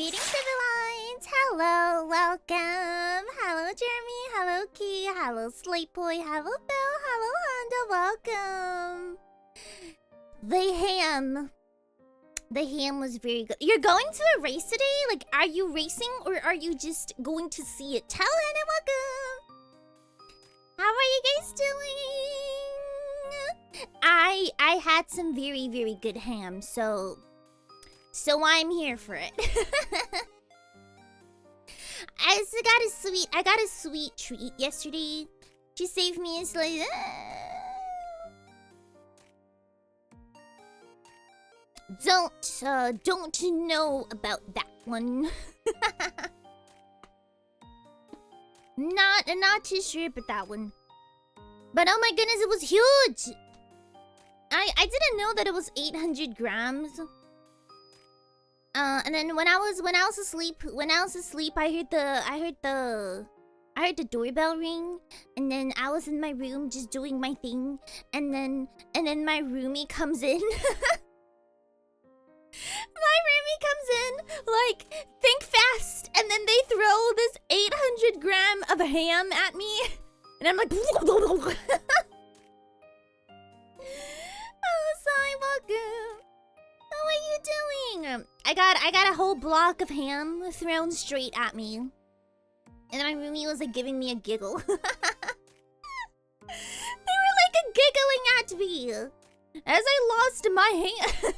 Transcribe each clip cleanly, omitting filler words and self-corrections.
Greetings, Nebulites! Hello, welcome! Hello, Jeremy! Hello, Key! Hello, Slate Boy! Hello, Bill! Hello, Honda! Welcome! The ham was very good. You're going to a race today? Like, are you racing or are you just going to see it? Tell Hannah, welcome! How are you guys doing? I had some very, very good ham, so I'm here for it. I got a sweet treat yesterday. She saved me. It's like, don't know about that one. Not too sure about that one. But oh my goodness, it was huge. I didn't know that it was 800 grams. And then when I was asleep, I heard the doorbell ring, and then I was in my room just doing my thing, and then my roomie comes in. My roomie comes in, like, think fast, and then they throw this 800 gram of ham at me, and I'm like, oh, sorry, welcome. How are you doing? I got a whole block of ham thrown straight at me, and my roomie was like giving me a giggle. They were like giggling at me as I lost my hand.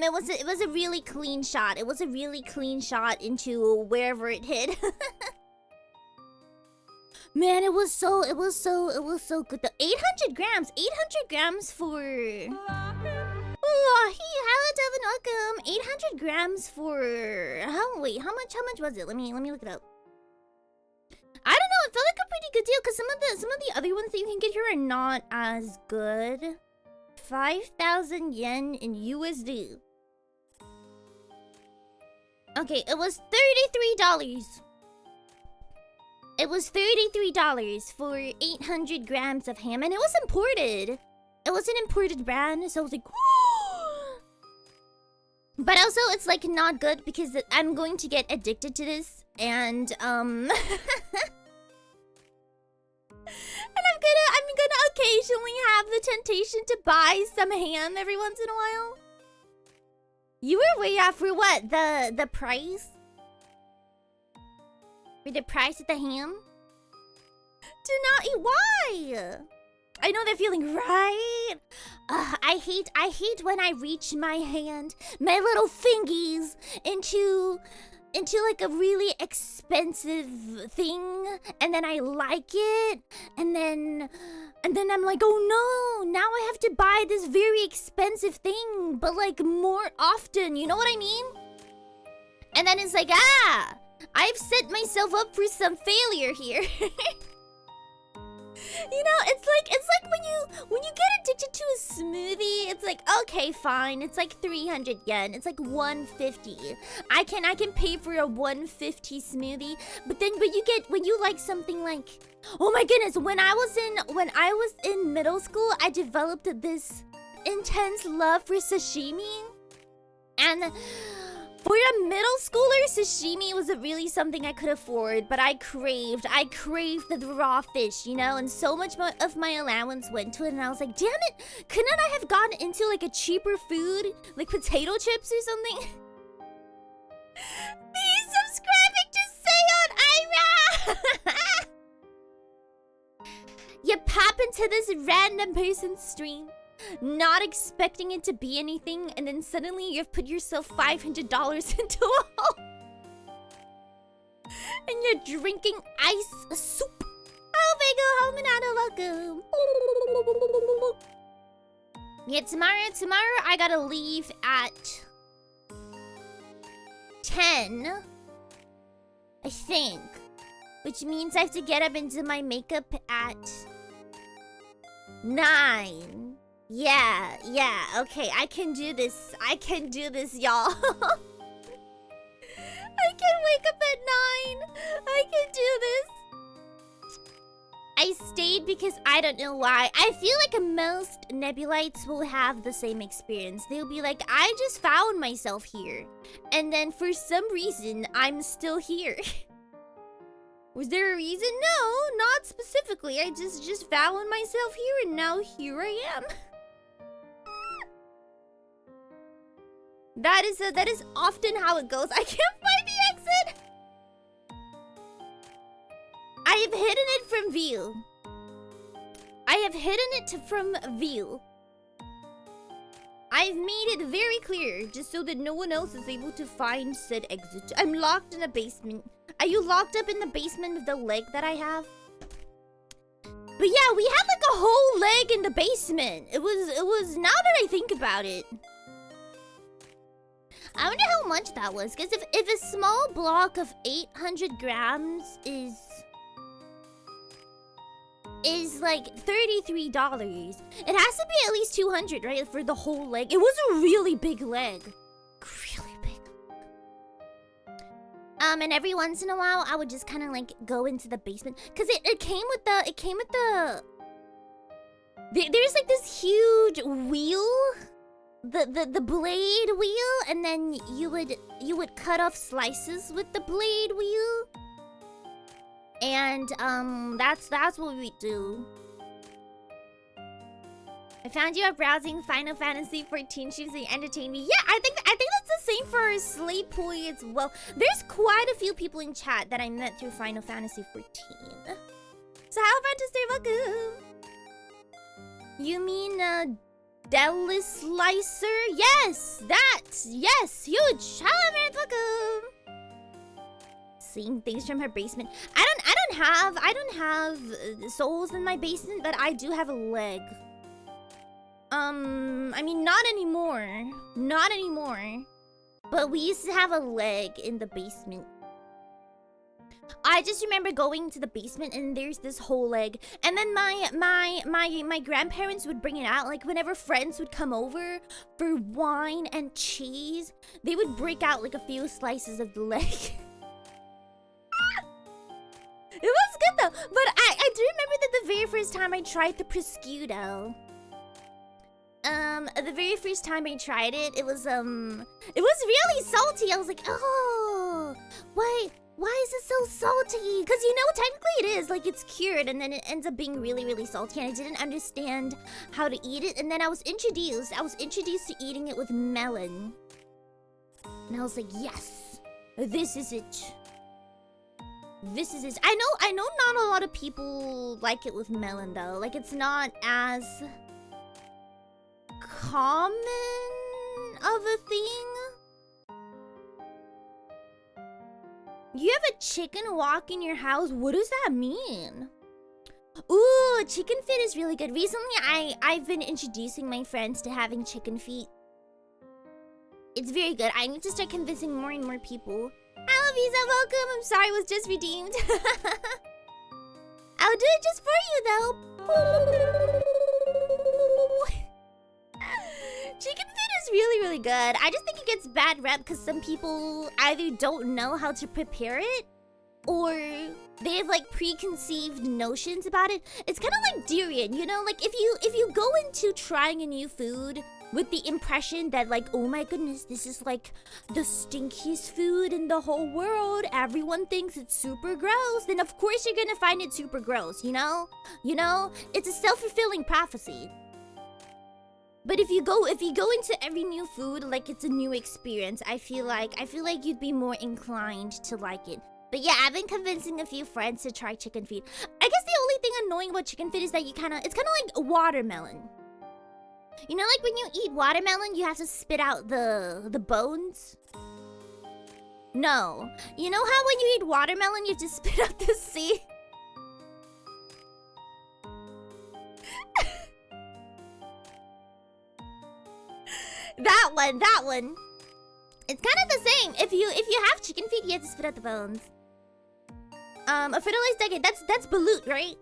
It was a really clean shot. It was a really clean shot into wherever it hit. Man, it was so good. The 800 grams for. Oh, hey, hello, Devin, welcome. 800 grams for. Wait, how much was it? Let me look it up. I don't know. It felt like a pretty good deal because some of the other ones that you can get here are not as good. 5,000 yen in USD. Okay, it was $33. It was $33 for 800 grams of ham, and it was imported. It was an imported brand, so I was like, whoo! But also, it's like not good because I'm going to get addicted to this, and And I'm gonna occasionally have the temptation to buy some ham every once in a while. You were way off for what? The price? For the price of the ham? Do not eat. Why? I know that feeling, right? I hate when I reach my hand, my little fingies, into like a really expensive thing, and then I like it, and then I'm like, oh no, now I have to buy this very expensive thing, but like more often, you know what I mean? And then it's like, I've set myself up for some failure here. You know, it's like when you get addicted to a smoothie, it's like, okay, fine, it's like 300 yen, it's like 150. I can pay for a 150 smoothie, but then when you like something like, oh my goodness, when I was in middle school, I developed this intense love for sashimi, and for a middle schooler, sashimi wasn't really something I could afford, but I craved the raw fish, you know, and so much of my allowance went to it, and I was like, damn it, couldn't I have gotten into like a cheaper food, like potato chips or something? Please subscribing to Seion Aera! You pop into this random person's stream, not expecting it to be anything, and then suddenly you've put yourself $500 into a hole. And you're drinking ice soup. Oh, Vego, welcome. Yeah, tomorrow I gotta leave at 10, I think. Which means I have to get up and do my makeup at 9. Yeah, okay, I can do this, y'all. I can wake up at 9. I can do this. I stayed because I don't know why. I feel like most Nebulites will have the same experience. They'll be like, I just found myself here. And then for some reason, I'm still here. Was there a reason? No, not specifically. I just found myself here and now here I am. That is often how it goes. I can't find the exit. I have hidden it from view. I have hidden it from view. I've made it very clear, just so that no one else is able to find said exit. I'm locked in a basement. Are you locked up in the basement of the leg that I have? But yeah, we had like a whole leg in the basement. It was now that I think about it. I wonder how much that was, because if a small block of 800 grams is like $33, it has to be at least 200, right? For the whole leg. It was a really big leg. Really big. And every once in a while, I would just kind of like go into the basement. Because it came with the... There's like this huge wheel. The blade wheel. And then you would cut off slices with the blade wheel. And that's what we do. I found you browsing Final Fantasy 14 choosing entertain me. Yeah, I think that's the same for Slay Poi as well. There's quite a few people in chat that I met through Final Fantasy 14. So how fantastic, welcome. You mean Deli Slicer? Yes, yes, huge. Hello, man, welcome. Seeing things from her basement. I don't have souls in my basement, but I do have a leg. I mean, not anymore. Not anymore. But we used to have a leg in the basement. I just remember going to the basement and there's this whole leg. And then my grandparents would bring it out. Like whenever friends would come over for wine and cheese, they would break out like a few slices of the leg. It was good though, but I do remember that the very first time I tried the prosciutto. The very first time I tried it, it was really salty. I was like, oh, why is it so salty? Because you know, technically it is, like it's cured and then it ends up being really, really salty and I didn't understand how to eat it. And then I was introduced to eating it with melon. And I was like, yes, this is it. This is it. I know not a lot of people like it with melon though. Like it's not as common of a thing. You have a chicken walk in your house? What does that mean? Ooh, chicken feet is really good. Recently, I've been introducing my friends to having chicken feet. It's very good. I need to start convincing more and more people. Hello, Visa, welcome. I'm sorry, it was just redeemed. I'll do it just for you, though. Chicken feet is really, really good. I just think it gets bad rep because some people either don't know how to prepare it or they have like preconceived notions about it. It's kind of like durian, you know? Like if you go into trying a new food with the impression that like, oh my goodness, this is like the stinkiest food in the whole world. Everyone thinks it's super gross. Then of course you're gonna find it super gross, you know? You know? It's a self-fulfilling prophecy. But if you go into every new food like it's a new experience, I feel like you'd be more inclined to like it. But yeah, I've been convincing a few friends to try chicken feet. I guess the only thing annoying about chicken feet is that it's kind of like watermelon. You know, like when you eat watermelon, you have to spit out the bones? No. You know how when you eat watermelon, you have to spit out the seed? That one. It's kind of the same. If you have chicken feet, you have to spit out the bones. A fertilized decade, that's balut, right?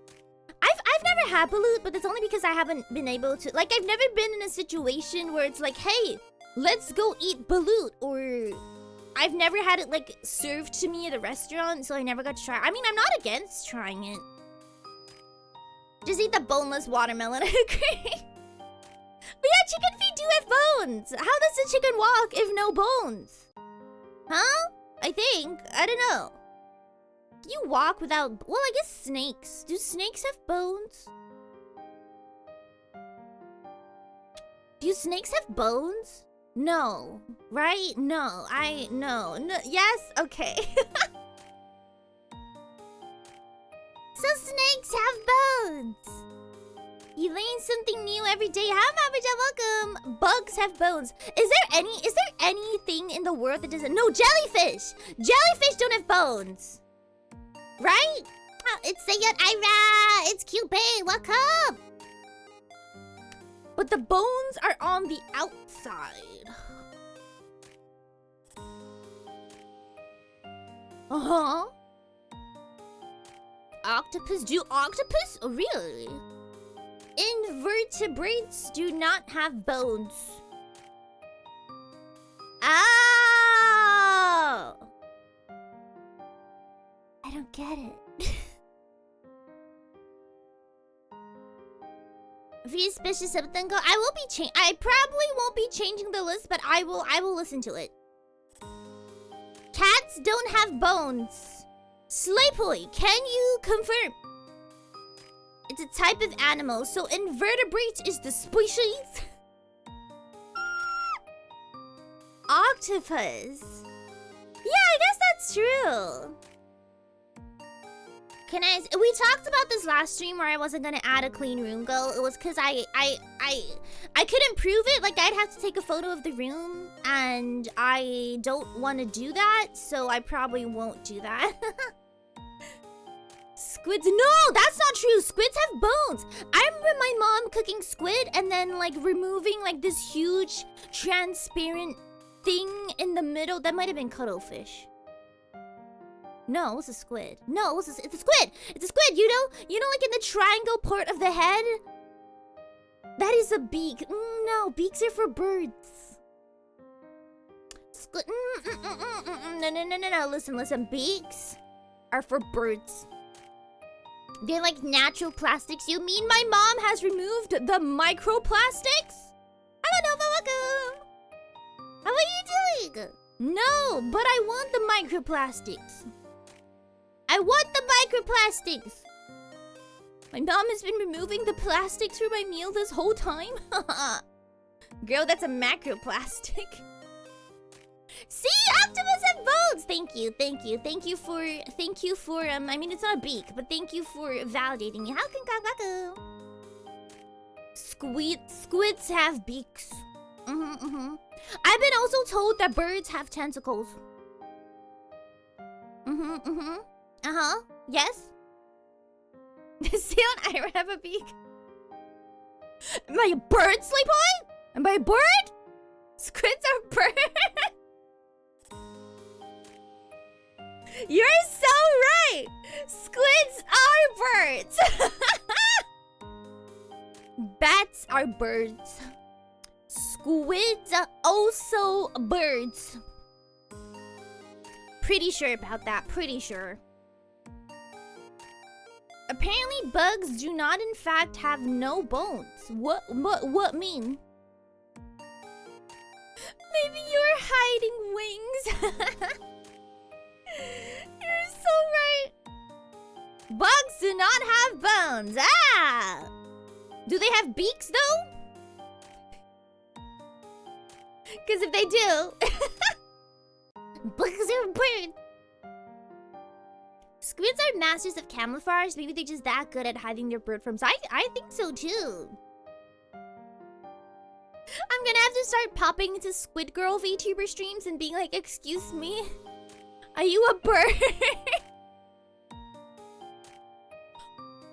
I've never had balut, but that's only because I haven't been able to. Like, I've never been in a situation where it's like, hey, let's go eat balut, or I've never had it like served to me at a restaurant, so I never got to try it. I mean, I'm not against trying it. Just eat the boneless watermelon. I agree. But yeah, chicken feet do have bones. How does a chicken walk if no bones? Huh? I think. I don't know. Can you walk without... Well, I guess snakes. Do snakes have bones? Do snakes have bones? No. Right? No. No. Yes? Okay. So snakes have bones. You learn something new every day. Hi, Mama, welcome. Bugs have bones. Is there anything in the world that doesn't? No, jellyfish. Jellyfish don't have bones. Right? Oh, it's Seion Aera. It's Cupid. Welcome. But the bones are on the outside. Uh-huh. Octopus? Do octopus? Oh, really? Invertebrates do not have bones. Oh! I don't get it. If you're suspicious of something, I will be I probably won't be changing the list, but I will listen to it. Cats don't have bones. Slaypoy, can you confirm? It's a type of animal, so invertebrate is the species. Octopus. Yeah, I guess that's true. We talked about this last stream where I wasn't gonna add a clean room goal. It was because I couldn't prove it. Like, I'd have to take a photo of the room, and I don't want to do that, so I probably won't do that. Squids? No, that's not true. Squids have bones. I remember my mom cooking squid and then like removing like this huge transparent thing in the middle. That might have been cuttlefish. No, it was a squid. No, it's a squid. It's a squid. You know, like in the triangle part of the head. That is a beak. No, beaks are for birds. Squid. No. Listen. Beaks are for birds. They're like natural plastics. You mean my mom has removed the microplastics? Hello, Nova, welcome. How are you doing? No, but I want the microplastics. I want the microplastics. My mom has been removing the plastics from my meal this whole time. Girl, that's a macroplastic. See, octopus have bones. Thank you for I mean, it's not a beak, but thank you for validating me. How can squids have beaks. I've been also told that birds have tentacles. Yes. Does Seion Aera have a beak? Am I a bird, Sleepboy? Am I a bird? Squids are birds. You're so right! Squids are birds! Bats are birds. Squids are also birds. Pretty sure about that, pretty sure. Apparently bugs do not in fact have no bones. What mean? Maybe you're hiding wings. You're so right. Bugs do not have bones. Ah! Do they have beaks though? Because if they do... Bugs are birds. Squids are masters of camouflage. Maybe they're just that good at hiding their bird forms. I think so too. I'm gonna have to start popping into Squid Girl VTuber streams and being like, excuse me, are you a bird?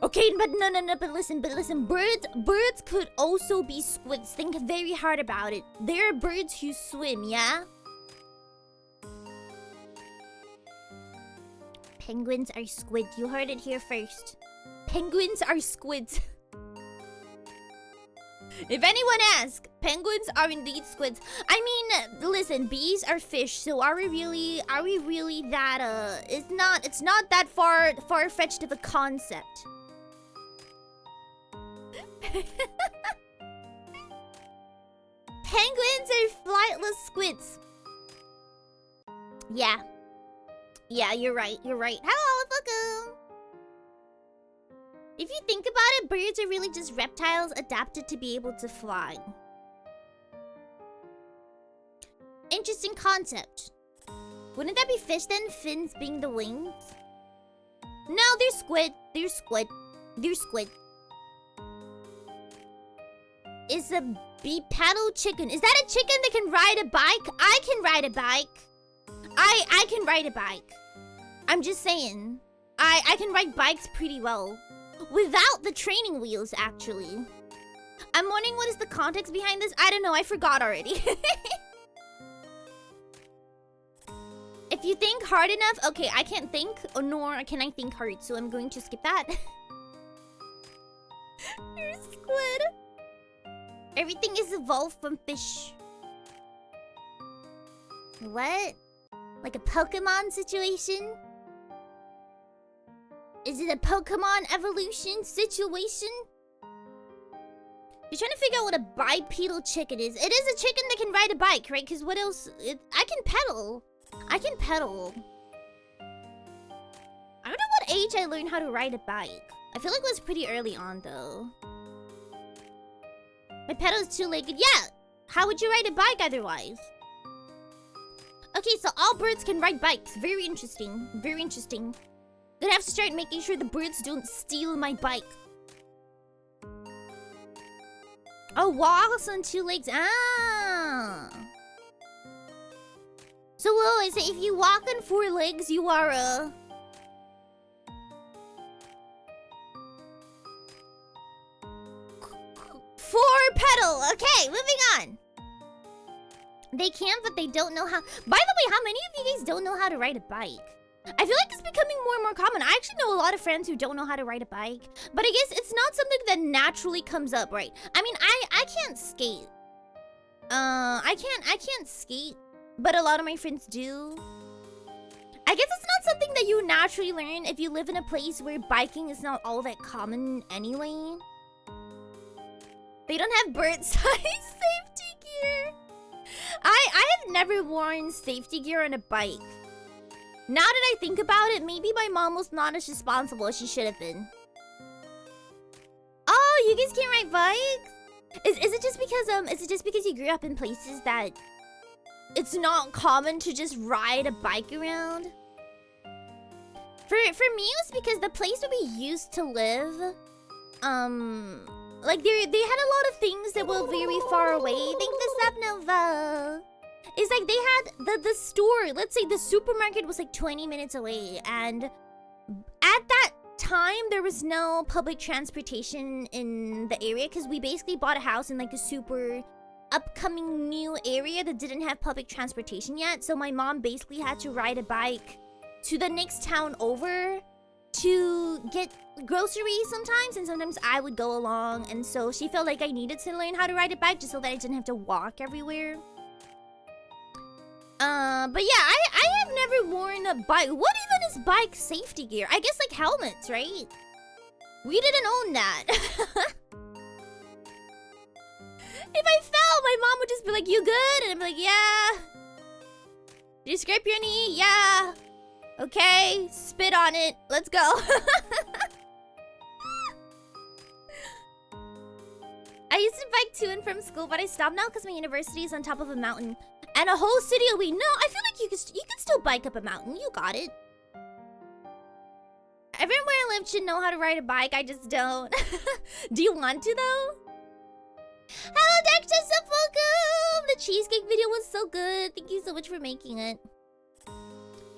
Okay, but no, but listen, birds could also be squids. Think very hard about it. There are birds who swim, yeah? Penguins are squid. You heard it here first. Penguins are squids. If anyone asks, penguins are indeed squids. I mean, listen, bees are fish, so are we really that it's not that far-fetched of a concept. Penguins are flightless squids. Yeah. Yeah, you're right. You're right. Hello, welcome. If you think about it, birds are really just reptiles adapted to be able to fly. Interesting concept. Wouldn't that be fish then? Fins being the wings? No, they're squid. They're squid. They're squid. Is a bipedal chicken. Is that a chicken that can ride a bike? I can ride a bike. I can ride a bike. I'm just saying. I can ride bikes pretty well. Without the training wheels, actually. I'm wondering what is the context behind this? I don't know. I forgot already. If you think hard enough, okay, I can't think, nor can I think hard, so I'm going to skip that. You're a squid. Everything is evolved from fish. What? Like a Pokemon situation? Is it a Pokemon evolution situation? You're trying to figure out what a bipedal chicken is. It is a chicken that can ride a bike, right? Because what else? I can pedal. I can pedal. I don't know what age I learned how to ride a bike. I feel like it was pretty early on, though. My pedal is two-legged. Yeah! How would you ride a bike otherwise? Okay, so all birds can ride bikes. Very interesting. Very interesting. Gonna have to start making sure the birds don't steal my bike. Oh, walks on two legs. Ah! So, whoa, is it if you walk on four legs, you are a... Four pedal! Okay, moving on. They can, but they don't know how... By the way, how many of you guys don't know how to ride a bike? I feel like it's becoming more and more common. I actually know a lot of friends who don't know how to ride a bike. But I guess it's not something that naturally comes up, right? I mean, I can't skate. I can't skate. But a lot of my friends do. I guess it's not something that you naturally learn if you live in a place where biking is not all that common anyway. They don't have bird-sized safety gear. I have never worn safety gear on a bike. Now that I think about it, maybe my mom was not as responsible as she should have been. Oh, you guys can't ride bikes? Is it just because you grew up in places that it's not common to just ride a bike around? For me, it was because the place where we used to live, like they had a lot of things that were very far away. Thank the Subnova. It's like they had the store. Let's say the supermarket was like 20 minutes away, and at that time there was no public transportation in the area because we basically bought a house in like a super upcoming new area that didn't have public transportation yet. So my mom basically had to ride a bike to the next town over to get groceries sometimes, and sometimes I would go along, and so she felt like I needed to learn how to ride a bike just so that I didn't have to walk everywhere. But yeah, I have never worn a bike. What even is bike safety gear? I guess like helmets, right? We didn't own that. If I fell, my mom would just be like, "You good?" And I'd be like, "Yeah." Did you scrape your knee? Yeah. Okay, spit on it. Let's go. I used to bike to and from school, but I stopped now because my university is on top of a mountain. And a whole city away. No, I feel like you can still bike up a mountain. You got it. Everyone where I live should know how to ride a bike. I just don't. Do you want to, though? Hello, Dexter, so welcome! The cheesecake video was so good. Thank you so much for making it.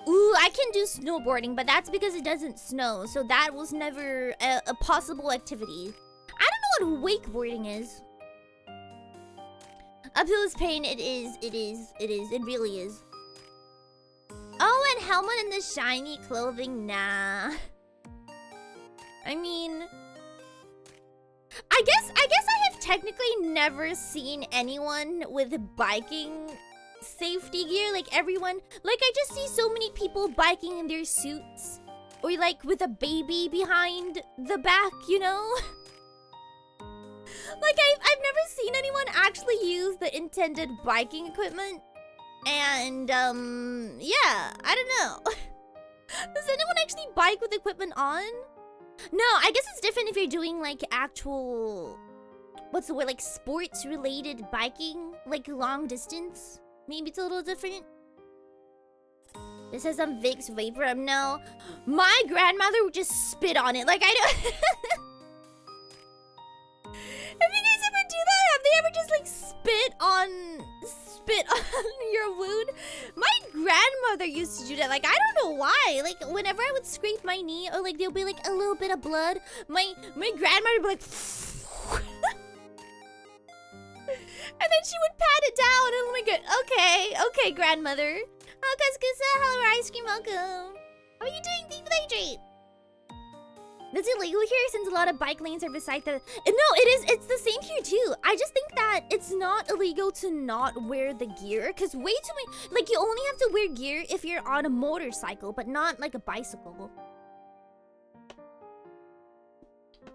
Ooh, I can do snowboarding, but that's because it doesn't snow. So that was never a possible activity. I don't know what wakeboarding is. Uphill is pain. It is. It really is. Oh, and helmet in the shiny clothing. Nah. I mean, I guess I have technically never seen anyone with biking safety gear. Like everyone, like I just see so many people biking in their suits, or like with a baby behind the back, you know? Like, I've never seen anyone actually use the intended biking equipment. And, yeah, I don't know. Does anyone actually bike with equipment on? No, I guess it's different if you're doing, like, actual... What's the word? Like, sports-related biking? Like, long distance? Maybe it's a little different. This says I'm Vic's vapor. No. My grandmother would just spit on it. Like, I don't... Have you guys ever do that? Have they ever just, like, spit on your wound? My grandmother used to do that. Like, I don't know why. Like, whenever I would scrape my knee or, like, there'll be, like, a little bit of blood, my grandmother would be like... And then she would pat it down, and I'm like, okay, grandmother. Oh, Kaskusa, hello, ice cream, welcome. How are you doing, Deep Hydrate? That's illegal here since a lot of bike lanes are beside the... No, it is. It's the same here, too. I just think that it's not illegal to not wear the gear, because way too many... Like, you only have to wear gear if you're on a motorcycle, but not, like, a bicycle.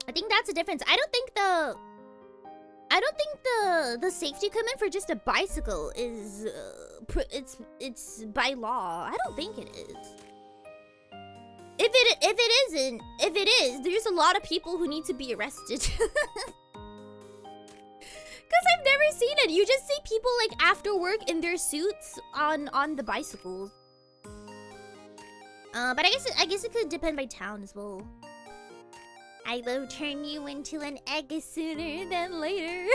I think that's the difference. I don't think the safety equipment for just a bicycle is it's by law. I don't think it is. If it is, there's a lot of people who need to be arrested. Cause I've never seen it. You just see people like after work in their suits on the bicycles. But I guess it could depend by town as well. I will turn you into an egg sooner than later.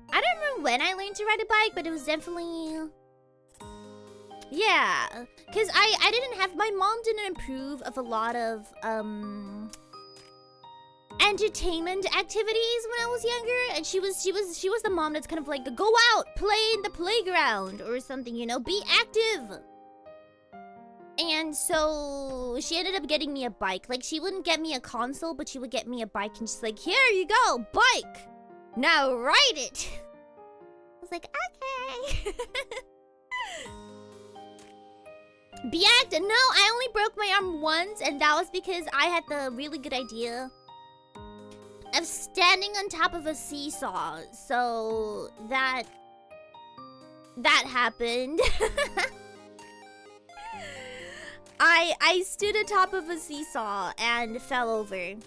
I don't remember when I learned to ride a bike, but it was definitely... Yeah, because I didn't have... My mom didn't approve of a lot of, entertainment activities when I was younger. And she was the mom that's kind of like, go out, play in the playground or something, you know, be active. And so she ended up getting me a bike. Like, she wouldn't get me a console, but she would get me a bike and she's like, here you go, bike. Now ride it. I was like, okay. Be active. No, I only broke my arm once, and that was because I had the really good idea of standing on top of a seesaw. So that happened. I stood atop of a seesaw and fell over. You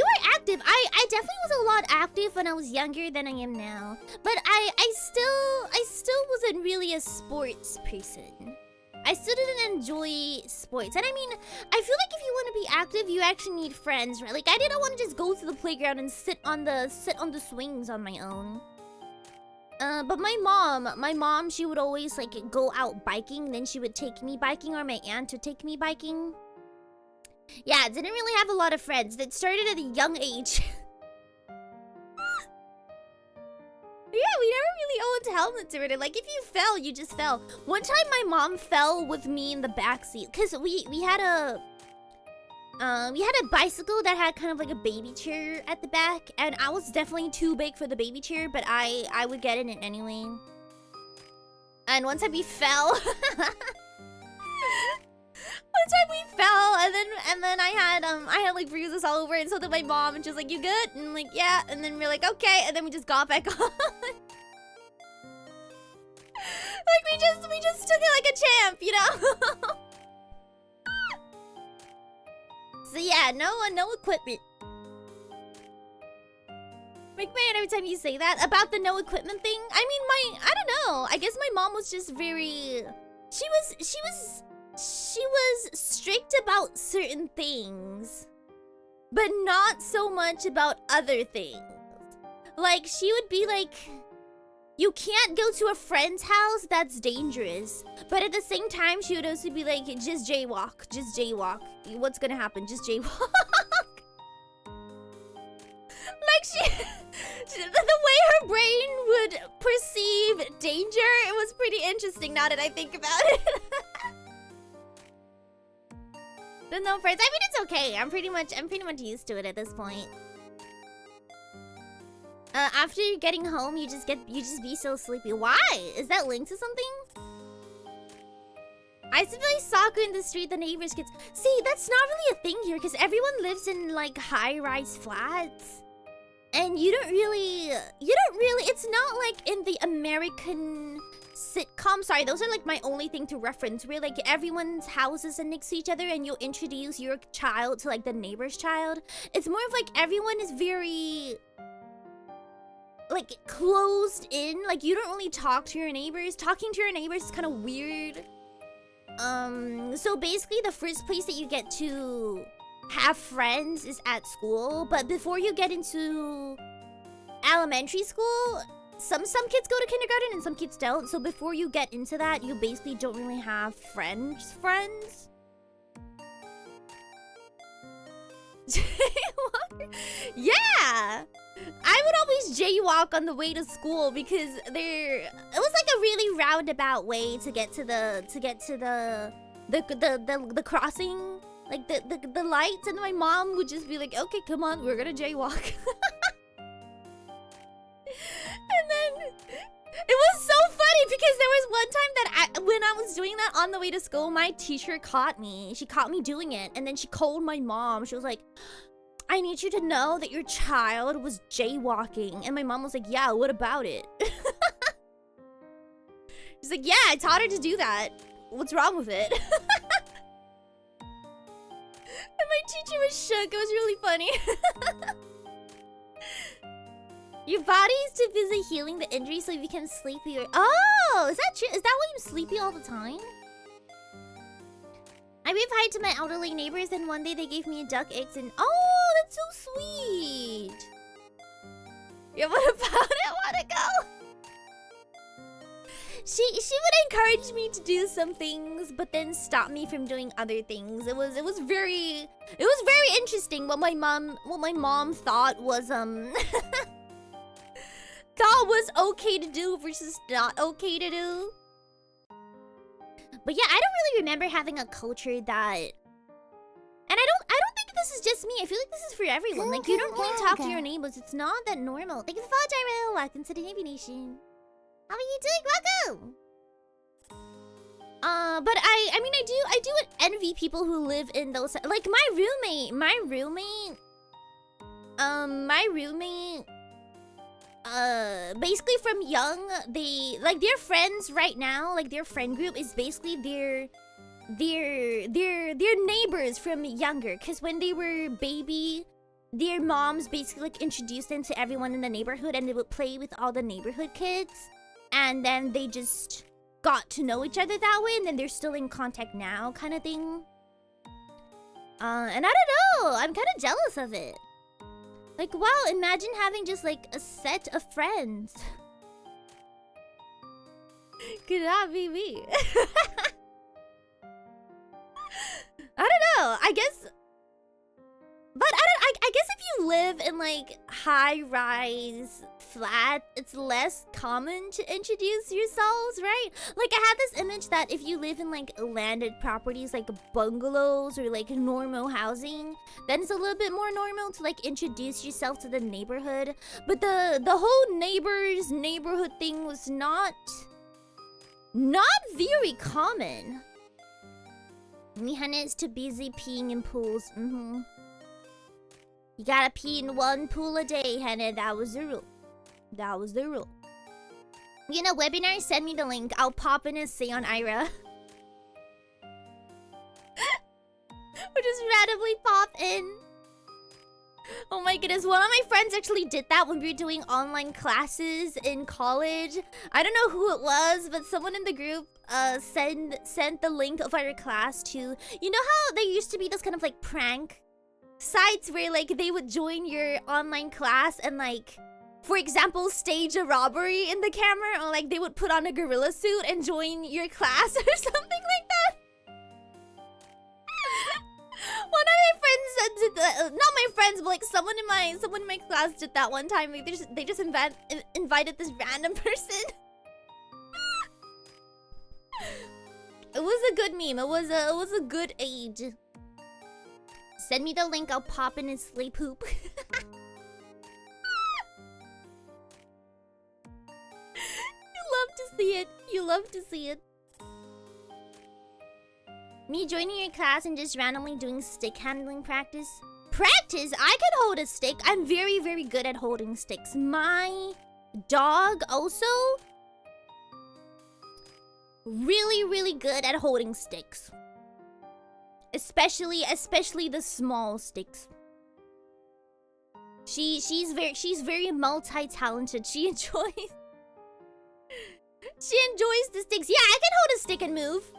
are active. I definitely was a lot active when I was younger than I am now. But I still wasn't really a sports person. I still didn't enjoy sports. And I mean, I feel like if you want to be active, you actually need friends, right? Like, I didn't want to just go to the playground and sit on the swings on my own. But my mom, she would always, like, go out biking. Then she would take me biking, or my aunt would take me biking. Yeah, I didn't really have a lot of friends. That started at a young age. Yeah, we never really owned helmets or anything. Like, if you fell, you just fell. One time, my mom fell with me in the backseat. Because we had a bicycle that had kind of like a baby chair at the back, and I was definitely too big for the baby chair, but I would get in it anyway. And one time we fell. One time we fell, and then I had like bruises all over, and so did my mom, and she was like, "You good?" And I'm like, "Yeah." And then we're like, "Okay," and then we just got back on. Like we just took it like a champ, you know. So yeah, no equipment. McMahon, every time you say that about the no equipment thing, I mean, I don't know. I guess my mom was just very... She was strict about certain things, but not so much about other things. Like, she would be like, you can't go to a friend's house, that's dangerous. But at the same time, she would also be like, just jaywalk. What's gonna happen? Just jaywalk. Like, the way her brain would perceive danger, it was pretty interesting now that I think about it. But no, friends, I mean, it's okay. I'm pretty much used to it at this point. After getting home, you just be so sleepy. Why? Is that linked to something? I used to play soccer in the street, the neighbors' kids. See, that's not really a thing here because everyone lives in like high-rise flats. And you don't really, it's not like in the American sitcom. Sorry, those are like my only thing to reference. Where like everyone's houses are next to each other and you'll introduce your child to like the neighbor's child. It's more of like everyone is very like closed in. Like you don't really talk to your neighbors. Talking to your neighbors is kind of weird. So basically the first place that you get to have friends is at school, but before you get into elementary school, some kids go to kindergarten and some kids don't. So before you get into that, you basically don't really have friends. Jaywalker? Yeah! I would always jaywalk on the way to school because it was like a really roundabout way to get to the crossing, like the lights, and my mom would just be like, okay, come on, we're gonna jaywalk. And then it was so funny because there was one time that when I was doing that on the way to school, my teacher caught me. She caught me doing it, and then she called my mom. She was like, I need you to know that your child was jaywalking. And my mom was like, yeah, what about it? She's like, yeah, I taught her to do that. What's wrong with it? And my teacher was shook. It was really funny. Your body is too busy healing the injury so you become sleepy. Oh, is that true? Is that why I'm sleepy all the time? I waved hi to my elderly neighbors, and one day they gave me a duck eggs and oh, that's so sweet. Yeah, what about it? Wanna go? She would encourage me to do some things, but then stop me from doing other things. It was very interesting what my mom thought was thought was okay to do versus not okay to do. But yeah, I don't really remember having a culture that, and I don't think this is just me. I feel like this is for everyone. Like, you don't really talk to your neighbors. It's not that normal. Thank you for following, Gyro. Welcome to the Navy Nation. How are you doing? Welcome. But I mean, I do envy people who live in those, like my roommate, basically from young, their friends right now, like their friend group is basically their neighbors from younger. Cause when they were baby, their moms basically like introduced them to everyone in the neighborhood, and they would play with all the neighborhood kids, and then they just got to know each other that way, and then they're still in contact now, kind of thing. And I don't know, I'm kind of jealous of it. Like, wow, imagine having just like a set of friends. Could that be me? I don't know. I guess, but I guess if you live in like high-rise flat, it's less common to introduce yourselves, right? Like, I have this image that if you live in like landed properties, like bungalows or like normal housing, then it's a little bit more normal to like introduce yourself to the neighborhood. But the whole neighborhood thing was not very common. Mihana is too busy peeing in pools. You gotta pee in one pool a day, Hannah. That was the rule. That was the rule. You know, webinar, send me the link. I'll pop in a Seion Aera. Or just randomly pop in. Oh my goodness, one of my friends actually did that when we were doing online classes in college. I don't know who it was, but someone in the group sent the link of our class to... You know how there used to be this kind of like prank sites where like they would join your online class and like, for example, stage a robbery in the camera, or like they would put on a gorilla suit and join your class or something like that. One of my friends did that, not my friends, but like someone in my class did that one time. Like, they just invited this random person. It was a good meme. It was a good age. Send me the link. I'll pop in and sleep poop. You love to see it. You love to see it. Me joining your class and just randomly doing stick handling practice. Practice? I can hold a stick. I'm very, very good at holding sticks. My dog also really, really good at holding sticks. Especially the small sticks. She's very multi-talented. She enjoys the sticks. Yeah, I can hold a stick and move.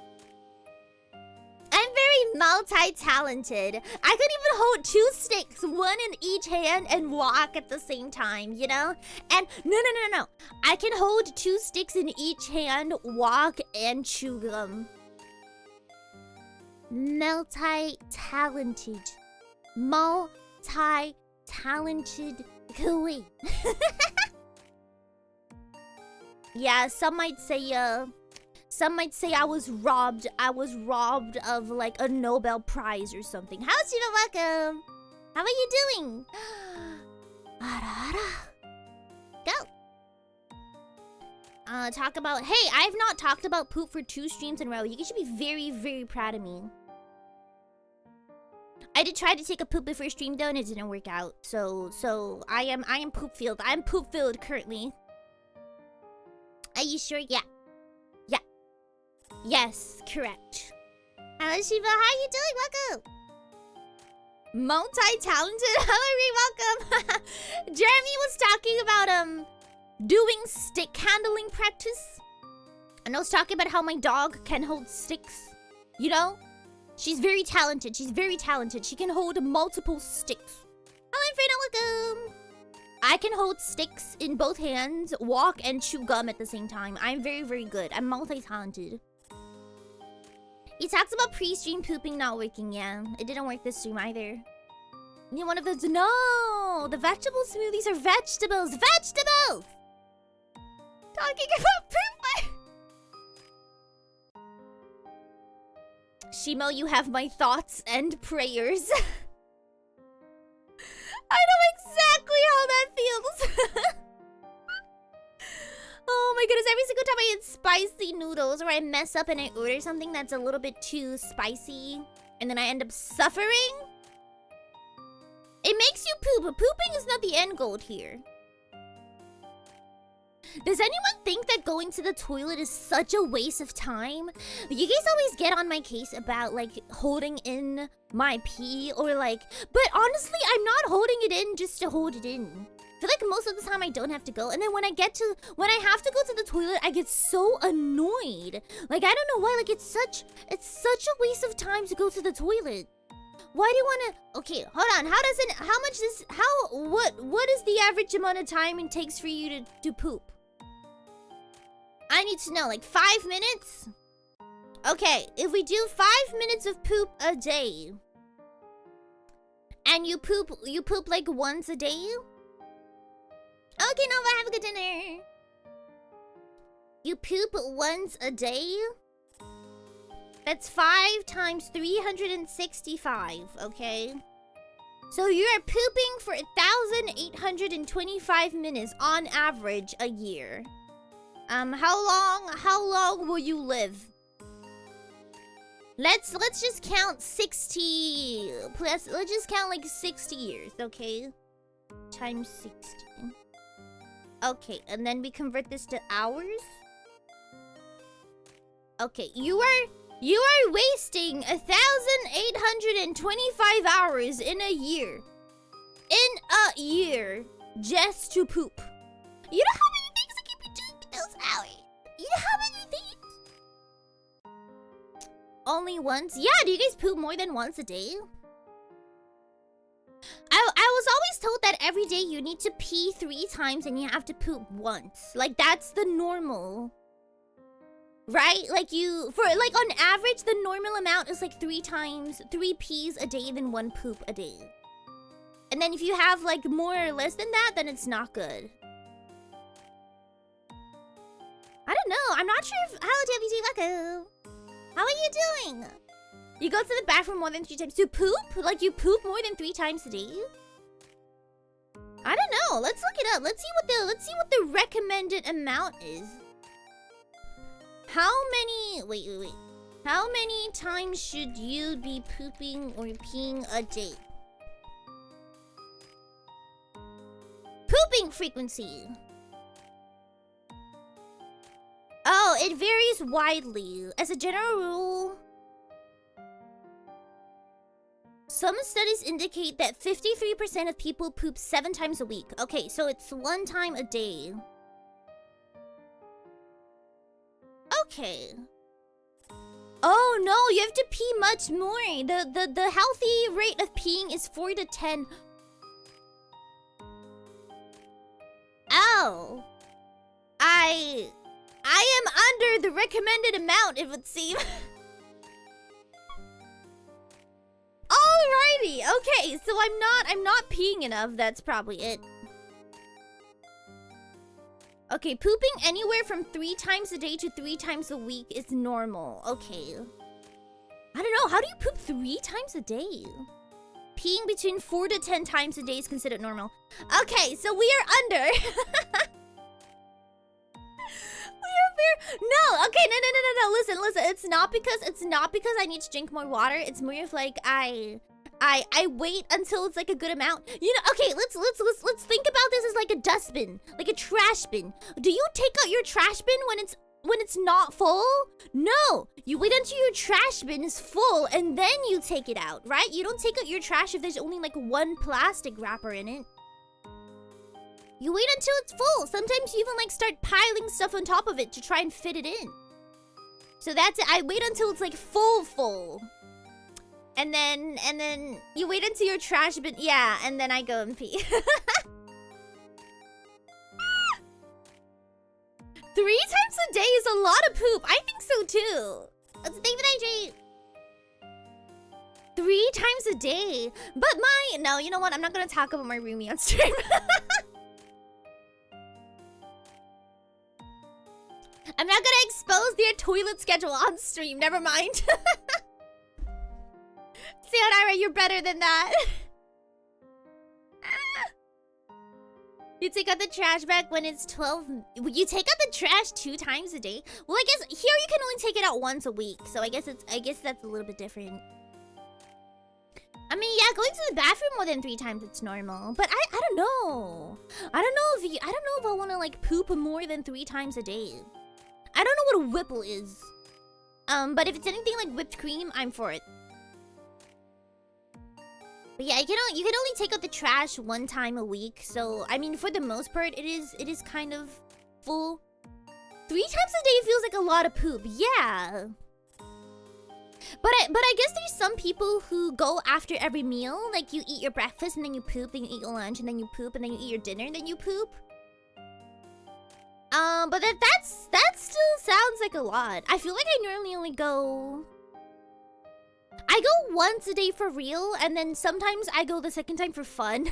I'm very multi-talented. I could even hold 2 sticks, one in each hand, and walk at the same time, you know? And no. I can hold 2 sticks in each hand, walk, and chew gum. Multi-talented. Multi-talented queen. Yeah, some might say I was robbed of like a Nobel Prize or something. How's you welcome? How are you doing? Go. Talk about, hey, I've not talked about poop for 2 streams in a row. You should be very, very proud of me. I did try to take a poop before stream though and it didn't work out. So I am poop filled. I'm poop filled currently. Are you sure? Yeah. Yes, correct. Hello, Shiva. How are you doing? Welcome. Multi-talented. Hello, welcome. Jeremy was talking about doing stick handling practice, and I was talking about how my dog can hold sticks. You know, she's very talented. She can hold multiple sticks. Hello, Freda. Welcome. I can hold sticks in both hands, walk, and chew gum at the same time. I'm very, very good. I'm multi-talented. He talks about pre-stream pooping not working, yeah. It didn't work this stream either. You one of those? No! The vegetable smoothies are vegetables! Vegetables! Talking about poop! Shimo, you have my thoughts and prayers. I know exactly how that feels. Oh my goodness, every single time I eat spicy noodles or I mess up and I order something that's a little bit too spicy and then I end up suffering, it makes you poop, but pooping is not the end goal here. Does anyone think that going to the toilet is such a waste of time? You guys always get on my case about like holding in my pee or like, but honestly, I'm not holding it in just to hold it in. I feel like most of the time I don't have to go, and then when I have to go to the toilet, I get so annoyed. Like I don't know why. Like it's such a waste of time to go to the toilet. Why do you wanna? Okay, hold on. What is the average amount of time it takes for you to poop? I need to know, like 5 minutes? Okay, if we do 5 minutes of poop a day, and you poop like once a day. Okay, Nova, have a good dinner. You poop once a day? That's 5 times 365, okay? So you're pooping for 1,825 minutes on average a year. How long will you live? Let's just count 60 plus, let's just count like 60 years, okay? Times 60. Okay, and then we convert this to hours. Okay, you are wasting 1,825 hours in a year. Just to poop. You know how many things I can be doing with those hours? You know how many things? Only once? Yeah, do you guys poop more than once a day? I was always told that every day you need to pee 3 times and you have to poop once. Like that's the normal. Right? Like on average, the normal amount is like 3 pees a day than 1 poop a day. And then if you have like more or less than that, then it's not good. I don't know. I'm not sure if... Hello, WT. How are you doing? You go to the bathroom more than 3 times to poop? Like you poop more than 3 times a day? I don't know. Let's look it up. Let's see what the recommended amount is. How many... Wait. How many times should you be pooping or peeing a day? Pooping frequency. Oh, it varies widely. As a general rule, some studies indicate that 53% of people poop 7 times a week. Okay, so it's 1 time a day. Okay. Oh no, you have to pee much more. The healthy rate of peeing is 4 to 10. Ow. I am under the recommended amount, it would seem. Alrighty, okay, so I'm not peeing enough, that's probably it. Okay, pooping anywhere from 3 times a day to 3 times a week is normal. Okay. I don't know, how do you poop 3 times a day? Peeing between 4 to 10 times a day is considered normal. Okay, so we are under. No, okay, no. Listen. It's not because I need to drink more water. It's more of like I wait until it's like a good amount. You know, okay, let's think about this as like a dustbin, like a trash bin. Do you take out your trash bin when it's not full? No, you wait until your trash bin is full and then you take it out, right? You don't take out your trash if there's only like 1 plastic wrapper in it. You wait until it's full. Sometimes you even like start piling stuff on top of it to try and fit it in. So that's it. I wait until it's like full. And then you wait until your trash bin, yeah, and then I go and pee. 3 times a day is a lot of poop. I think so too. Let's David hydrate. 3 times a day. But no, you know what? I'm not gonna talk about my roomie on stream. I'm not gonna expose their toilet schedule on stream. Never mind. Seion Aera, you're better than that. You take out the trash bag when it's 12. You take out the trash 2 times a day. Well, I guess here you can only take it out once a week. So I guess that's a little bit different. I mean, yeah, going to the bathroom more than 3 times it's normal. But I don't know. I don't know if I want to like poop more than 3 times a day. I don't know what a whipple is. But if it's anything like whipped cream, I'm for it. But yeah, you can only take out the trash 1 time a week. So I mean, for the most part, it is kind of full. 3 times a day feels like a lot of poop. Yeah. But I guess there's some people who go after every meal. Like you eat your breakfast and then you poop, then you eat your lunch and then you poop, and then you eat your dinner and then you poop. But that still sounds like a lot. I feel like I normally only go... I go once a day for real, and then sometimes I go the second time for fun.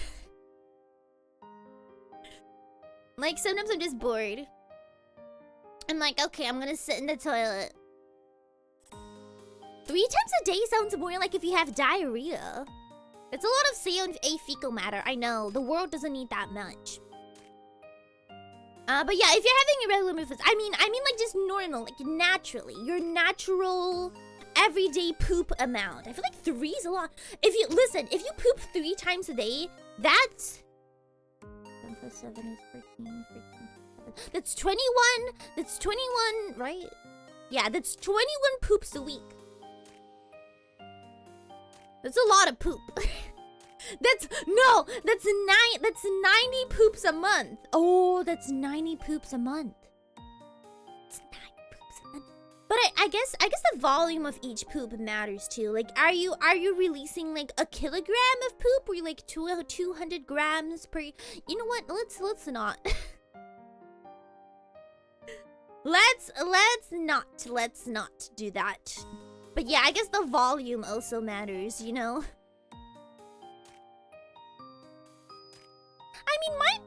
Like, sometimes I'm just bored. I'm like, okay, I'm gonna sit in the toilet. 3 times a day sounds more like if you have diarrhea. It's a lot of Seion A fecal matter, I know. The world doesn't need that much. But yeah, if you're having irregular movements, I mean like just normal, like naturally. Your natural, everyday poop amount. I feel like 3 is a lot. If you poop 3 times a day, that's... 7 plus 7 is 13. That's 21, right? Yeah, that's 21 poops a week. That's a lot of poop. That's 90 poops a month. Oh, that's 90 poops a month. It's 90 poops a month. But I guess the volume of each poop matters too. Like, are you releasing like a kilogram of poop, or you like 200 grams per? You know what? Let's not. let's not do that. But yeah, I guess the volume also matters, you know? I mean, my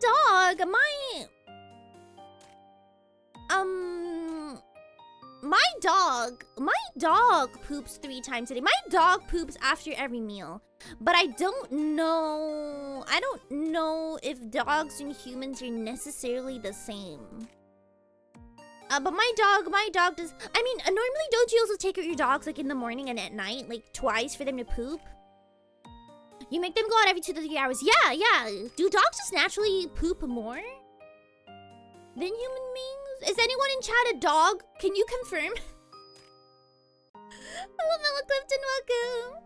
dog poops 3 times a day. My dog poops after every meal. But I don't know if dogs and humans are necessarily the same. But my dog does. I mean, normally don't you also take out your dogs like in the morning and at night, like twice for them to poop? You make them go out every 2 to 3 hours. Yeah, yeah. Do dogs just naturally poop more than human beings? Is anyone in chat a dog? Can you confirm? Hello, Mela Clifton, welcome.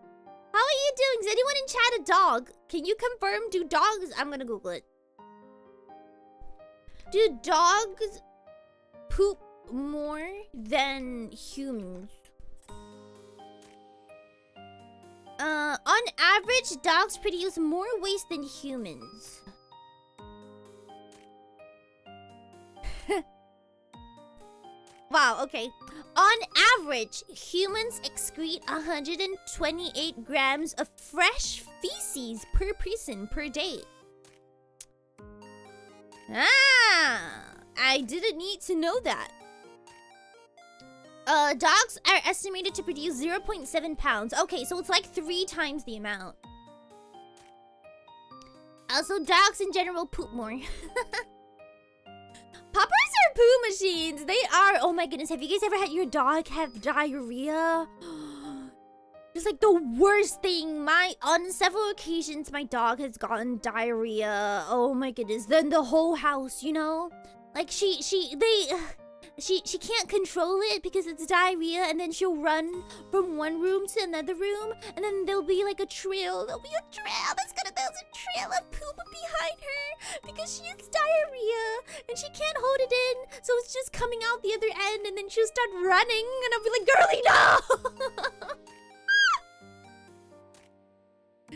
How are you doing? Is anyone in chat a dog? Can you confirm? Do dogs? I'm gonna Google it. Do dogs poop more than humans? On average, dogs produce more waste than humans. Wow, okay. On average, humans excrete 128 grams of fresh feces per person per day. I didn't need to know that. Dogs are estimated to produce 0.7 pounds. Okay, so it's like 3 times the amount. Also, dogs in general poop more. Puppers are poo machines. They are. Oh my goodness. Have you guys ever had your dog have diarrhea? It's like the worst thing. On several occasions, my dog has gotten diarrhea. Oh my goodness. Then the whole house, you know? Like she can't control it because it's diarrhea, and then she'll run from one room to another room, and then there'll be like a trail. There's a trail of poop behind her because she has diarrhea and she can't hold it in, so it's just coming out the other end, and then she'll start running, and I'll be like, girlie, no!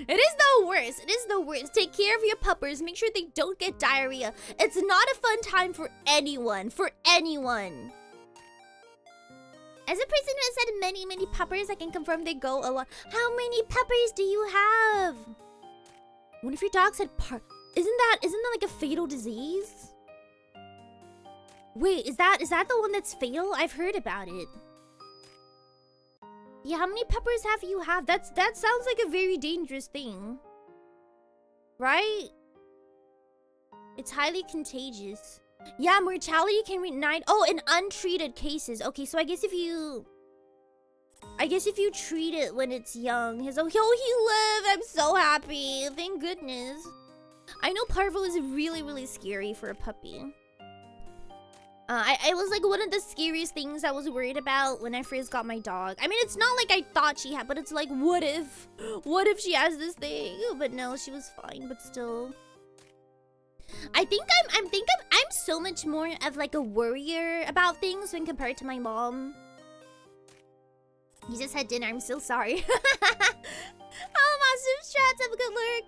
It is the worst. It is the worst. Take care of your puppers. Make sure they don't get diarrhea. It's not a fun time for anyone. For anyone. As a person who has had many, many puppers, I can confirm they go a lot. How many puppers do you have? What if your dogs had Isn't that like a fatal disease? Wait, is that the one that's fatal? I've heard about it. Yeah, how many puppers have you have? That sounds like a very dangerous thing. Right? It's highly contagious. Yeah, mortality can reach 9. Oh, in untreated cases. Okay, so I guess if you treat it when it's young, he lived. I'm so happy. Thank goodness. I know parvo is really, really scary for a puppy. I was like one of the scariest things I was worried about when I first got my dog. I mean, it's not like I thought she had, but it's like, what if she has this thing? But no, she was fine, but still. I think I'm so much more of like a worrier about things when compared to my mom. You just had dinner, I'm so sorry. Oh, massive strats, have a good lurk.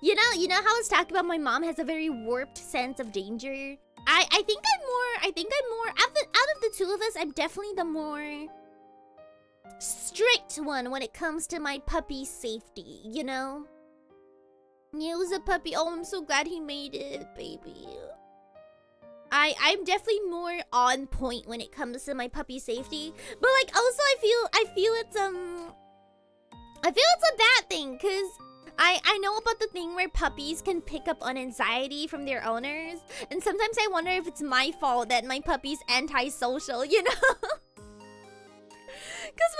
You know how I was talking about my mom has a very warped sense of danger? I think I'm more out of the two of us, I'm definitely the more strict one when it comes to my puppy's safety, you know? Yeah, it was a puppy. Oh, I'm so glad he made it, baby. I'm definitely more on point when it comes to my puppy safety. But like also I feel it's a bad thing, cause I know about the thing where puppies can pick up on anxiety from their owners, and sometimes I wonder if it's my fault that my puppy's antisocial, you know? Cause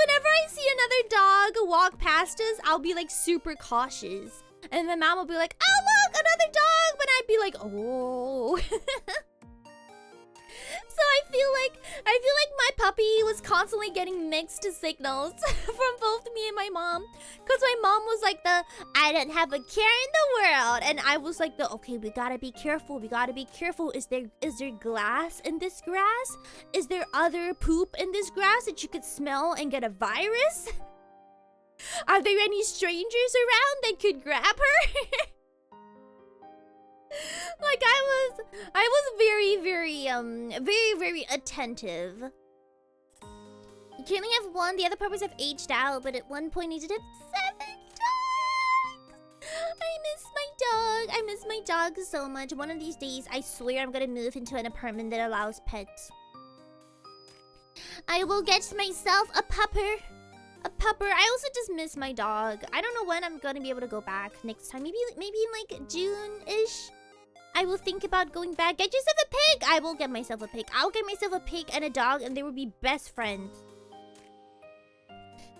whenever I see another dog walk past us, I'll be like super cautious. And my mom will be like, oh look, another dog, but I'd be like, oh. So I feel like my puppy was constantly getting mixed signals from both me and my mom. Cause my mom was like I don't have a care in the world, and I was like okay, we gotta be careful. Is there glass in this grass? Is there other poop in this grass that you could smell and get a virus? Are there any strangers around that could grab her? Like I was very attentive. You can only have one. The other puppers have aged out, but at one point he did have 7 dogs. I miss my dog so much. One of these days, I swear I'm gonna move into an apartment that allows pets. I will get myself a pupper. I also just miss my dog. I don't know when I'm gonna be able to go back next time. Maybe in like June-ish. I will think about going back. Get yourself a pig. I will get myself a pig. I'll get myself a pig and a dog, and they will be best friends.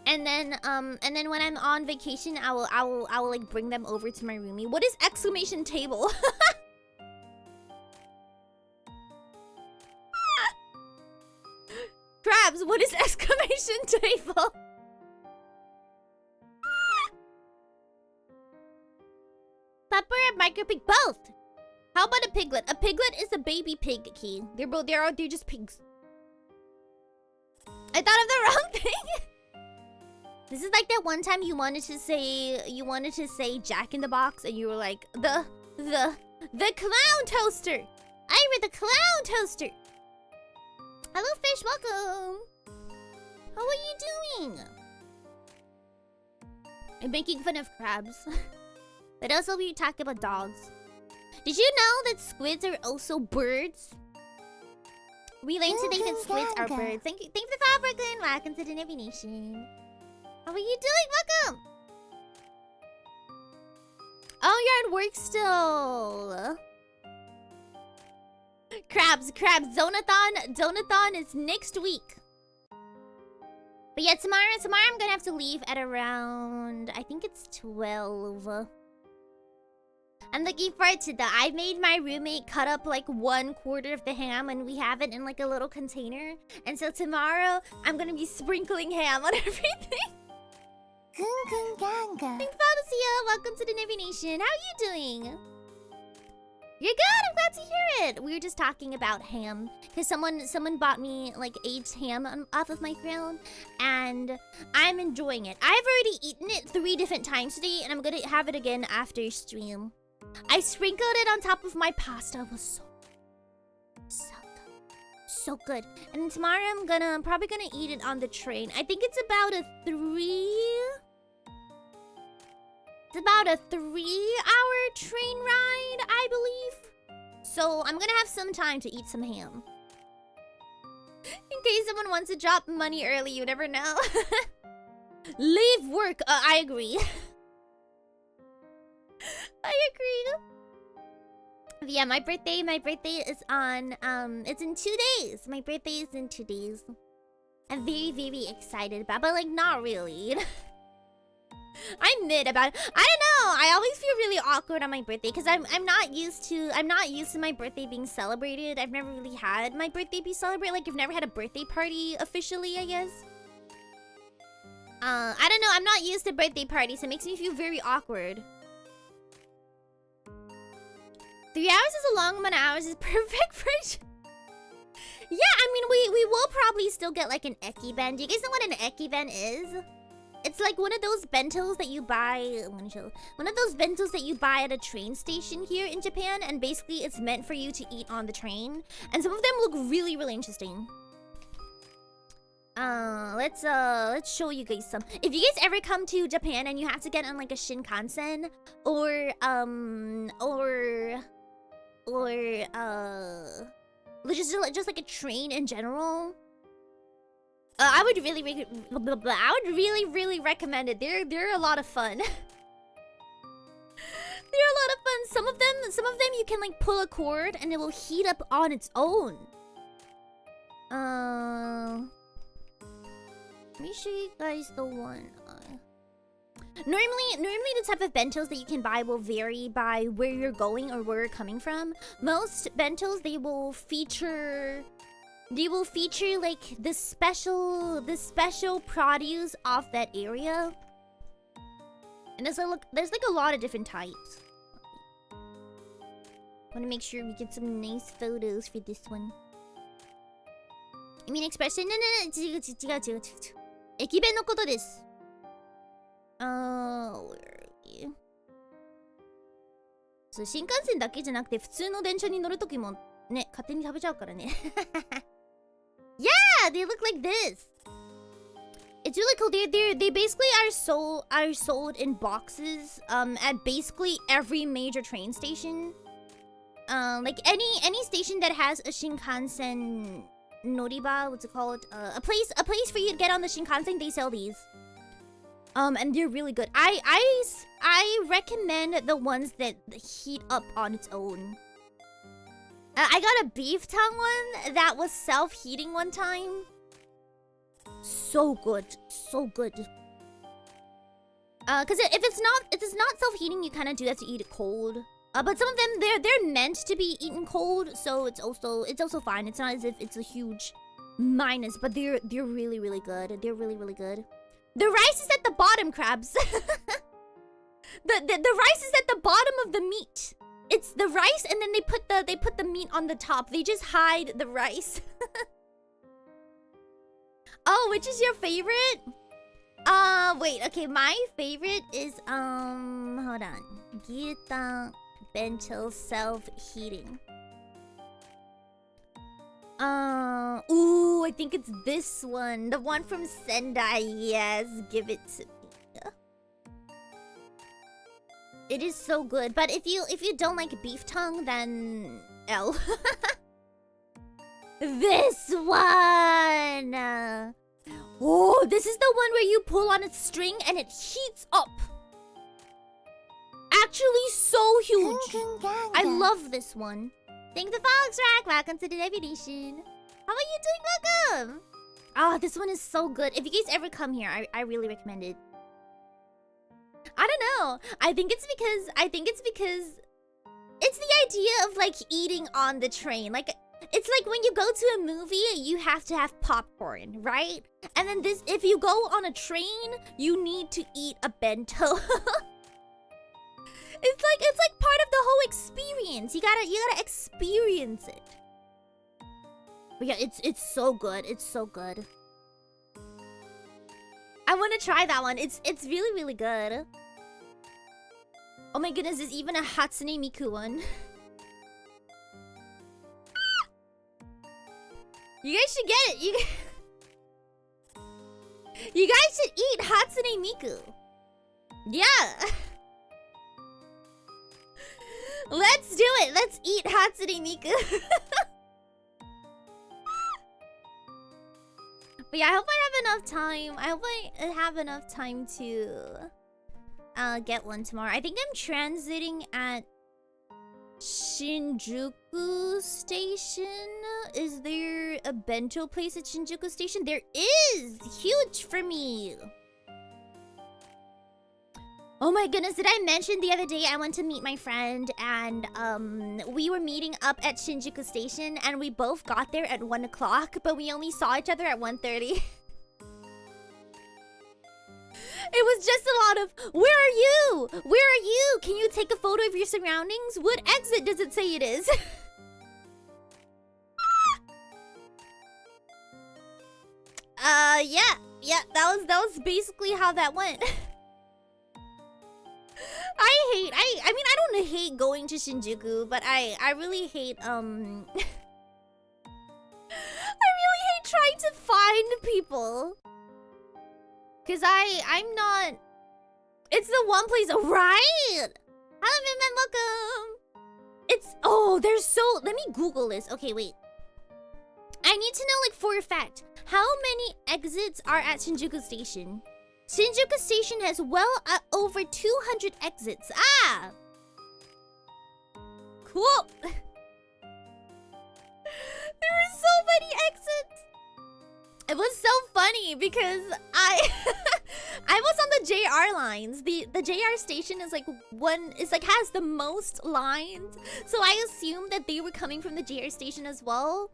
And then when I'm on vacation, I will like bring them over to my roomie. What is exclamation table? Crabs, what is exclamation table? Pepper and micro pig, both. How about a piglet? A piglet is a baby pig, Key. They're just pigs. I thought of the wrong thing. This is like that one time you wanted to say Jack in the Box, and you were like the clown toaster. I read the clown toaster. Hello, fish. Welcome. How are you doing? I'm making fun of crabs, but also we talk about dogs. Did you know that squids are also birds? We learned today that squids are birds. Thank you for the follow, Brooklyn. Welcome to the Navy Nation. How are you doing? Welcome. Oh, you're at work still. Crabs. Zonathon is next week. But yeah, tomorrow I'm gonna have to leave at around, I think it's 12. I'm looking forward to that. I made my roommate cut up like 1/4 of the ham, and we have it in like a little container. And so tomorrow I'm gonna be sprinkling ham on everything. Thanks, Felicia. Welcome to the Navy Nation. How are you doing? You're good. I'm glad to hear it. We were just talking about ham because someone bought me like aged ham off of my grill, and I'm enjoying it. I've already eaten it 3 different times today, and I'm gonna have it again after stream. I sprinkled it on top of my pasta. It was so good. And tomorrow I'm probably gonna eat it on the train. I think it's about a 3-hour train ride, I believe. So I'm gonna have some time to eat some ham. In case someone wants to drop money early, you never know. Leave work. I agree. I agree. But yeah, my birthday is on, it's in 2 days. My birthday is in 2 days. I'm very, very excited about it, but like not really. I'm mid about it. I don't know. I always feel really awkward on my birthday because I'm not used to my birthday being celebrated. I've never really had my birthday be celebrated. Like I've never had a birthday party officially, I guess. I don't know. I'm not used to birthday parties. It makes me feel very awkward. 3 hours is a long amount of hours. Is perfect for. Yeah, I mean we will probably still get like an Ekiben. Do you guys know what an Ekiben is? It's like one of those bentos that you buy. I'm gonna show. One of those bentos that you buy at a train station here in Japan, and basically it's meant for you to eat on the train. And some of them look really, really interesting. Let's show you guys some. If you guys ever come to Japan and you have to get on like a Shinkansen or just like a train in general. I would really recommend it. They're a lot of fun. They're a lot of fun. Some of them you can like pull a cord and it will heat up on its own. Let me show you guys the one. Normally the type of bentos that you can buy will vary by where you're going or where you're coming from. Most bentos they will feature like the special produce off that area. And there's like a lot of different types. Want to make sure we get some nice photos for this one. I mean expression. No. 駅弁のことです。Where are you? そう、新幹線だけじゃなくて普通の電車に乗るときもね、勝手に食べちゃうからね。Yeah, they look like this. It's really cool. They basically are sold in boxes at basically every major train station. Like any station that has a Shinkansen Noriba, what's it called? A place for you to get on the Shinkansen, they sell these. And they're really good. I recommend the ones that heat up on its own. I got a beef tongue one that was self-heating one time. So good, so good. Cause if it's not self-heating, you kind of do have to eat it cold. But some of them they're meant to be eaten cold, so it's also fine. It's not as if it's a huge minus, but they're really good. They're really good. The rice is at the bottom, crabs. the rice is at the bottom of the meat. It's the rice, and then they put the meat on the top. They just hide the rice. Oh, which is your favorite? Wait, okay, my favorite is hold on. Gyutang bento self-heating. Ooh, I think it's this one. The one from Sendai. Yes, give it to me. It is so good. But if you don't like beef tongue, then L. This one. Oh, this is the one where you pull on its string and it heats up. Actually, so huge. I love this one. Thank the Fox Rack. Welcome to the Evolution. How are you doing? Welcome. Oh, this one is so good. If you guys ever come here, I really recommend it. I don't know. I think it's because it's the idea of like eating on the train. Like it's like when you go to a movie, you have to have popcorn, right? And then this, if you go on a train, you need to eat a bento. It's like part of the whole experience. You gotta experience it. But yeah, it's so good. It's so good. I want to try that one. It's really good. Oh my goodness, there's even a Hatsune Miku one. You guys should get it. You guys should eat Hatsune Miku. Yeah. Let's do it. Let's eat Hatsune Miku. But yeah, I hope I have enough time. I hope I have enough time to get one tomorrow. I think I'm transiting at Shinjuku Station. Is there a bento place at Shinjuku Station? There is! Huge for me! Oh my goodness, did I mention the other day I went to meet my friend and we were meeting up at Shinjuku Station and we both got there at 1 o'clock, but we only saw each other at 1:30. It was just a lot of, where are you? Where are you? Can you take a photo of your surroundings? What exit does it say it is? Yeah, that was basically how that went. I mean, I don't hate going to Shinjuku, but I really hate, I really hate trying to find people. Cause I'm not, it's the one place, right? Hello, Vinman, welcome. It's, oh, there's so, let me Google this. Okay, wait. I need to know, like, for a fact, how many exits are at Shinjuku Station? Shinjuku Station has well over 200 exits. Ah! Cool! There are so many exits! It was so funny because I was on the JR lines. The JR station is like has the most lines. So I assumed that they were coming from the JR station as well.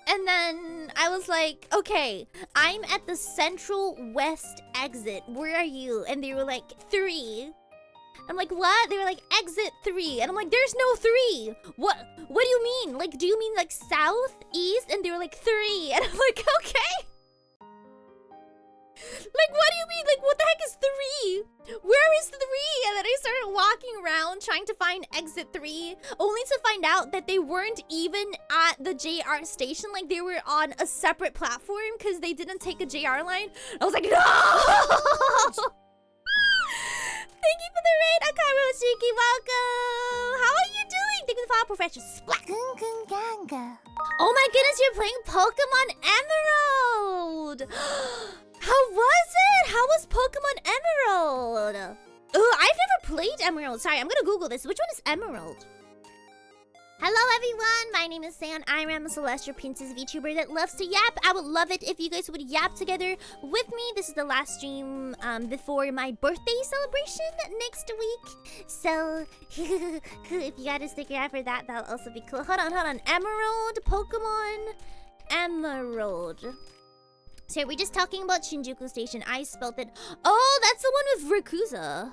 And then I was like, okay, I'm at the Central West exit. Where are you? And they were like, 3. I'm like, what? They were like, exit 3. And I'm like, there's no 3. What do you mean? Like, do you mean like south, east? And they were like, 3. And I'm like, okay. Like, what do you mean? Like, what the heck is 3? Where is 3? And then I started walking around trying to find exit 3, only to find out that they weren't even at the JR station. Like, they were on a separate platform because they didn't take a JR line. I was like, no! Thank you for the raid, Akaro Shiki. Welcome. How are you doing? Thank you for the follow, Professor Splat. Oh my goodness, you're playing Pokemon Emerald. How was it? How was Pokemon Emerald? Oh, I've never played Emerald. Sorry, I'm gonna Google this. Which one is Emerald? Hello everyone, my name is Seion Aera. I'm a celestial princess VTuber that loves to yap. I would love it if you guys would yap together with me. This is the last stream before my birthday celebration next week. So, if you gotta stick around for that, that'll also be cool. Hold on. Emerald, Pokemon Emerald. So we're just talking about Shinjuku Station. I spelled it. Oh, that's the one with Rikuza.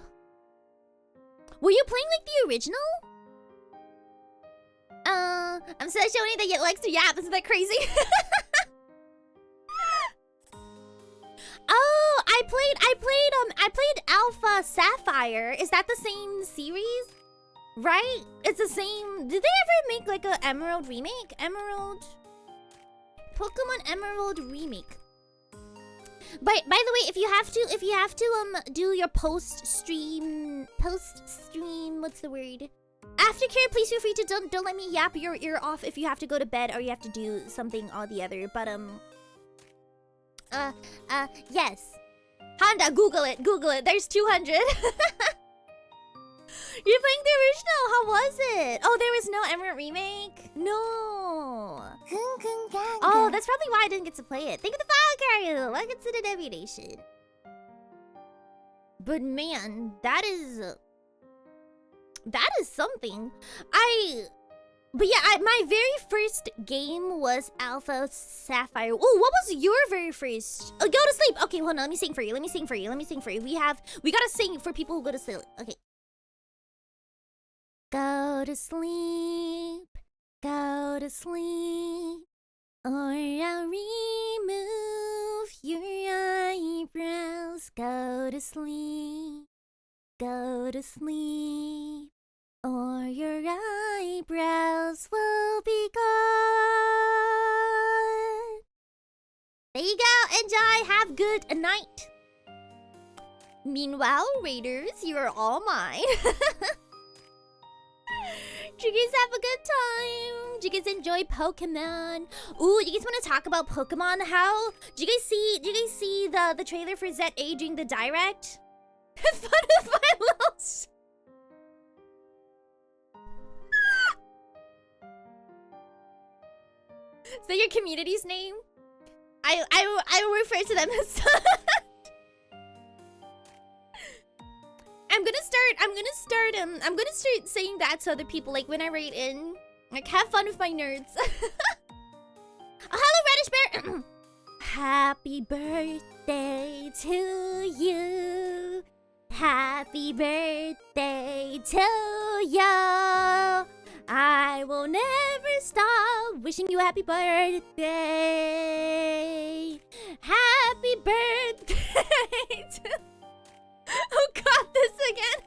Were you playing like the original? I'm so showing that you likes to yap. Isn't that crazy? Oh, I played Alpha Sapphire. Is that the same series? Right? It's the same. Did they ever make like a Emerald remake? Pokemon Emerald remake. By the way, if you have to do your post stream, what's the word? Aftercare, please feel free to don't let me yap your ear off if you have to go to bed or you have to do something or the other. But yes. Honda, Google it. There's 200. You're playing the original. How was it? Oh, there was no Emerald remake? No. Oh, that's probably why I didn't get to play it. Think of the file carrier. Welcome to the Debbie Nation. But man, that is something. But yeah, my very first game was Alpha Sapphire. Oh, what was your very first? Oh, go to sleep. Okay, hold on. Let me sing for you. We gotta sing for people who go to sleep. Okay. Go to sleep, or I'll remove your eyebrows. Go to sleep, or your eyebrows will be gone. There you go, enjoy, have good night. Meanwhile, Raiders, you are all mine. Do you guys have a good time? Do you guys enjoy Pokemon? Ooh, you guys want to talk about Pokemon? How? Do you guys see the trailer for ZA during the direct? Fun of my little. Is that your community's name? I will refer to them as. I'm gonna start saying that to other people, like when I write in. Like, have fun with my nerds. Oh, hello, Reddish Bear. Happy birthday to you. Happy birthday to you. I will never stop wishing you happy birthday. Happy birthday to... Oh god, this again.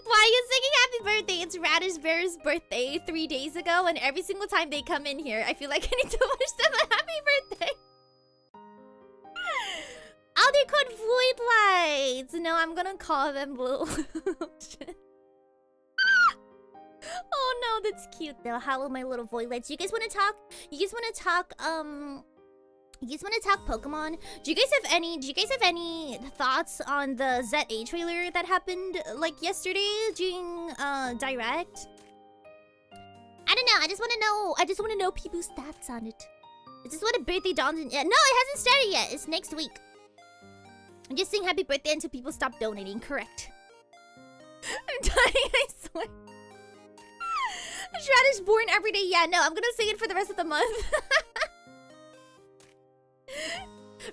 Why are you singing happy birthday? It's Radish Bear's birthday 3 days ago, and every single time they come in here, I feel like I need to wish them a happy birthday. Oh, they're called Void Lights. No, I'm gonna call them Blue. Oh no, that's cute though. Hello, my little Void Lights. You guys wanna talk? You guys wanna talk Pokemon? Do you guys have any thoughts on the ZA trailer that happened like yesterday during direct? I don't know. I just wanna know people's thoughts on it. Is this what a birthday dawns in? Yeah, no, it hasn't started yet. It's next week. I'm just saying happy birthday until people stop donating. Correct. I'm dying, I swear. Radish born every day. Yeah, no, I'm gonna sing it for the rest of the month.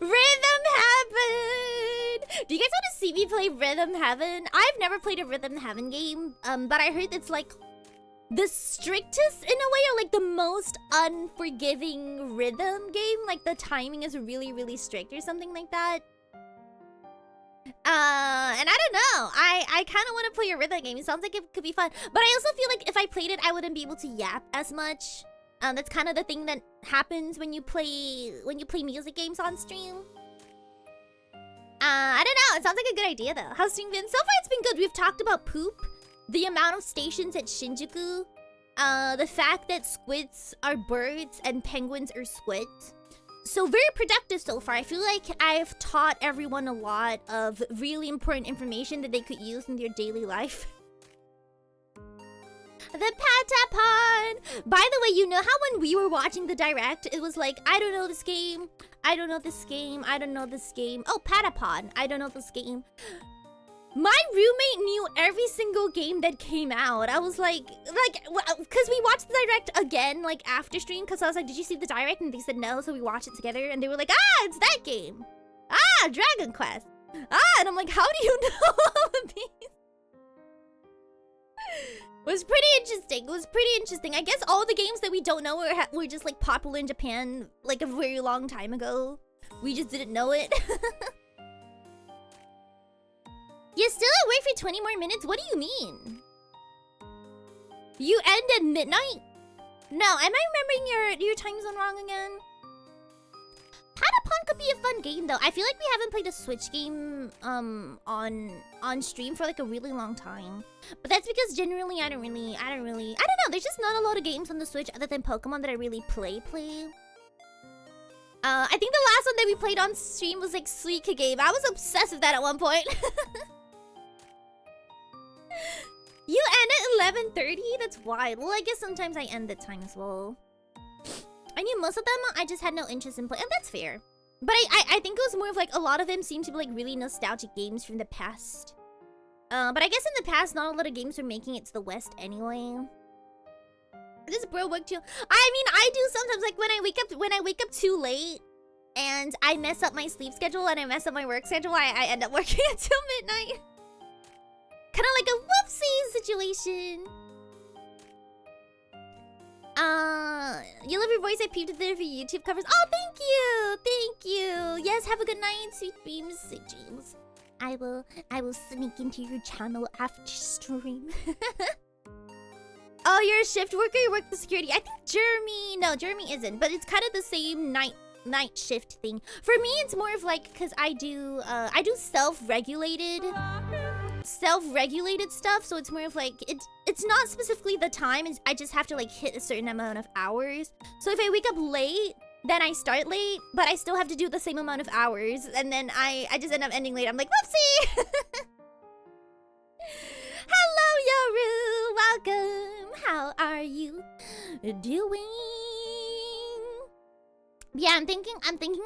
Rhythm Heaven! Do you guys want to see me play Rhythm Heaven? I've never played a Rhythm Heaven game, but I heard it's like the strictest in a way, or like the most unforgiving rhythm game. Like the timing is really, really strict or something like that. And I don't know. I kind of want to play a rhythm game. It sounds like it could be fun. But I also feel like if I played it, I wouldn't be able to yap as much. That's kind of the thing that happens when you play music games on stream. I don't know. It sounds like a good idea though. How's stream been? So far it's been good. We've talked about poop, the amount of stations at Shinjuku, the fact that squids are birds and penguins are squids. So very productive so far. I feel like I've taught everyone a lot of really important information that they could use in their daily life. The Patapon! By the way, you know how when we were watching the direct, it was like, I don't know this game. I don't know this game. I don't know this game. Oh, Patapon. I don't know this game. My roommate knew every single game that came out. I was like, because we watched the direct again, like, after stream, because I was like, did you see the direct? And they said no, so we watched it together, and they were like, ah, it's that game. Ah, Dragon Quest. Ah, and I'm like, how do you know all of these? It was pretty interesting. It was pretty interesting. I guess all the games that we don't know were just, like, popular in Japan, like, a very long time ago. We just didn't know it. You're still at work for 20 more minutes? What do you mean? You end at midnight? No, am I remembering your time zone wrong again? Patapon could be a fun game though. I feel like we haven't played a Switch game on stream for like a really long time. But that's because generally I don't know, there's just not a lot of games on the Switch other than Pokemon that I really play. I think the last one that we played on stream was like Suika game. I was obsessed with that at one point. You end at 11:30? That's wild. Well, I guess sometimes I end that time as well. I knew most of them, I just had no interest in playing. And that's fair. But I think it was more of like, a lot of them seem to be like really nostalgic games from the past. But I guess in the past, not a lot of games were making it to the West anyway. Does bro work too? I mean, I do sometimes, like when I wake up too late and I mess up my sleep schedule and I mess up my work schedule, I end up working until midnight. Kind of like a whoopsie situation. You love your voice. I peeped at there for YouTube covers. Oh, thank you. Yes, have a good night. Sweet dreams, sweet dreams. I will sneak into your channel after stream. Oh, you're a shift worker. You work the security. I think Jeremy isn't, but it's kind of the same night shift thing. For me, it's more of like, because I do self-regulated stuff, so it's more of like it's not specifically the time, I just have to like hit a certain amount of hours. So if I wake up late, then I start late, but I still have to do the same amount of hours, and then I just end up ending late. I'm like, whoopsie. Hello, Yoru, welcome. How are you doing? Yeah, I'm thinking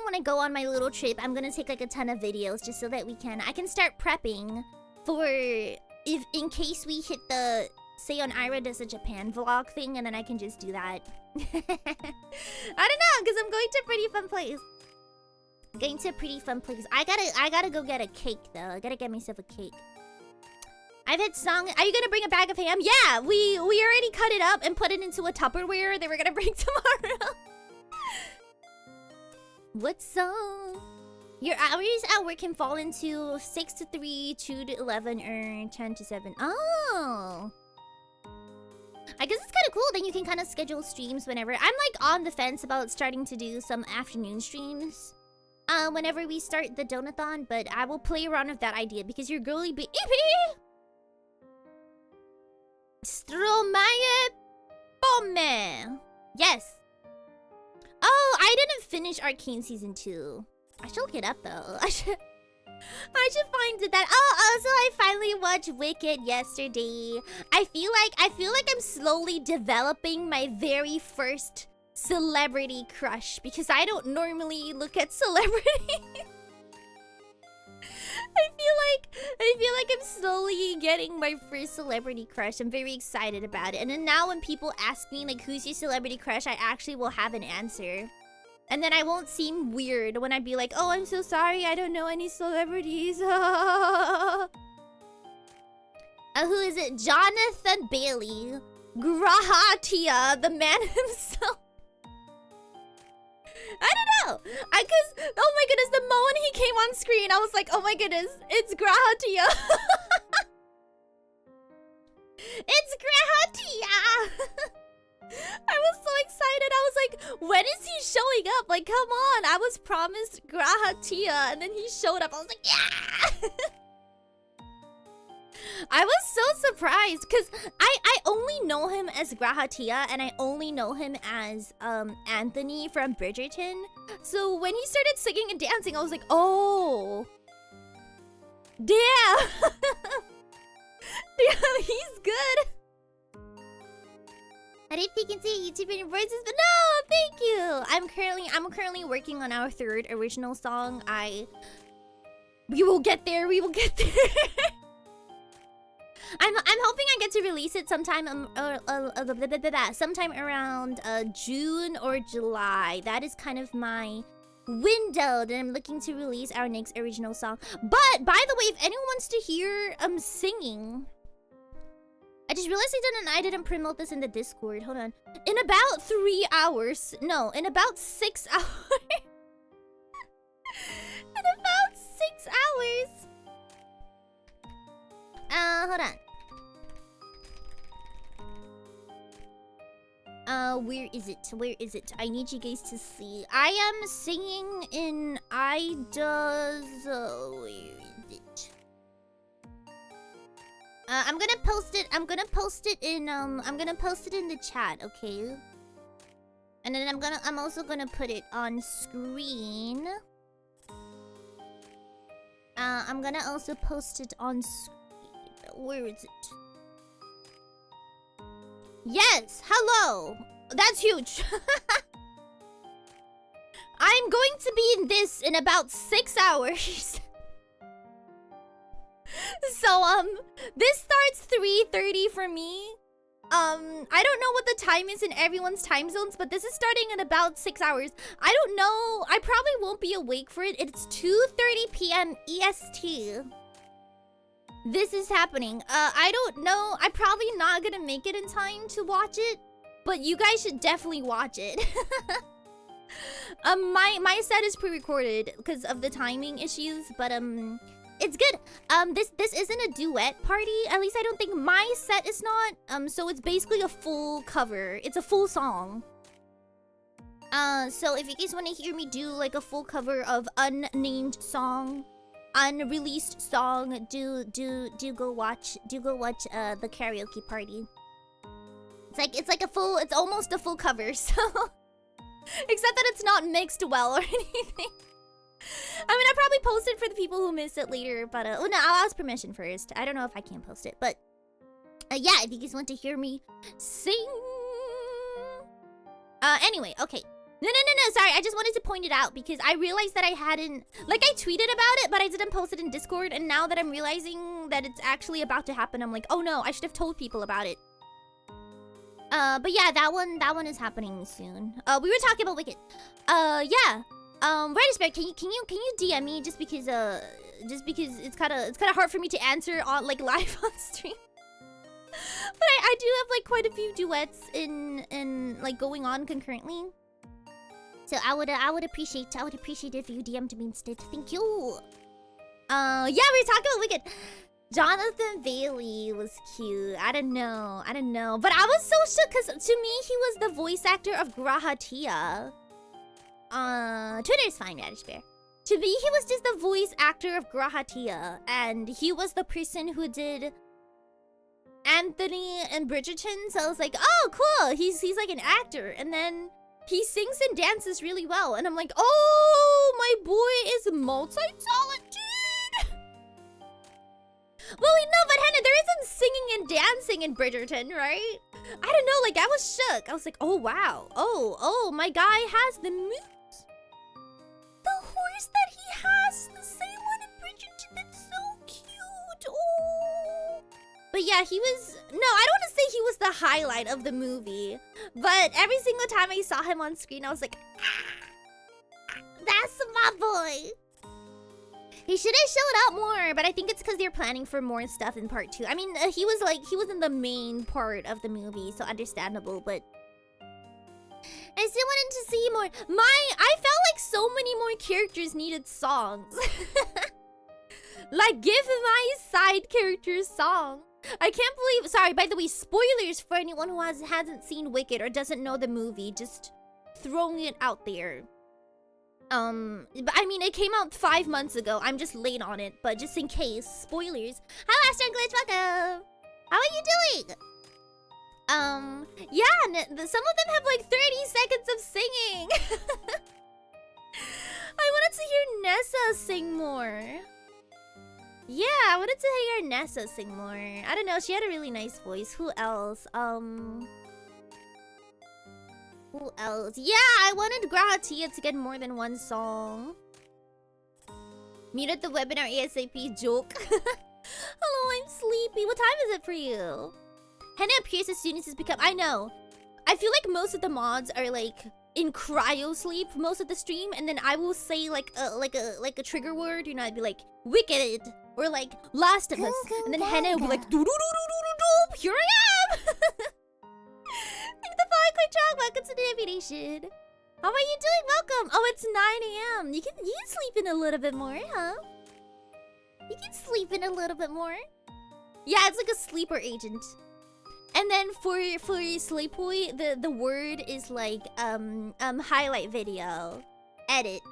when I go on my little trip, I'm gonna take like a ton of videos just so that I can start prepping for in case we hit the Seion Aera does a Japan vlog thing, and then I can just do that. I don't know, because I'm going to a pretty fun place. I gotta go get a cake though. I gotta get myself a cake. I've had song. Are you gonna bring a bag of ham? Yeah, we already cut it up and put it into a Tupperware that we're gonna bring tomorrow. What song? Your hours at work can fall into 6 to 3, 2 to 11, or 10 to 7. Oh. I guess it's kind of cool. Then you can kind of schedule streams whenever. I'm like on the fence about starting to do some afternoon streams. Whenever we start the donathon, but I will play around with that idea because your girly be Stromae Pomme. Yes. Oh, I didn't finish Arcane Season 2. I should look it up though. I should find that. Oh, also I finally watched Wicked yesterday. I feel like I'm slowly developing my very first celebrity crush because I don't normally look at celebrities. I feel like I'm slowly getting my first celebrity crush. I'm very excited about it. And then now when people ask me like, who's your celebrity crush, I actually will have an answer. And then I won't seem weird when I be like, oh, I'm so sorry, I don't know any celebrities. Who is it? Jonathan Bailey. Grahatia, the man himself. I don't know. Cause, oh my goodness, the moment he came on screen, I was like, oh my goodness, it's Grahatia. It's Grahatia. I was so excited. I was like, when is he showing up? Like, come on. I was promised Grahatia, and then he showed up. I was like, yeah. I was so surprised because I only know him as Grahatia, and I only know him as Anthony from Bridgerton. So when he started singing and dancing, I was like, oh, damn. Damn, he's good. didn't think it's a YouTuber in voices, but no, thank you. I'm currently working on our third original song. We will get there. We will get there. I'm hoping I get to release it sometime sometime around June or July. That is kind of my window that I'm looking to release our next original song. But by the way, if anyone wants to hear singing, I just realized I didn't promote this in the Discord. Hold on. In about 3 hours. No, in about 6 hours. In about 6 hours. Hold on. Where is it? Where is it? I need you guys to see. I am singing in Ida's... where is it? I'm gonna post it. I'm gonna post it in the chat, okay? And then I'm also gonna put it on screen. I'm gonna also post it on screen. Where is it? Yes! Hello! That's huge! I'm going to be in this in about 6 hours. So, this starts 3:30 for me. I don't know what the time is in everyone's time zones, but this is starting in about 6 hours. I don't know. I probably won't be awake for it. It's 2:30 p.m. EST. This is happening. I don't know. I'm probably not gonna make it in time to watch it, but you guys should definitely watch it. My set is pre-recorded because of the timing issues, but it's good. This isn't a duet party. At least I don't think my set is not. So it's basically a full cover. It's a full song. So if you guys want to hear me do like a full cover of unnamed song, unreleased song, do go watch the karaoke party. It's almost a full cover, so except that it's not mixed well or anything. I mean, I'll probably post it for the people who miss it later, but oh no, I'll ask permission first. I don't know if I can post it, but yeah, if you guys want to hear me sing. Anyway, okay. No, sorry, I just wanted to point it out because I realized that I hadn't, like, I tweeted about it, but I didn't post it in Discord, and now that I'm realizing that it's actually about to happen, I'm like, oh no, I should have told people about it. But yeah, that one is happening soon. We were talking about Wicked. Yeah. Redisbear, can you DM me just because it's kind of hard for me to answer on like live on stream. But I do have like quite a few duets in like going on concurrently. So I would appreciate if you DM'd me instead. Thank you. Yeah, we were talking about Wicked. Jonathan Bailey was cute. I don't know. But I was so shook because to me he was the voice actor of Grahatia. Twitter's fine, Radish Bear. To me, he was just the voice actor of Grahatia, and he was the person who did Anthony and Bridgerton. So I was like, oh, cool. He's like an actor, and then he sings and dances really well, and I'm like, oh, my boy is multi-talented. Well, wait, no, but Hannah, there isn't singing and dancing in Bridgerton, right? I don't know, like I was shook. I was like, oh wow, oh, my guy has the moves. The horse that he has, the same one in Bridgerton, that's so cute. Oh. But yeah, he was, no, I don't want to say he was the highlight of the movie, but every single time I saw him on screen, I was like, ah, that's my boy. He should have showed up more, but I think it's because they're planning for more stuff in part 2. I mean, he was in the main part of the movie, so understandable, but I still wanted to see more. I felt like so many more characters needed songs. Like, give my side characters song. I can't believe, sorry, by the way, spoilers for anyone who hasn't seen Wicked or doesn't know the movie, just throwing it out there. But I mean, it came out 5 months ago. I'm just late on it, but just in case, spoilers. Hi, Astro Glitch, welcome. How are you doing? Yeah, some of them have like 30 seconds of singing. I wanted to hear Nessa sing more. Yeah, I wanted to hear Nessa sing more. I don't know, she had a really nice voice. Who else? Who else? Yeah, I wanted Grahatia to get more than one song. Muted the webinar ASAP joke. Hello, I'm sleepy. What time is it for you? Henna appears as soon as it's become. I know. I feel like most of the mods are like in cryo sleep most of the stream, and then I will say like a trigger word. You know, I'd be like wicked or like Last of Us, and then Henna will be like doo doo doo doo doo doo. Here I am. Thank the fine quick talk. Welcome to the invitation. How are you doing? Welcome. Oh, it's 9 a.m. You can sleep in a little bit more, huh? You can sleep in a little bit more. Yeah, it's like a sleeper agent. And then for your sleep boy, the word is like highlight video, edit,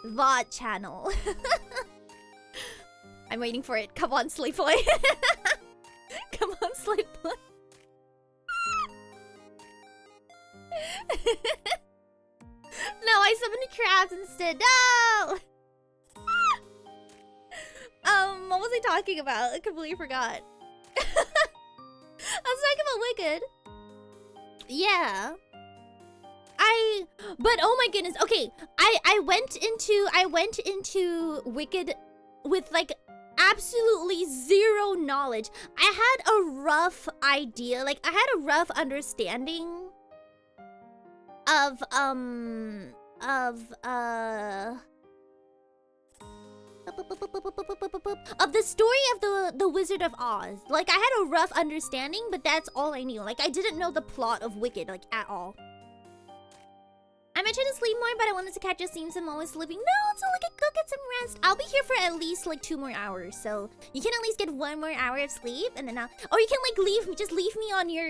VOD channel. I'm waiting for it. Come on, sleep boy. Come on, sleep boy. No, I summoned crabs instead. No. What was I talking about? I completely forgot. I was talking about Wicked. Yeah. But oh my goodness. Okay, I went into Wicked with like absolutely zero knowledge. I had a rough idea, like I had a rough understanding of the story of the Wizard of Oz. Like I had a rough understanding, but that's all I knew. Like I didn't know the plot of Wicked like at all. I might try to sleep more, but I wanted to catch a scene, so I'm always sleeping. No, so like go get some rest. I'll be here for at least like 2 more hours, so you can at least get 1 more hour of sleep, and then or you can like leave me, just leave me on your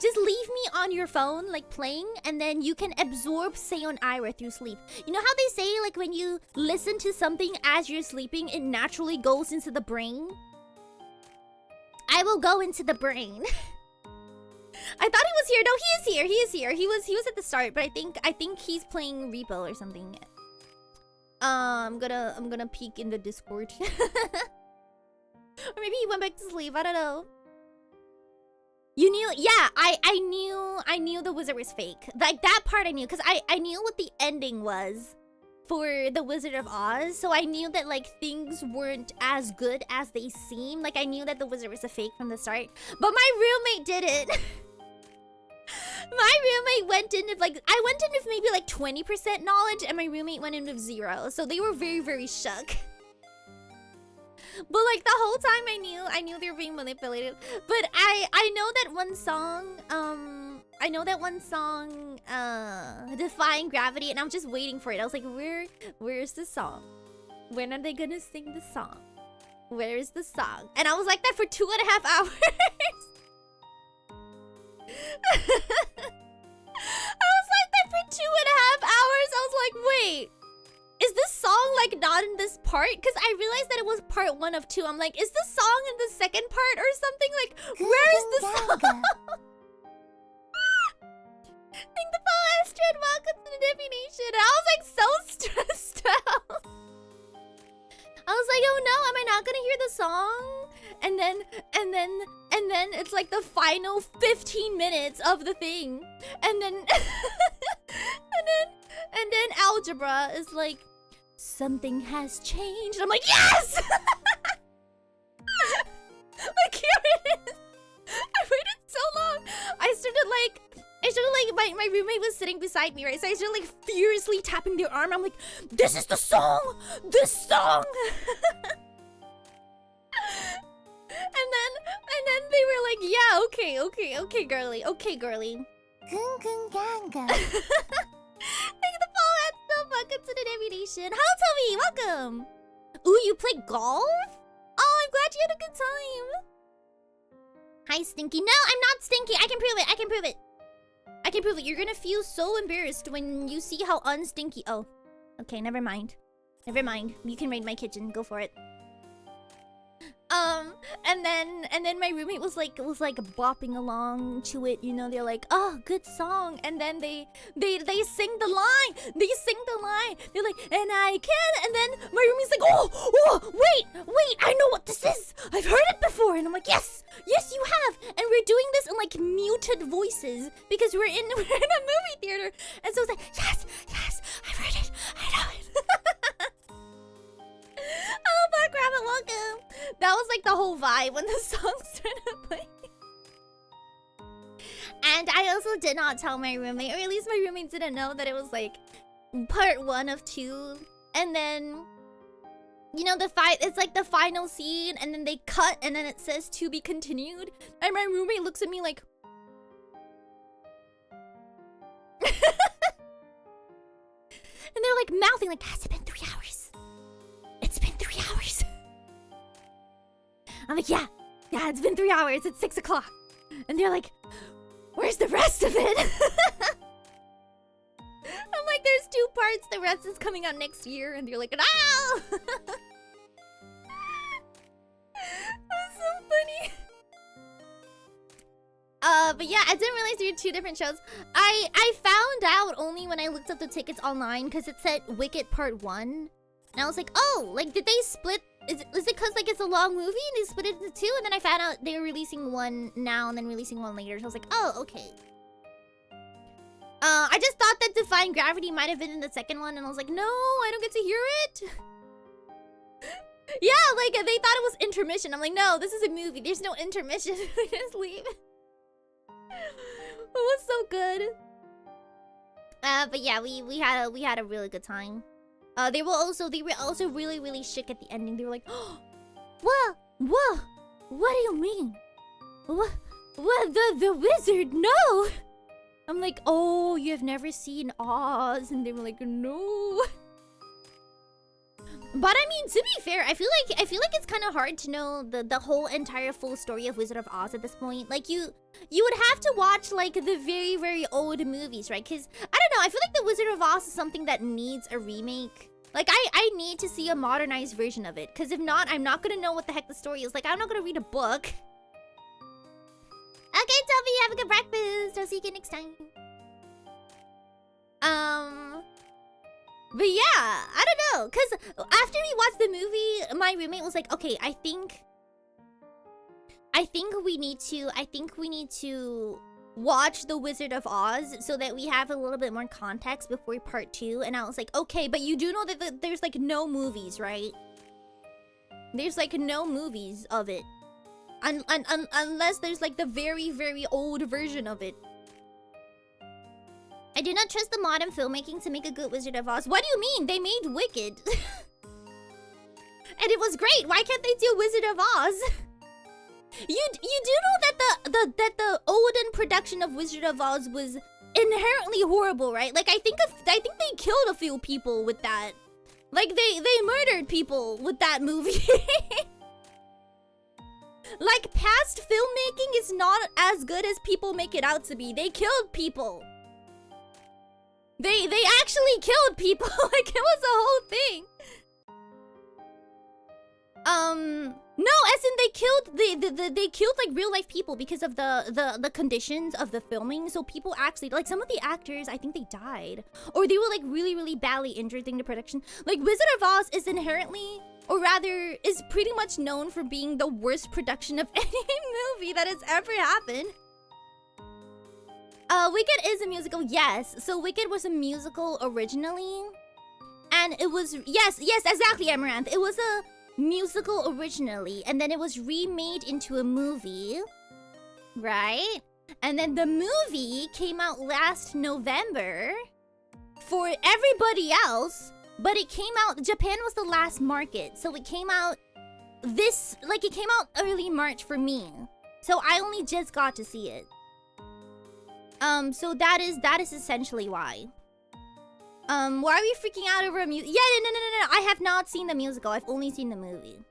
just leave me on your phone, like playing, and then you can absorb Seion Aera through sleep. You know how they say, like, when you listen to something as you're sleeping, it naturally goes into the brain? I will go into the brain. I thought he was here. No, he is here. He is here. He was at the start, but I think he's playing Repo or something. I'm gonna peek in the Discord. Or maybe he went back to sleep. I don't know. You knew? Yeah, I knew the wizard was fake. Like that part I knew, because I knew what the ending was for the Wizard of Oz. So I knew that like things weren't as good as they seem. Like I knew that the wizard was a fake from the start. But my roommate didn't. My roommate went in with like, I went in with maybe like 20% knowledge, and my roommate went in with 0. So they were very, very shook. But like the whole time I knew they were being manipulated. But I know that one song, Defying Gravity, and I'm just waiting for it. I was like, where's the song? When are they gonna sing the song? Where is the song? And I was like that for 2.5 hours. I was like that for 2.5 hours. I was like, wait. Is this song like not in this part? Because I realized that it was part 1 of 2. I'm like, is the song in the second part or something? Like, where is the song? Thank the fall Astrid, welcome to the Divination. And I was like so stressed out. I was like, oh no, am I not gonna hear the song? And then it's like the final 15 minutes of the thing. And then and then algebra is like, something has changed. I'm like, yes! Like, here it is. I waited so long. I started like, my roommate was sitting beside me, right? So I started like furiously tapping their arm. I'm like, this is the song! This song! And then they were like, yeah, okay, girly. Okay, girly. Thank the fall at the welcome to the Divination. Hello, Toby, welcome. Ooh, you play golf? Oh, I'm glad you had a good time. Hi, Stinky. No, I'm not Stinky. I can prove it. You're gonna feel so embarrassed when you see how unstinky. Oh, okay, never mind. You can raid my kitchen. Go for it. And then my roommate was like bopping along to it, you know. They're like, oh, good song. And then they sing the line. They're like, and I can. And then my roommate's like, oh, wait, I know what this is. I've heard it before. And I'm like, yes, yes, you have. And we're doing this in like muted voices because we're in a movie theater. And so it's like, yes, yes, I've heard it. I know it. Oh, Mark Rabbit, welcome. That was like the whole vibe when the song started playing. And I also did not tell my roommate, or at least my roommate didn't know that it was like part 1 of 2. And then, you know, it's like the final scene, and then they cut, and then it says to be continued. And my roommate looks at me like, and they're like mouthing like, has it been 3 hours? It's been 3 hours. I'm like, yeah, it's been 3 hours. It's 6 o'clock. And they're like, where's the rest of it? I'm like, there's 2 parts. The rest is coming out next year. And they're like, no! That's so funny. But yeah, I didn't realize there were 2 different shows. I found out only when I looked up the tickets online because it said Wicked Part 1. And I was like, oh, like, did they split? Is it because, like, it's a long movie and they split it into 2? And then I found out they were releasing one now and then releasing one later. So I was like, oh, okay. I just thought that Defying Gravity might have been in the second one. And I was like, no, I don't get to hear it. Yeah, like, they thought it was intermission. I'm like, no, this is a movie. There's no intermission. We just leave. It was so good. But yeah, we had a really good time. They were also really, really shook at the ending. They were like, oh, what do you mean? What, the wizard, no! I'm like, oh, you have never seen Oz? And they were like, no. But I mean, to be fair, I feel like it's kind of hard to know the whole entire full story of Wizard of Oz at this point. Like, you would have to watch like the very, very old movies, right? Because I don't know, I feel like the Wizard of Oz is something that needs a remake. Like, I need to see a modernized version of it, because if not, I'm not gonna know what the heck the story is. Like, I'm not gonna read a book. Okay, Toby, have a good breakfast. I'll see you again next time. But yeah, I don't know, because after we watched the movie, my roommate was like, okay, I think we need to watch The Wizard of Oz so that we have a little bit more context before part 2. And I was like, okay, but you do know that there's like no movies, right? There's like no movies of it. Unless there's like the very, very old version of it. I do not trust the modern filmmaking to make a good Wizard of Oz. What do you mean? They made Wicked. And it was great. Why can't they do Wizard of Oz? You do know that the olden production of Wizard of Oz was inherently horrible, right? Like, I think they killed a few people with that. Like, they murdered people with that movie. Like, past filmmaking is not as good as people make it out to be. They killed people. They actually killed people. Like, it was a whole thing. No, as in they killed like real life people because of the conditions of the filming. So people actually, like, some of the actors, I think they died, or they were like really, really badly injured during the production. Like, Wizard of Oz is inherently, or rather is pretty much known for being the worst production of any movie that has ever happened. Wicked is a musical, yes. So Wicked was a musical originally, and it was, yes, exactly, Amaranth. It was a musical originally, and then it was remade into a movie, right? And then the movie came out last November for everybody else, but it came out, Japan was the last market, so it came out it came out early March for me. So I only just got to see it. So that is essentially why. Why are we freaking out over a musical? Yeah, no. I have not seen the musical. I've only seen the movie.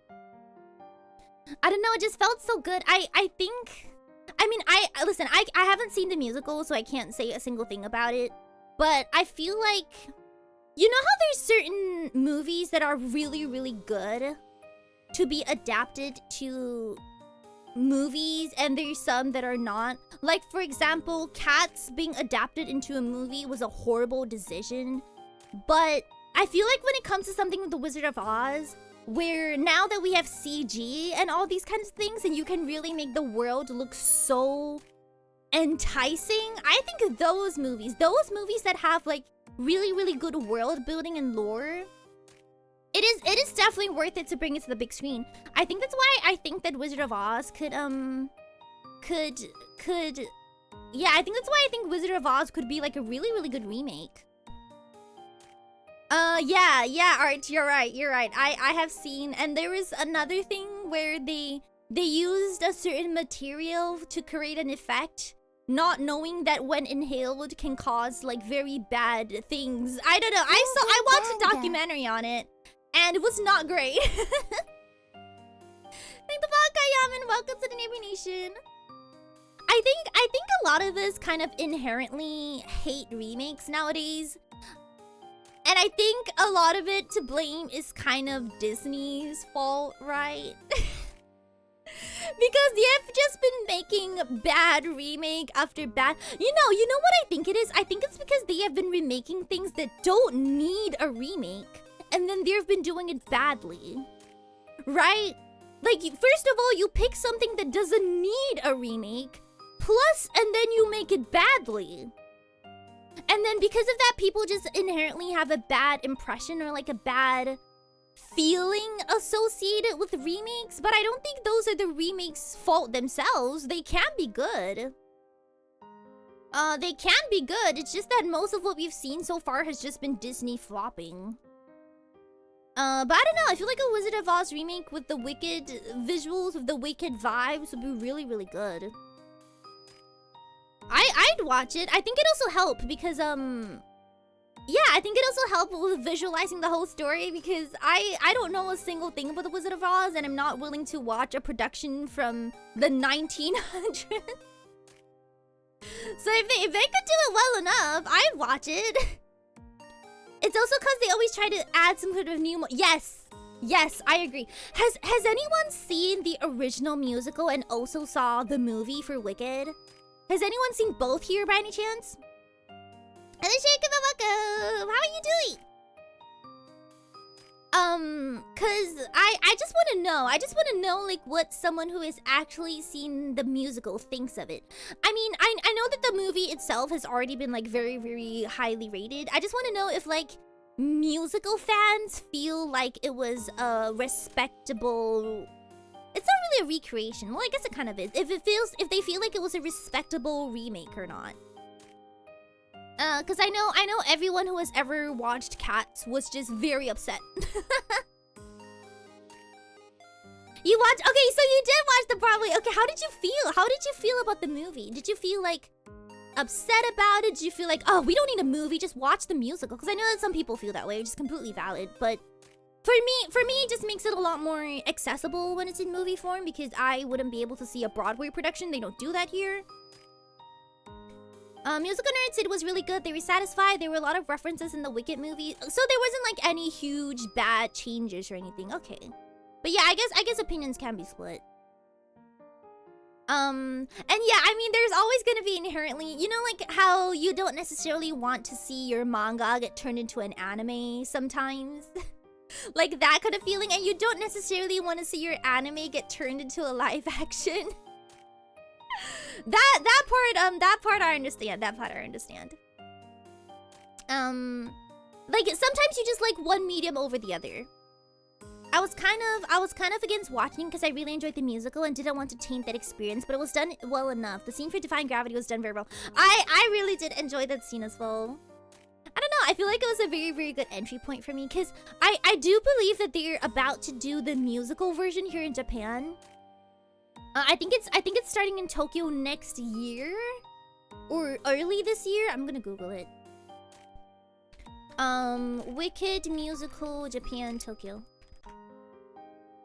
I don't know. It just felt so good. I think... I mean, listen, I haven't seen the musical, so I can't say a single thing about it. But I feel like... You know how there's certain movies that are really, really good to be adapted to movies, and there's some that are not? Like, for example, Cats being adapted into a movie was a horrible decision. But I feel like when it comes to something with The Wizard of Oz, where now that we have CG and all these kinds of things, and you can really make the world look so enticing. I think those movies that have like really good world building and lore, it is definitely worth it to bring it to the big screen. I think that's why I think that Wizard of Oz could yeah, I think that's why I think Wizard of Oz could be like a really good remake. Yeah, Art, you're right. I have seen, and there was another thing where they used a certain material to create an effect, not knowing that when inhaled can cause like very bad things. I don't know. I watched a documentary on it, and it was not great. Thank the Bakayaman, welcome to the Neighbor Nation. I think a lot of us kind of inherently hate remakes nowadays. And I think a lot of it to blame is kind of Disney's fault, right? Because they've just been making bad remake after bad. You know what I think it is? I think it's because they have been remaking things that don't need a remake, and then they've been doing it badly. Right? Like, first of all, you pick something that doesn't need a remake, plus, and then you make it badly. And then because of that, people just inherently have a bad impression or like a bad feeling associated with remakes. But I don't think those are the remakes' fault themselves. They can be good. They can be good. It's just that most of what we've seen so far has just been Disney flopping. But I don't know. I feel like a Wizard of Oz remake with the wicked visuals, with the wicked vibes would be really good. I'd watch it. I think it also helped because, yeah, I think it also helped with visualizing the whole story because I don't know a single thing about the Wizard of Oz, and I'm not willing to watch a production from the 1900s. So if they could do it well enough, I'd watch it. It's also because they always try to add some sort of new... Yes, I agree. Has anyone seen the original musical and also saw the movie for Wicked? Has anyone seen both here by any chance? Hello, How are you doing? Cause I just want to know. I just want to know like what someone who has actually seen the musical thinks of it. I mean, I know that the movie itself has already been like very highly rated. I just want to know if like musical fans feel like it was a respectable... It's not really a recreation. Well, I guess it kind of is. If they feel like it was a respectable remake or not. Cause I know everyone who has ever watched Cats was just very upset. You watched? Okay, so you did watch the Broadway. Okay, how did you feel? How did you feel about the movie? Did you feel like upset about it? Did you feel like, oh, we don't need a movie, just watch the musical? Because I know that some people feel that way, which is completely valid, but for me, it just makes it a lot more accessible when it's in movie form because I wouldn't be able to see a Broadway production. They don't do that here. Musical Nerds said it was really good. They were satisfied. There were a lot of references in the Wicked movie. So there wasn't like any huge bad changes or anything. Okay. But yeah, I guess opinions can be split. And yeah, I mean, there's always gonna be inherently, you know, like how you don't necessarily want to see your manga get turned into an anime sometimes. Like that kind of feeling, and you don't necessarily want to see your anime get turned into a live action. that part I understand. Like sometimes you just like one medium over the other. I was kind of against watching because I really enjoyed the musical and didn't want to taint that experience, but it was done well enough. The scene for Defying Gravity was done very well. I really did enjoy that scene as well. I don't know, I feel like it was a very good entry point for me because I do believe that they're about to do the musical version here in Japan. I think it's starting in Tokyo next year or early this year. I'm gonna Google it. Wicked musical Japan Tokyo.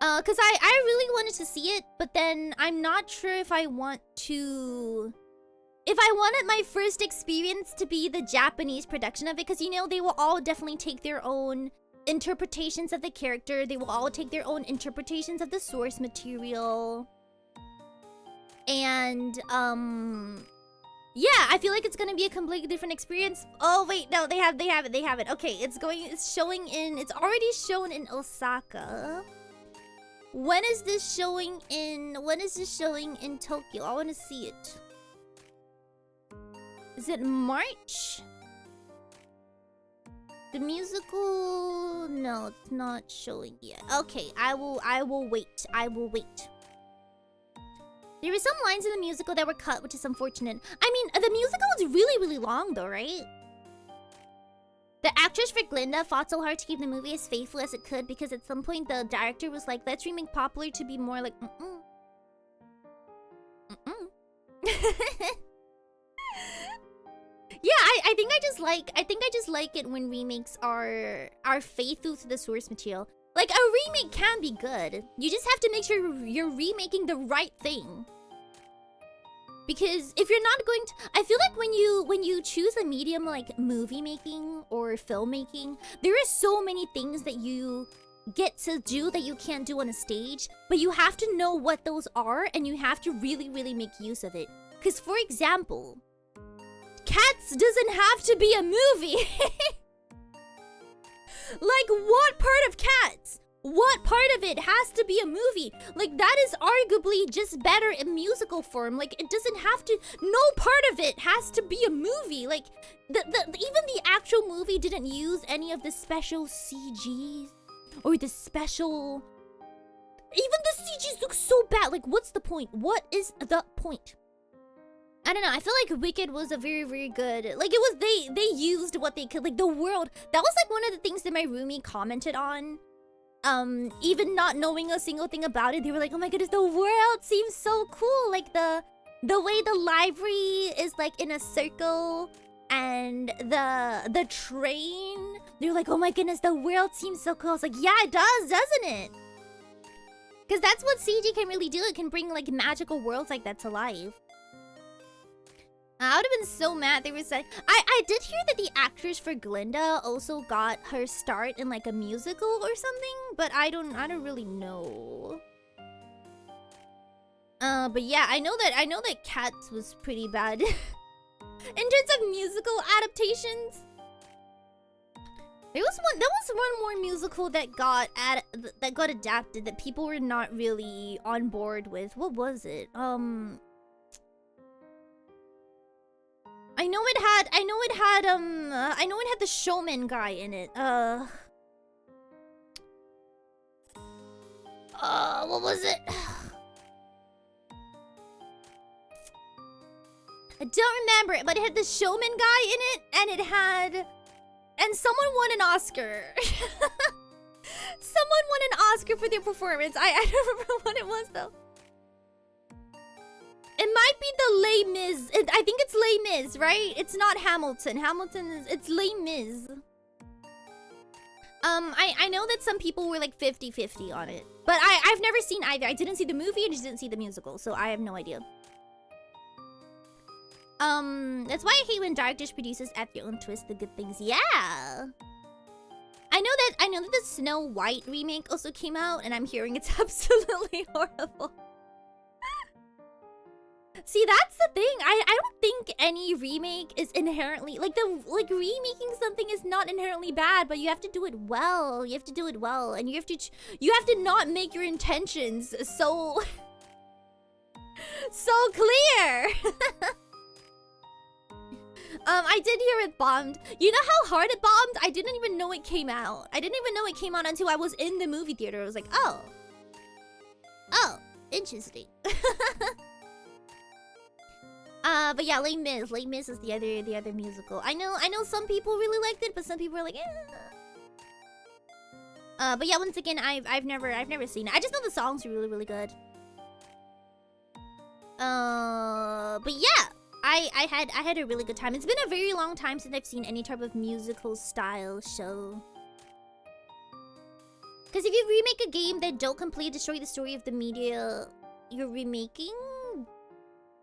Cause I really wanted to see it, but then I'm not sure if I wanted my first experience to be the Japanese production of it, because you know they will all definitely take their own interpretations of the character. They will all take their own interpretations of the source material. And Yeah, I feel like it's gonna be a completely different experience. Oh wait, no, they have it. Okay, it's already shown in Osaka. When is this showing in Tokyo? I wanna see it. Is it March? The musical, no, it's not showing yet. Okay, I will wait. There were some lines in the musical that were cut, which is unfortunate. I mean, the musical was really, really long though, right? The actress for Glinda fought so hard to keep the movie as faithful as it could because at some point the director was like, let's remake Popular to be more like Yeah, I think I just like it when remakes are faithful to the source material. Like, a remake can be good. You just have to make sure you're remaking the right thing. Because if you're not going to... I feel like when you choose a medium like movie making or filmmaking, there are so many things that you get to do that you can't do on a stage. But you have to know what those are, and you have to really, really make use of it. Because, for example, Cats doesn't have to be a movie. Like, what part of Cats? What part of it has to be a movie? Like, that is arguably just better in musical form. Like, it doesn't have to... No part of it has to be a movie. Like, even the actual movie didn't use any of the special CGs. Or the special... Even the CGs look so bad. Like, what's the point? What is the point? I don't know, I feel like Wicked was a very, very good... Like, it was... They used what they could. Like, the world... That was, like, one of the things that my roomie commented on. Even not knowing a single thing about it, they were like, oh my goodness, the world seems so cool. Like, the way the library is, like, in a circle. And the train... They're like, oh my goodness, the world seems so cool. I was like, yeah, it does, doesn't it? Because that's what CG can really do. It can bring, like, magical worlds like that to life. I would have been so mad. They were saying... I did hear that the actress for Glinda also got her start in, like, a musical or something. But I don't really know. But yeah, I know that Cats was pretty bad. In terms of musical adaptations. There was one more musical that got adapted that people were not really on board with. What was it? I know it had the showman guy in it. What was it? I don't remember it, but it had the showman guy in it, and someone won an Oscar. Someone won an Oscar for their performance. I don't remember what it was though. It might be the Les Mis. I think it's Les Mis, right? It's not Hamilton. It's Les Mis. I know that some people were like 50-50 on it. But I've never seen either. I didn't see the movie, I just didn't see the musical, so I have no idea. That's why I hate when directors produces add their own twist to good things. Yeah. I know that the Snow White remake also came out, and I'm hearing it's absolutely horrible. See, that's the thing. I don't think any remake is inherently remaking something is not inherently bad, but you have to do it well. You have to do it well, and you have to not make your intentions so clear. I did hear it bombed. You know how hard it bombed? I didn't even know it came out. I didn't even know it came out until I was in the movie theater. I was like, oh, interesting. But yeah, Les Mis. Les Mis is the other musical. I know some people really liked it, but some people are like, eh. But yeah, once again, I've never seen it. I just know the songs are really, really good. But yeah, I had a really good time. It's been a very long time since I've seen any type of musical style show. Because if you remake a game that don't completely destroy the story of the media you're remaking.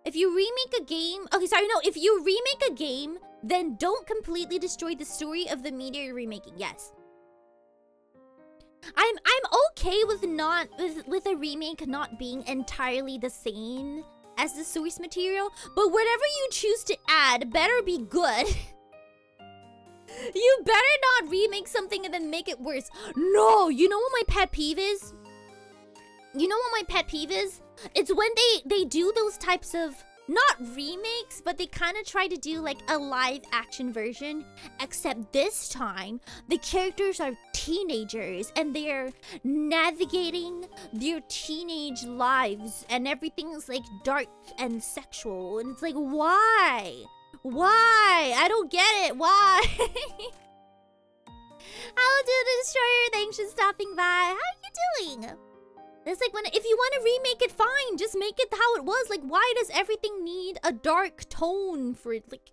If you remake a game... Okay, sorry, no. If you remake a game, then don't completely destroy the story of the media you're remaking. Yes. I'm okay with a remake not being entirely the same as the source material, but whatever you choose to add better be good. You better not remake something and then make it worse. No, you know what my pet peeve is? You know what my pet peeve is? It's when they do those types of, not remakes, but they kind of try to do like a live action version, except this time the characters are teenagers and they're navigating their teenage lives and everything's like dark and sexual, and it's like, why? Why? I don't get it. Why? Hello to the Destroyer, thanks for stopping by. How are you doing? It's like, if you want to remake it, fine. Just make it how it was. Like, why does everything need a dark tone for it? Like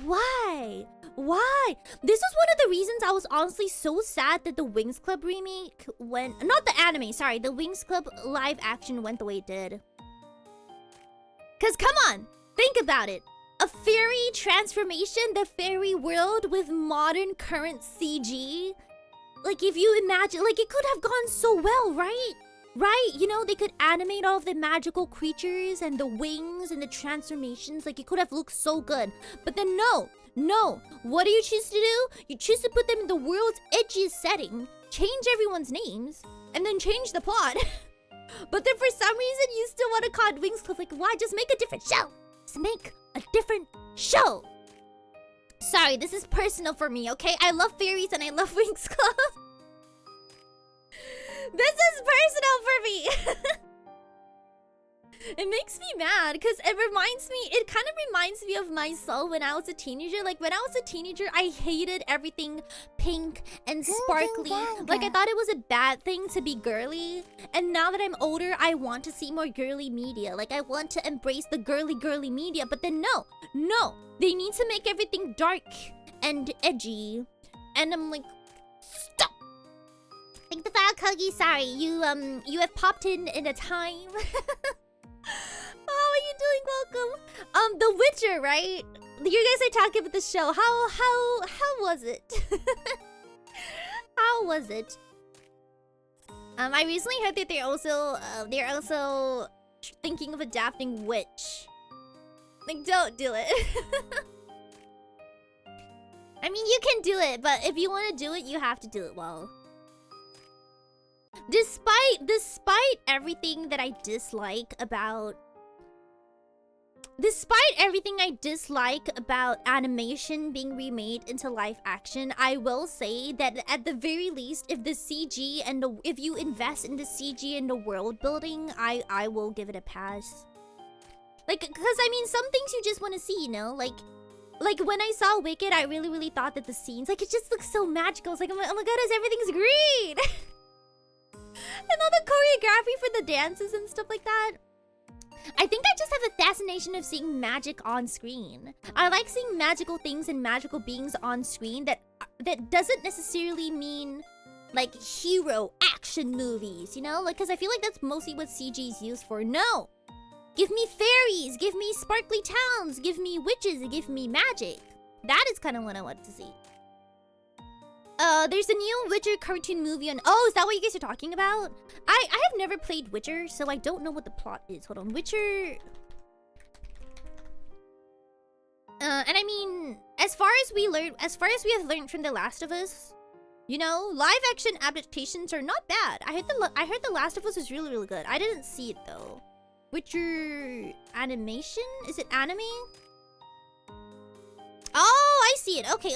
why? Why? This was one of the reasons I was honestly so sad that the Wings Club remake went... Not the anime, sorry. The Wings Club live action went the way it did. Because, come on. Think about it. A fairy transformation, the fairy world with modern current CG. Like, if you imagine, like, it could have gone so well, right? Right? You know, they could animate all of the magical creatures and the wings and the transformations. Like, it could have looked so good. But then no. No. What do you choose to do? You choose to put them in the world's edgiest setting, change everyone's names, and then change the plot. But then for some reason, you still want to call it Wings Club. Like, why? Just make a different show. Just make a different show. Sorry, this is personal for me, okay? I love fairies and I love Wings Club. This is personal for me. It makes me mad because it kind of reminds me of myself when I was a teenager. Like, when I was a teenager, I hated everything pink and sparkly. Like, I thought it was a bad thing to be girly. And now that I'm older, I want to see more girly media. Like, I want to embrace the girly media. But then no. They need to make everything dark and edgy. And I'm like, stop. Thank the file, Kogi. Sorry, you have popped in a time. How are you doing? Welcome. The Witcher, right? You guys are talking about the show. How was it? How was it? I recently heard that they're also thinking of adapting Witch. Like, don't do it. I mean, you can do it, but if you want to do it, you have to do it well. Despite everything that I dislike about... Despite everything I dislike about animation being remade into live action, I will say that at the very least, if the CG and if you invest in the CG and the world building, I will give it a pass. Like, because I mean, some things you just want to see, you know? Like when I saw Wicked, I really thought that the scenes, like, it just looks so magical. It's like, oh my goodness, everything's green! And all the choreography for the dances and stuff like that. I think I just have a fascination of seeing magic on screen. I like seeing magical things and magical beings on screen that doesn't necessarily mean like hero action movies, you know? Like, because I feel like that's mostly what CG is used for. No! Give me fairies, give me sparkly towns, give me witches, give me magic. That is kind of what I want to see. There's a new Witcher cartoon movie on... Oh, is that what you guys are talking about? I have never played Witcher, so I don't know what the plot is. Hold on, Witcher... and I mean, as far as we have learned from The Last of Us, you know, live action adaptations are not bad. I heard The Last of Us was really good. I didn't see it though. Witcher animation? Is it anime? Oh, I see it. Okay.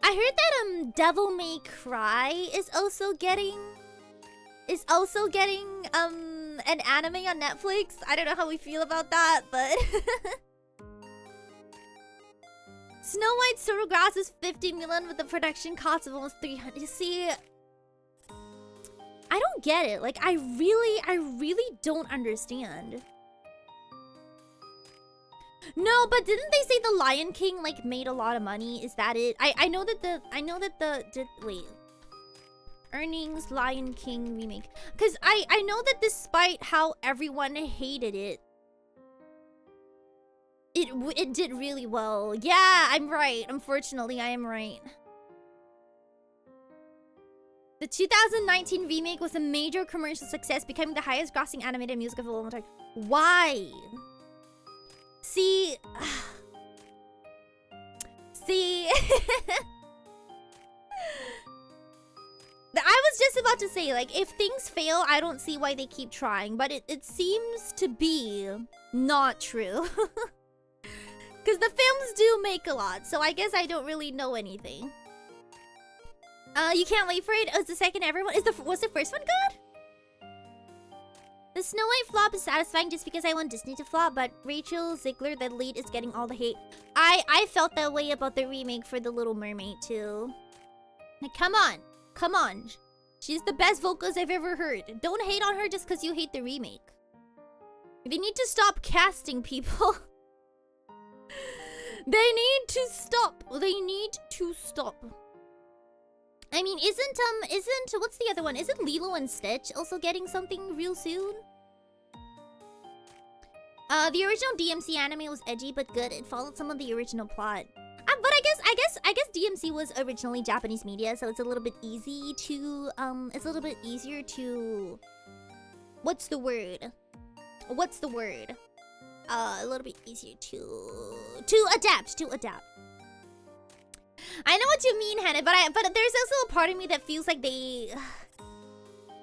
I heard that Devil May Cry is also getting an anime on Netflix. I don't know how we feel about that, but Snow White's Turtle Grass is 50 million with a production cost of almost 300. You see, I don't get it. Like, I really don't understand. No, but didn't they say the Lion King like made a lot of money? Is that it? I know that wait. Earnings Lion King remake. Cause I know that despite how everyone hated it, it did really well. Yeah, I'm right. Unfortunately, I am right. The 2019 remake was a major commercial success, becoming the highest grossing animated musical of all time. Why? See... See... I was just about to say, like, if things fail, I don't see why they keep trying. But it seems to be not true. Because the films do make a lot, so I guess I don't really know anything. You can't wait for it? Oh, it's the second ever one? Was the first one good? The Snow White flop is satisfying just because I want Disney to flop, but Rachel Ziegler, the lead, is getting all the hate. I felt that way about the remake for The Little Mermaid, too. Like, come on. Come on. She's the best vocalist I've ever heard. Don't hate on her just because you hate the remake. They need to stop casting people. They need to stop. They need to stop. I mean, isn't what's the other one? Isn't Lilo and Stitch also getting something real soon? The original DMC anime was edgy but good. It followed some of the original plot. But I guess DMC was originally Japanese media, so it's a little bit easy to it's a little bit easier to what's the word? A little bit easier to adapt. I know what you mean, Hannah, but there's also a part of me that feels like they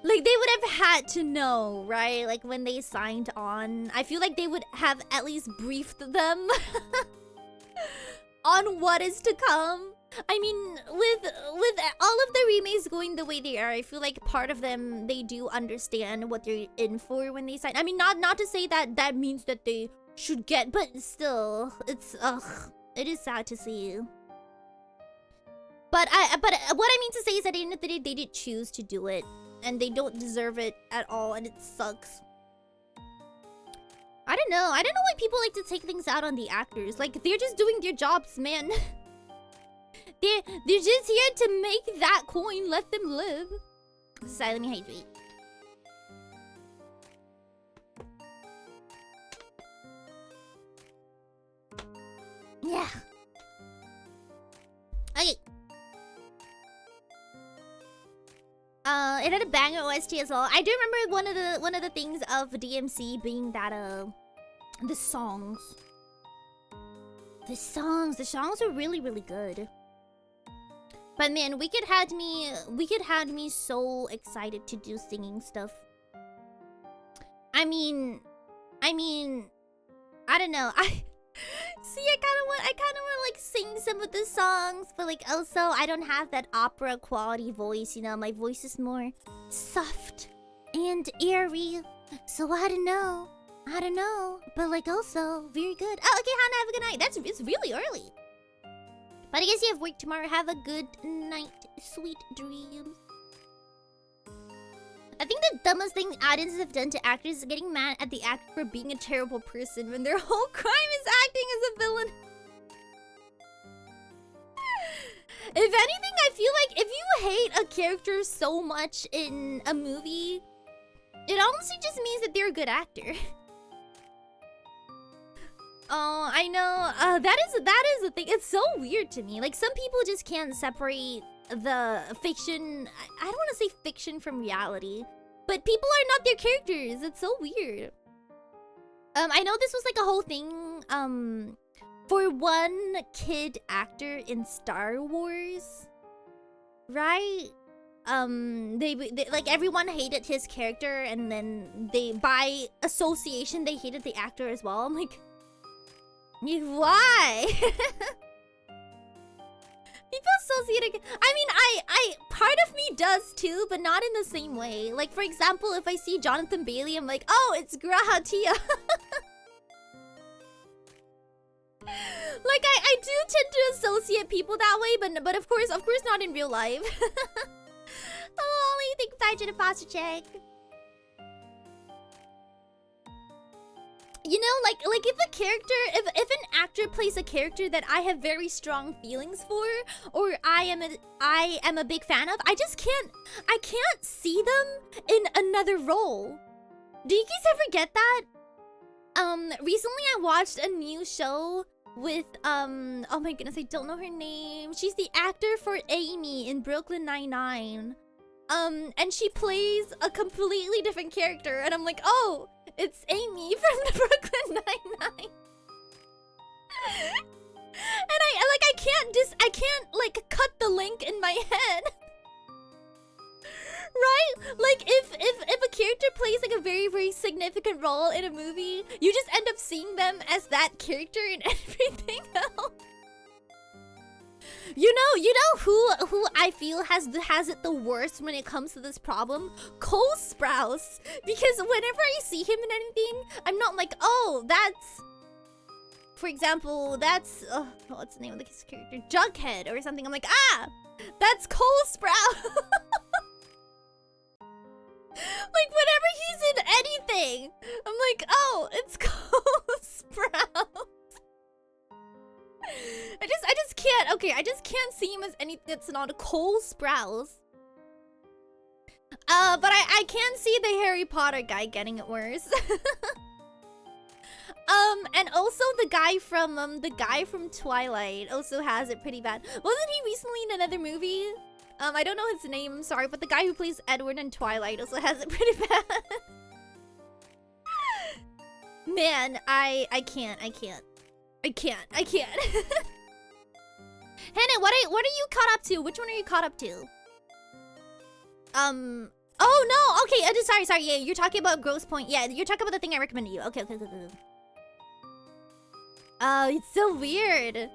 would have had to know, right? Like when they signed on, I feel like they would have at least briefed them on what is to come. I mean, with all of the remakes going the way they are, I feel like part of them, they do understand what they're in for when they sign. I mean, not to say that means that they should get, but still, it is sad to see. But what I mean to say is that at the end of the day, they did choose to do it, and they don't deserve it at all, and it sucks. I don't know why people like to take things out on the actors. Like, they're just doing their jobs, man. They're just here to make that coin. Let them live. Sorry, let me hydrate. Yeah. Okay. It had a banger OST as well. I do remember one of the things of DMC being that the songs. The songs are really, really good. But man, Wicked had me so excited to do singing stuff. I mean, I don't know. I kind of want to like sing some of the songs, but like also I don't have that opera quality voice, you know. My voice is more soft and airy. So I don't know. But like also very good. Oh, okay, Hannah, have a good night. It's really early. But I guess you have work tomorrow. Have a good night. Sweet dreams. I think the dumbest thing audiences have done to actors is getting mad at the actor for being a terrible person when their whole crime is acting as a villain. If anything, I feel like if you hate a character so much in a movie, it honestly just means that they're a good actor. Oh, I know. That is the thing. It's so weird to me. Like, some people just can't separate the fiction. I don't want to say fiction from reality, but people are not their characters. It's so weird. I know this was like a whole thing. For one kid actor in Star Wars, right? They like everyone hated his character, and then by association they hated the actor as well. I'm like, why? People associate. I mean, I part of me does too, but not in the same way. Like, for example, if I see Jonathan Bailey, I'm like, oh, it's Grahatia. Like, I do tend to associate people that way, but of course not in real life. Oh, Ollie, thank you for the posture check. You know, like if a character, if an actor plays a character that I have very strong feelings for, or I am a big fan of, I can't see them in another role. Do you guys ever get that? Recently I watched a new show with oh my goodness, I don't know her name. She's the actor for Amy in Brooklyn Nine-Nine. And she plays a completely different character, and I'm like, oh, it's Amy from the Brooklyn Nine-Nine. And I can't like cut the link in my head. Right? Like if a character plays like a very, very significant role in a movie, you just end up seeing them as that character in everything else. You know who I feel has it the worst when it comes to this problem? Cole Sprouse. Because whenever I see him in anything, I'm not like, oh, that's, for example, that's what's the name of this character? Jughead or something. I'm like, ah, that's Cole Sprouse. Like whenever he's in anything, I'm like, oh, it's Cole Sprouse. I just can't. Okay, I just can't see him as anything that's not a Cole Sprouse. But I can see the Harry Potter guy getting it worse. And also the guy from Twilight also has it pretty bad. Wasn't he recently in another movie? I don't know his name, I'm sorry, but the guy who plays Edward in Twilight also has it pretty bad. Man, I can't. Hannah, what are you caught up to? Which one are you caught up to? Oh no, okay, sorry, yeah, you're talking about Gross Point. Yeah, you're talking about the thing I recommended you. Okay. Oh, it's so weird.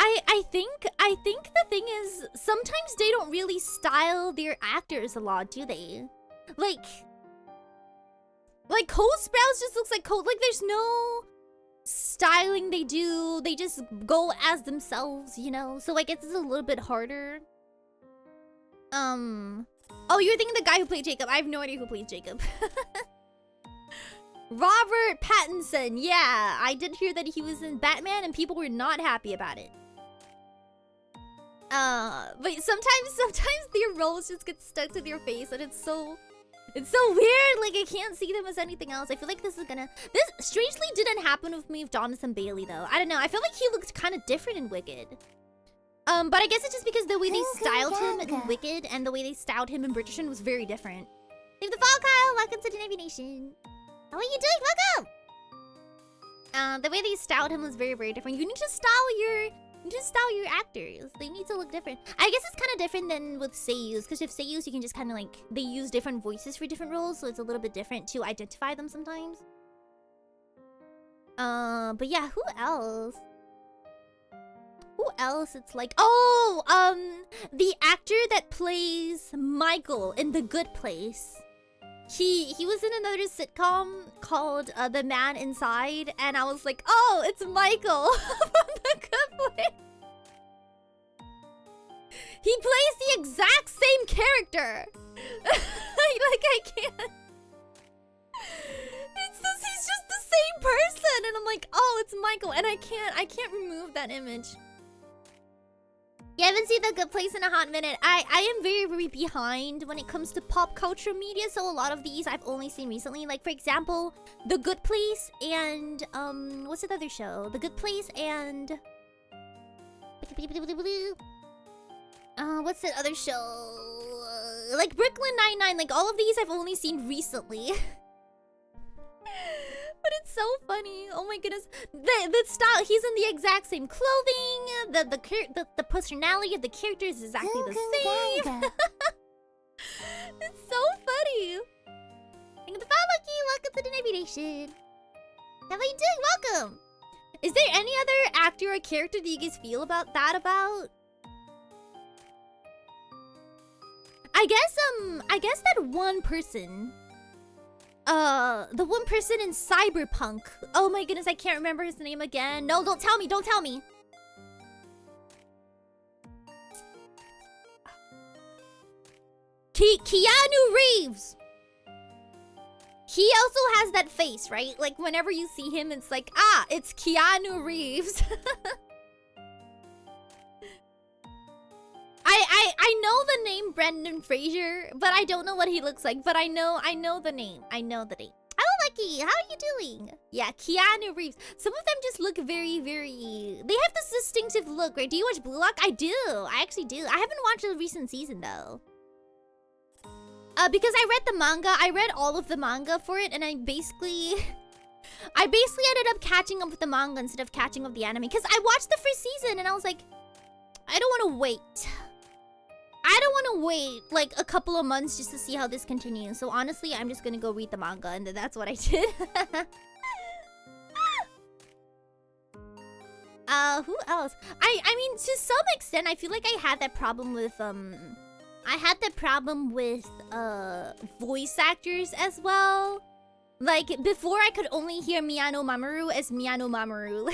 I think the thing is, sometimes they don't really style their actors a lot, do they? Like Cole Sprouse just looks like Cole. Like there's no styling they do. They just go as themselves, you know? So I guess it's a little bit harder. Oh, you're thinking the guy who played Jacob. I have no idea who plays Jacob. Robert Pattinson. Yeah, I did hear that he was in Batman and people were not happy about it. But sometimes their roles just get stuck to their face and it's so weird. Like I can't see them as anything else. I feel like this strangely didn't happen with me with Jonathan Bailey though. I don't know. I feel like he looked kind of different in Wicked. But I guess it's just because the way they styled him in Wicked and the way they styled him in Bridgerton was very different. Thank the fall, Kyle. Welcome to the Navy Nation. How are you doing? Welcome. The way they styled him was very, very different. You need to style your actors. They need to look different. I guess it's kind of different than with seiyus, because with seiyus you can just kind of like, they use different voices for different roles, so it's a little bit different to identify them sometimes. But yeah, who else? It's like, the actor that plays Michael in The Good Place. He was in another sitcom called The Man Inside, and I was like, oh, it's Michael from The Good Place. He plays the exact same character. like I can't. He's just the same person, and I'm like, oh, it's Michael, and I can't remove that image. You haven't seen The Good Place in a hot minute. I am very, very behind when it comes to pop culture media, so a lot of these I've only seen recently. Like, for example, The Good Place and, what's the other show? The Good Place and... what's that other show? Like, Brooklyn Nine-Nine. Like, all of these I've only seen recently. But it's so funny. Oh my goodness. The style, he's in the exact same clothing. The personality of the character is exactly the same. It's so funny. Thank you for the follow, Lucky. Welcome to the Navy Nation. How are you doing? Welcome. Is there any other actor or character that you guys feel about that? I guess that one person. The one person in Cyberpunk. Oh my goodness, I can't remember his name again. No, don't tell me. Keanu Reeves. He also has that face, right? Like whenever you see him, it's like, ah, it's Keanu Reeves. I know the name Brendan Fraser, but I don't know what he looks like. But I know the name. I don't Becky. How are you doing? Yeah, Keanu Reeves. Some of them just look very, very... They have this distinctive look, right? Do you watch Blue Lock? I do. I actually do. I haven't watched the recent season, though. Because I read the manga. I read all of the manga for it, and I basically ended up catching up with the manga instead of catching up with the anime. Because I watched the first season, and I was like, I don't want to wait. I don't want to wait like a couple of months just to see how this continues. So honestly, I'm just gonna go read the manga, and then that's what I did. Who else? I mean, to some extent, I feel like I had that problem with voice actors as well. Like before, I could only hear Miyano Mamoru as Miyano Mamoru.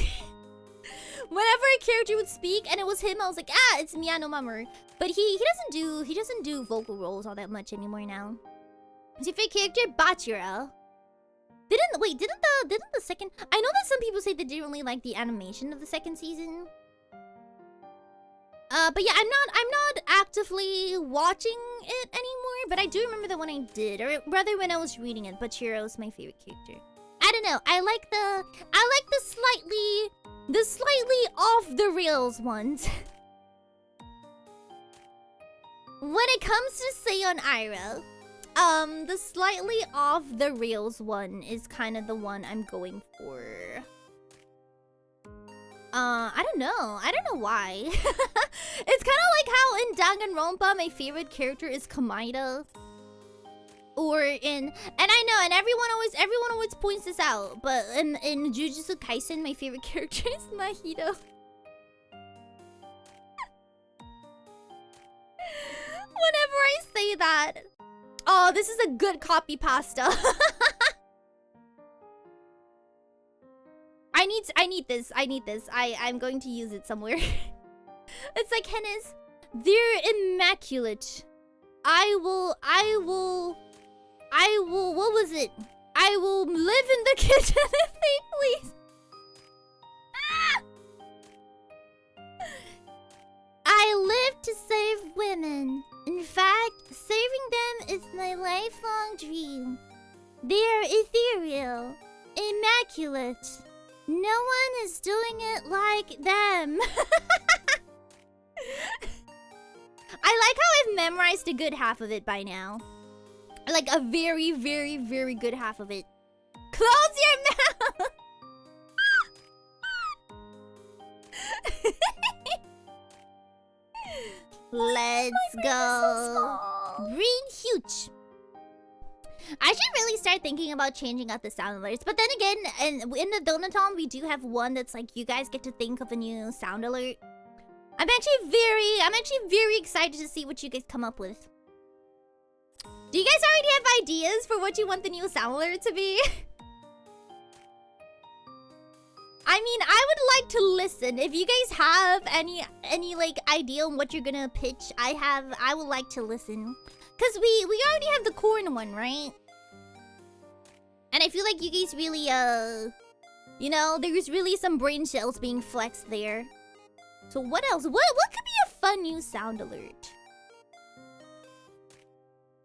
Whenever a character would speak and it was him, I was like, ah, it's Miyano Mamoru. But he doesn't do vocal roles all that much anymore now. His favorite character, Bachira. Didn't the second... I know that some people say they didn't really like the animation of the second season. But yeah, I'm not actively watching it anymore, but I do remember the one I did, or rather when I was reading it. Bachira's my favorite character. I don't know. I like the slightly off the rails ones. When it comes to Seion Aera, the slightly off the rails one is kind of the one I'm going for. I don't know why. It's kind of like how in Danganronpa my favorite character is Kamaida. Or in, and I know, and everyone always points this out, but in Jujutsu Kaisen my favorite character is Mahito. Whenever I say that, oh, this is a good copy pasta. I need this. I'm going to use it somewhere. It's like Hennes. They're immaculate. I will, what was it? I will live in the kitchen if they please. Ah! I live to save women. In fact, saving them is my lifelong dream. They are ethereal, immaculate. No one is doing it like them. I like how I've memorized a good half of it by now. Like a very, very, very good half of it. Close your mouth! Let's go. Green huge. I should really start thinking about changing out the sound alerts. But then again, in the Donaton, we do have one that's like you guys get to think of a new sound alert. I'm actually very excited to see what you guys come up with. Do you guys already have ideas for what you want the new sound alert to be? I mean, I would like to listen. If you guys have any like idea on what you're gonna pitch, I would like to listen. Cause we already have the corn one, right? And I feel like you guys really you know, there's really some brain cells being flexed there. So what else? What could be a fun new sound alert?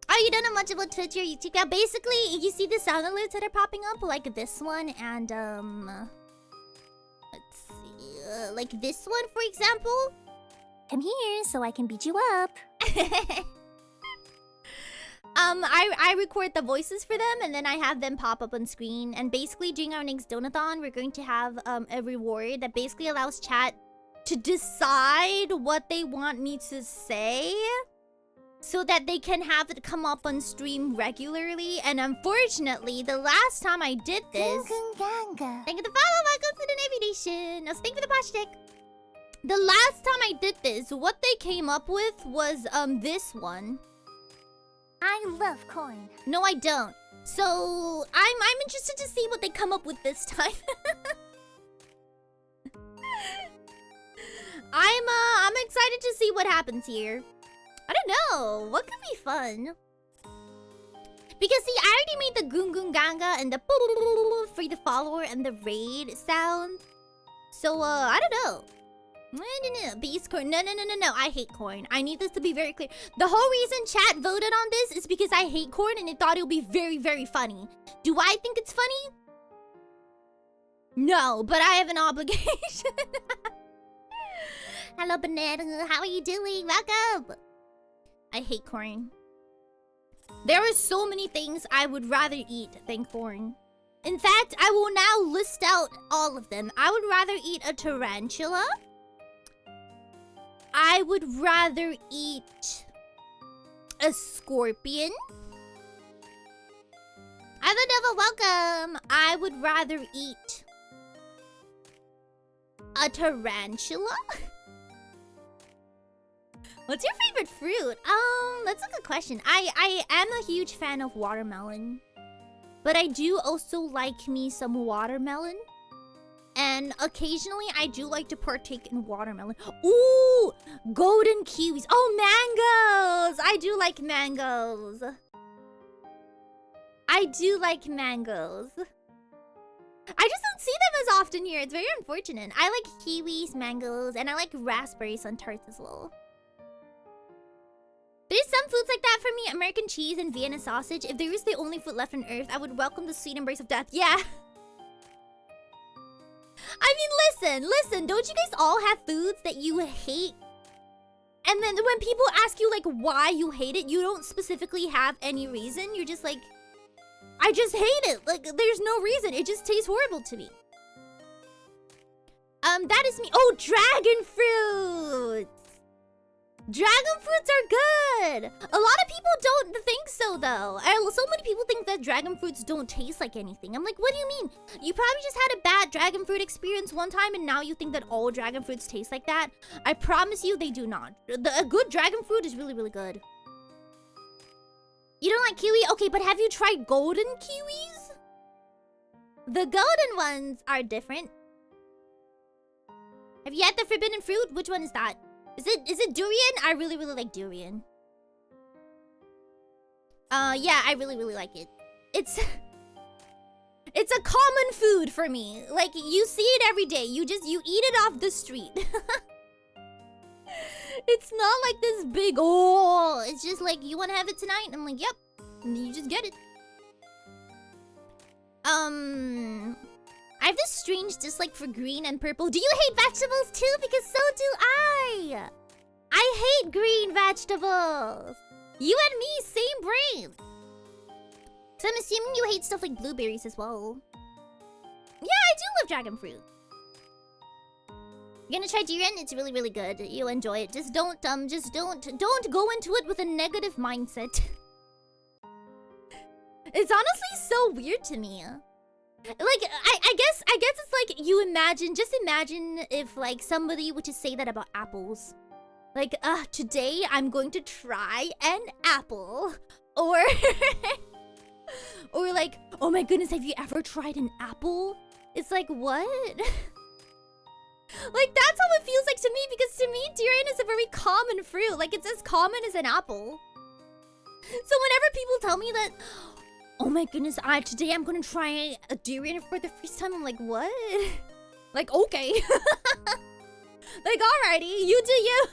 Oh, you don't know much about Twitch or YouTube? Yeah, basically, you see the sound alerts that are popping up, like this one and let's see, like this one, for example. Come here so I can beat you up. I record the voices for them and then I have them pop up on screen. And basically, during our next Donathon, we're going to have a reward that basically allows chat to decide what they want me to say, so that they can have it come up on stream regularly. And unfortunately, the last time I did this... Thank you for the follow, welcome to the Navy Nation. Now, thank you for the posh stick. The last time I did this, what they came up with was this one. I love corn. No, I don't. So, I'm interested to see what they come up with this time. I'm excited to see what happens here. I don't know. What could be fun? Because see, I already made the Gungun Ganga and the for the follower and the raid sound. So I don't know. No, beast corn. No. I hate corn. I need this to be very clear. The whole reason chat voted on this is because I hate corn and they thought it would be very, very funny. Do I think it's funny? No, but I have an obligation. Hello, Banana. How are you doing? Welcome. I hate corn. There are so many things I would rather eat than corn. In fact, I will now list out all of them. I would rather eat a tarantula. I would rather eat a scorpion. Hello, Devil, welcome. I would rather eat a tarantula. What's your favorite fruit? That's a good question. I am a huge fan of watermelon. But I do also like me some watermelon. And occasionally I do like to partake in watermelon. Ooh! Golden kiwis. Oh, mangoes! I do like mangoes. I do like mangoes. I just don't see them as often here. It's very unfortunate. I like kiwis, mangoes, and I like raspberry sun tarts as well. There's some foods like that for me. American cheese and Vienna sausage. If there is the only food left on earth, I would welcome the sweet embrace of death. Yeah. I mean, listen. Don't you guys all have foods that you hate? And then when people ask you, like, why you hate it, you don't specifically have any reason. You're just like, I just hate it. Like, there's no reason. It just tastes horrible to me. That is me. Oh, dragon fruit. Dragon fruits are good. A lot of people don't think so, though. So many people think that dragon fruits don't taste like anything. I'm like, what do you mean? You probably just had a bad dragon fruit experience one time and now you think that all dragon fruits taste like that. I promise you they do not. A good dragon fruit is really, really good. You don't like kiwi? Okay, but have you tried golden kiwis? The golden ones are different. Have you had the forbidden fruit? Which one is that? Is it durian? I really, really like durian. Yeah, I really, really like it. It's a common food for me. Like, you see it every day. You eat it off the street. It's not like this big, oh, it's just like, you want to have it tonight? I'm like, yep. And you just get it. I have this strange dislike for green and purple. Do you hate vegetables too? Because so do I. I hate green vegetables. You and me, same brain. So I'm assuming you hate stuff like blueberries as well. Yeah, I do love dragon fruit. You're gonna try durian? It's really, really good. You'll enjoy it. Just don't go into it with a negative mindset. It's honestly so weird to me. Like, I guess it's like you just imagine if like somebody would just say that about apples. Like, today I'm going to try an apple. Or or like, oh my goodness, have you ever tried an apple? It's like, what? Like, that's how it feels like to me, because to me, durian is a very common fruit. Like, it's as common as an apple. So whenever people tell me that, oh my goodness, today I'm gonna try a durian for the first time, I'm like, what? Like, okay. Like, alrighty, you do you.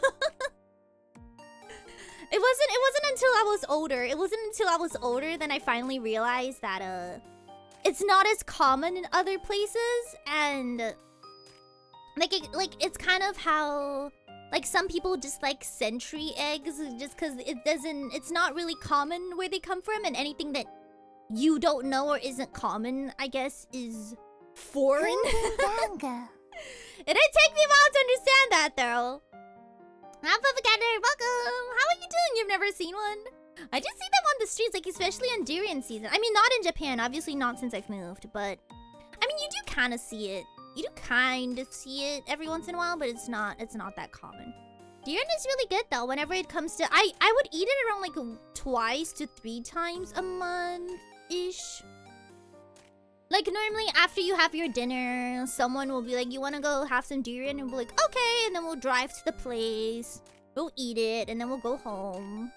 It wasn't until I was older. It wasn't until I was older then I finally realized that it's not as common in other places, and it's kind of how like some people dislike century eggs just because it's not really common where they come from, and anything that you don't know or isn't common, I guess, is foreign. It didn't take me a while to understand that, though. Welcome. How are you doing? You've never seen one? I just see them on the streets, like especially on durian season. I mean, not in Japan, obviously not since I've moved, but I mean, you do kind of see it. You do kind of see it every once in a while, but it's not that common. Durian is really good though. Whenever it comes to, I would eat it around like 2 to 3 times a month-ish. Like, normally after you have your dinner, someone will be like, you want to go have some durian? And we'll be like, okay. And then we'll drive to the place. We'll eat it. And then we'll go home.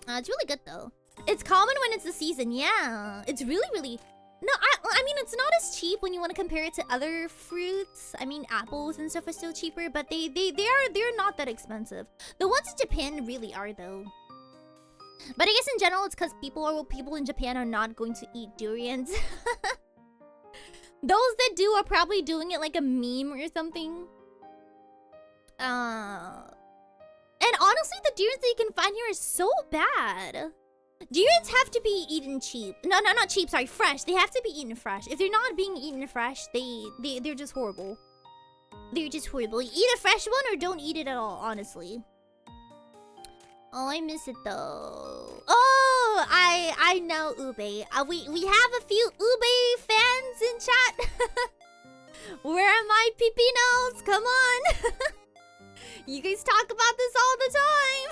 It's really good, though. It's common when it's the season. Yeah. It's really, really... No, I mean, it's not as cheap when you want to compare it to other fruits. I mean, apples and stuff are still cheaper, but they're not that expensive. The ones in Japan really are though. But I guess in general, it's because people in Japan are not going to eat durians. Those that do are probably doing it like a meme or something. And honestly, the durians that you can find here is so bad. Durians have to be eaten cheap. No, not cheap. Sorry, fresh. They have to be eaten fresh. If they're not being eaten fresh, they're just horrible. They're just horrible. Eat a fresh one or don't eat it at all. Honestly. Oh, I miss it though. Oh, I know Ube. We have a few Ube fans in chat. Where are my pepinos? Come on. You guys talk about this all the time.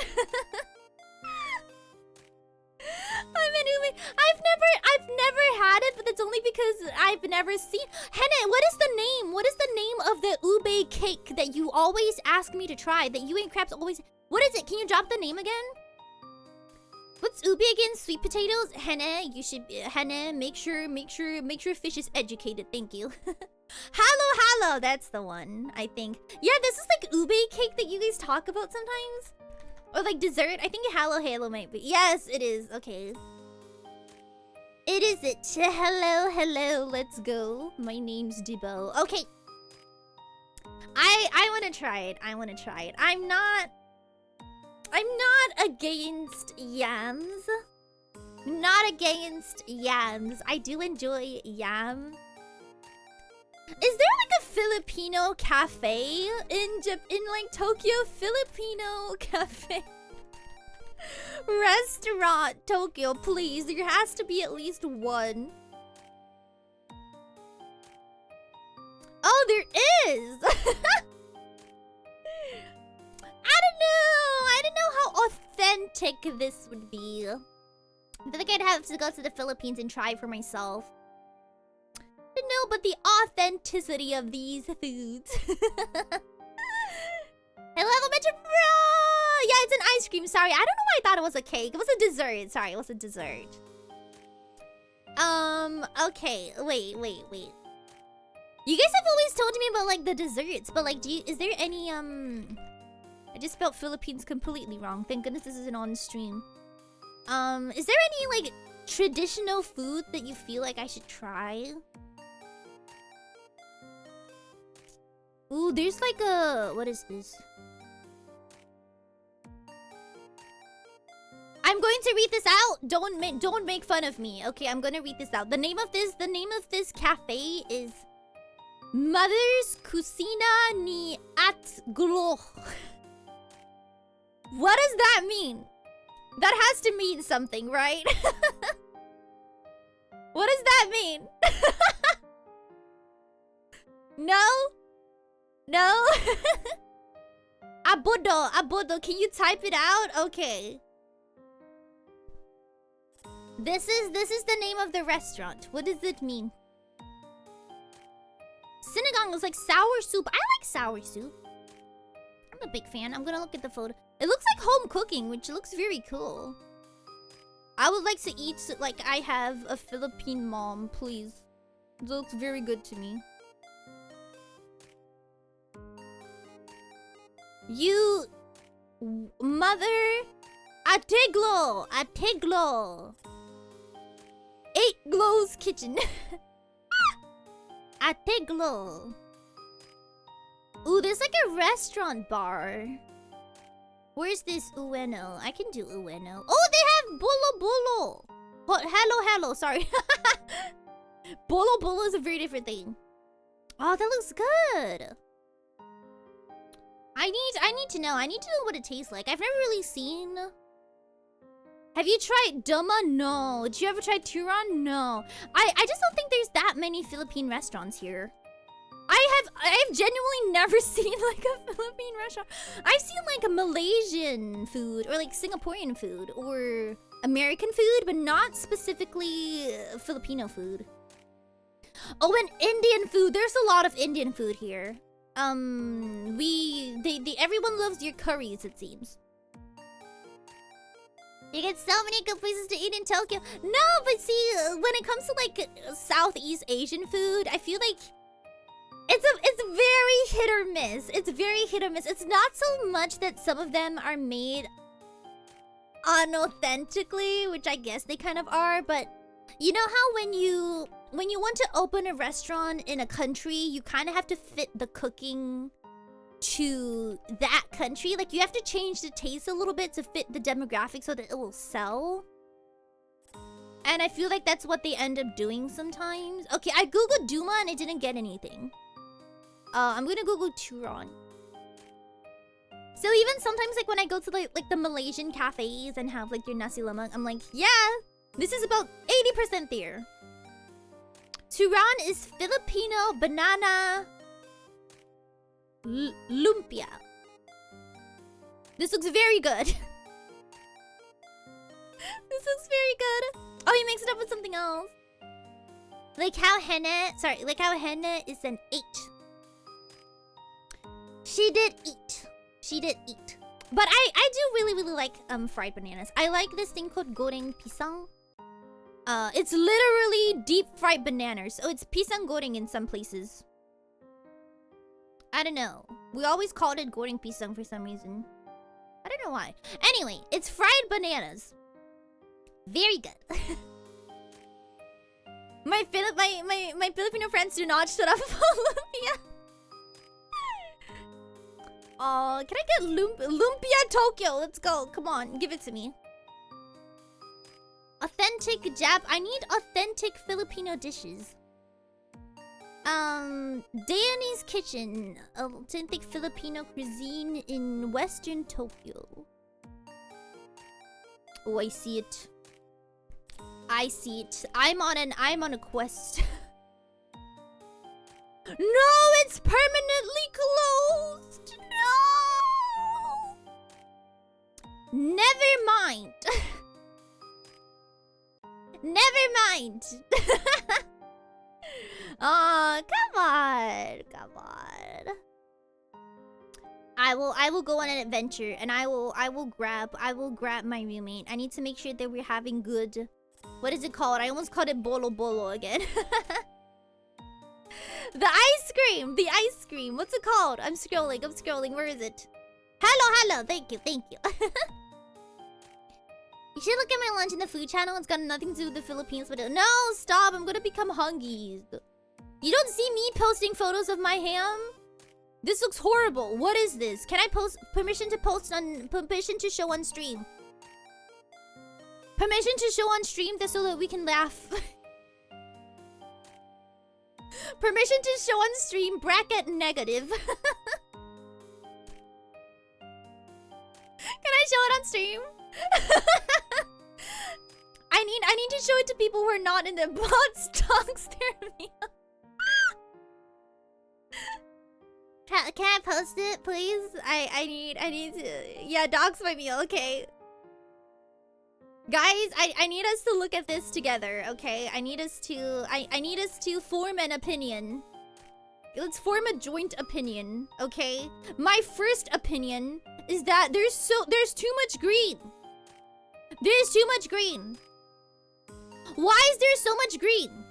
I'm an Ube. I've never had it, but it's only because I've never seen. Henne, what is the name? What is the name of the Ube cake that you always ask me to try? That you and Crabs always. What is it? Can you drop the name again? What's Ube again? Sweet potatoes? Henne, you should Henne, make sure fish is educated. Thank you. Hello, that's the one, I think. Yeah, this is like Ube cake that you guys talk about sometimes. Or like dessert. I think Hello might be. Yes, it is. Okay. It is it. Hello, let's go. My name's Debo. Okay. I wanna try it. I'm not against yams. Not against yams. I do enjoy yam. Is there like a Filipino cafe in like Tokyo? Filipino cafe. Restaurant Tokyo, please. There has to be at least one. Oh, there is. I don't know how authentic this would be. I think I'd have to go to the Philippines and try for myself. I don't know, but the authenticity of these foods. Hello, Metro Bro! Yeah, it's an ice cream. Sorry, I don't know why I thought it was a cake. It was a dessert. Sorry, it was a dessert. Okay. Wait. You guys have always told me about like the desserts, but like, is there any I just spelled Philippines completely wrong. Thank goodness this isn't on stream. Is there any like traditional food that you feel like I should try? Ooh, there's like a... What is this? I'm going to read this out. Don't make fun of me. Okay, I'm gonna read this out. The name of this cafe is Mother's Kusina ni Atglo. What does that mean? That has to mean something, right? What does that mean? No? No? Abodo, can you type it out? Okay. This is the name of the restaurant. What does it mean? Sinigang is like sour soup. I like sour soup. I'm a big fan. I'm gonna look at the photo. It looks like home cooking, which looks very cool. I would like to eat like I have a Philippine mom, please. It looks very good to me. You... Mother... Ateglo! 8 Glow's Kitchen. Ateglo. Ooh, there's like a restaurant bar. Where's this Ueno? I can do Ueno. Oh, they have Bolo. Hello, sorry. Bolo is a very different thing. Oh, that looks good. I need to know. I need to know what it tastes like. I've never really seen... Have you tried Doma? No. Did you ever try Turon? No. I just don't think there's that many Philippine restaurants here. I have genuinely never seen like a Philippine restaurant. I've seen like a Malaysian food or like Singaporean food or American food, but not specifically Filipino food. Oh, and Indian food. There's a lot of Indian food here. Everyone loves your curries, it seems. You get so many good places to eat in Tokyo. No, but see, when it comes to like Southeast Asian food, I feel like it's very hit or miss. It's very hit or miss. It's not so much that some of them are made unauthentically, which I guess they kind of are, but you know how when you want to open a restaurant in a country, you kind of have to fit the cooking to that country. Like, you have to change the taste a little bit to fit the demographic so that it will sell. And I feel like that's what they end up doing sometimes. Okay, I googled Duma and it didn't get anything. I'm gonna Google Turon. So even sometimes, like, when I go to like the Malaysian cafes and have like your nasi lemak, I'm like, yeah, this is about 80% there. Turon is Filipino banana lumpia. This looks very good. This looks very good. Oh, he mixed it up with something else. Like how henna is an 8. She did eat. She did eat. But I do really like fried bananas. I like this thing called goreng pisang. It's literally deep fried bananas. So it's pisang goreng in some places. I don't know. We always called it goreng pisang for some reason. I don't know why. Anyway, it's fried bananas. Very good. my Filipino friends do not shut up about lumpia. Oh, can I get lumpia Tokyo? Let's go. Come on, give it to me. Authentic Jap. I need authentic Filipino dishes. Danny's Kitchen. Authentic Filipino cuisine in Western Tokyo. Oh, I see it. I see it. I'm on a quest. No, it's permanently closed. No. Never mind. Never mind. Oh, come on. Come on. I will go on an adventure and I will grab my roommate. I need to make sure that we're having good. What is it called? I almost called it bolo bolo again. The ice cream. The ice cream. What's it called? I'm scrolling. Where is it? Hello. Thank you. You should look at my lunch in the food channel. It's got nothing to do with the Philippines, but no, stop. I'm gonna become hungry. You don't see me posting photos of my ham? This looks horrible. What is this? Can I post permission to show on stream? Permission to show on stream so that we can laugh. Permission to show on stream, bracket negative. Can I show it on stream? I need to show it to people who are not in the bot stocks their meal. Can I post it, please? I need to. Yeah, dogs my meal. Okay. Guys, I need us to look at this together, okay? I need us to form an opinion. Let's form a joint opinion, okay? My first opinion is that there's too much green. There's too much green. Why is there so much green?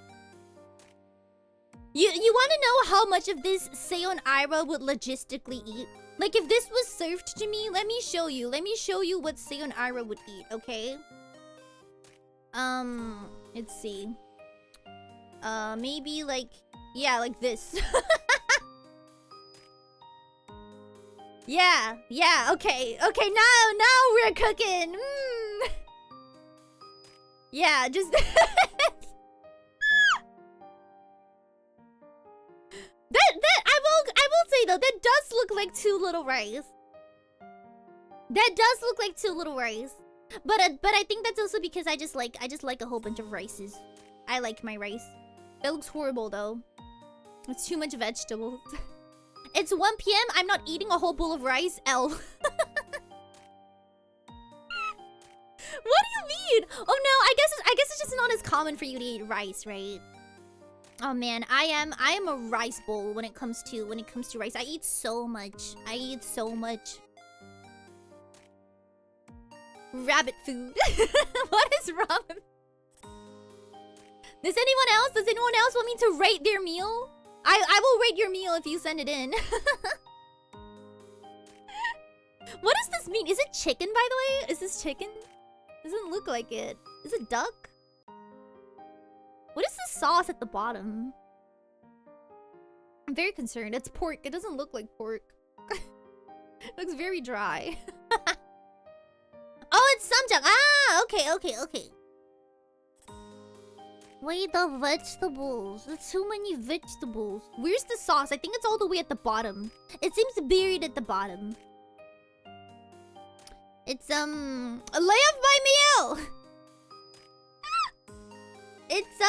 You want to know how much of this Seion Aera would logistically eat? Like, if this was served to me, let me show you. Let me show you what Seion Aera would eat, okay? Let's see. Maybe like, yeah, like this. Yeah, okay, now we're cooking. Yeah, just I will say though, that does look like too little rice. That does look like too little rice. But I think that's also because I just like a whole bunch of rices. I like my rice. That looks horrible though. It's too much vegetables. It's 1 PM. I'm not eating a whole bowl of rice. L. What do you mean? Oh no, I guess it's just not as common for you to eat rice, right? Oh man, I am a rice bowl when it comes to rice. I eat so much. Rabbit food. What is ramen? Does anyone else want me to rate their meal? I will rate your meal if you send it in. What does this mean? Is it chicken, by the way? Is this chicken? Doesn't look like it. Is it duck? What is this sauce at the bottom? I'm very concerned. It's pork. It doesn't look like pork. It looks very dry. Oh, it's samjang. Ah, okay. Wait, the vegetables. There's too many vegetables. Where's the sauce? I think it's all the way at the bottom. It seems buried at the bottom. It's, lay off my meal! It's,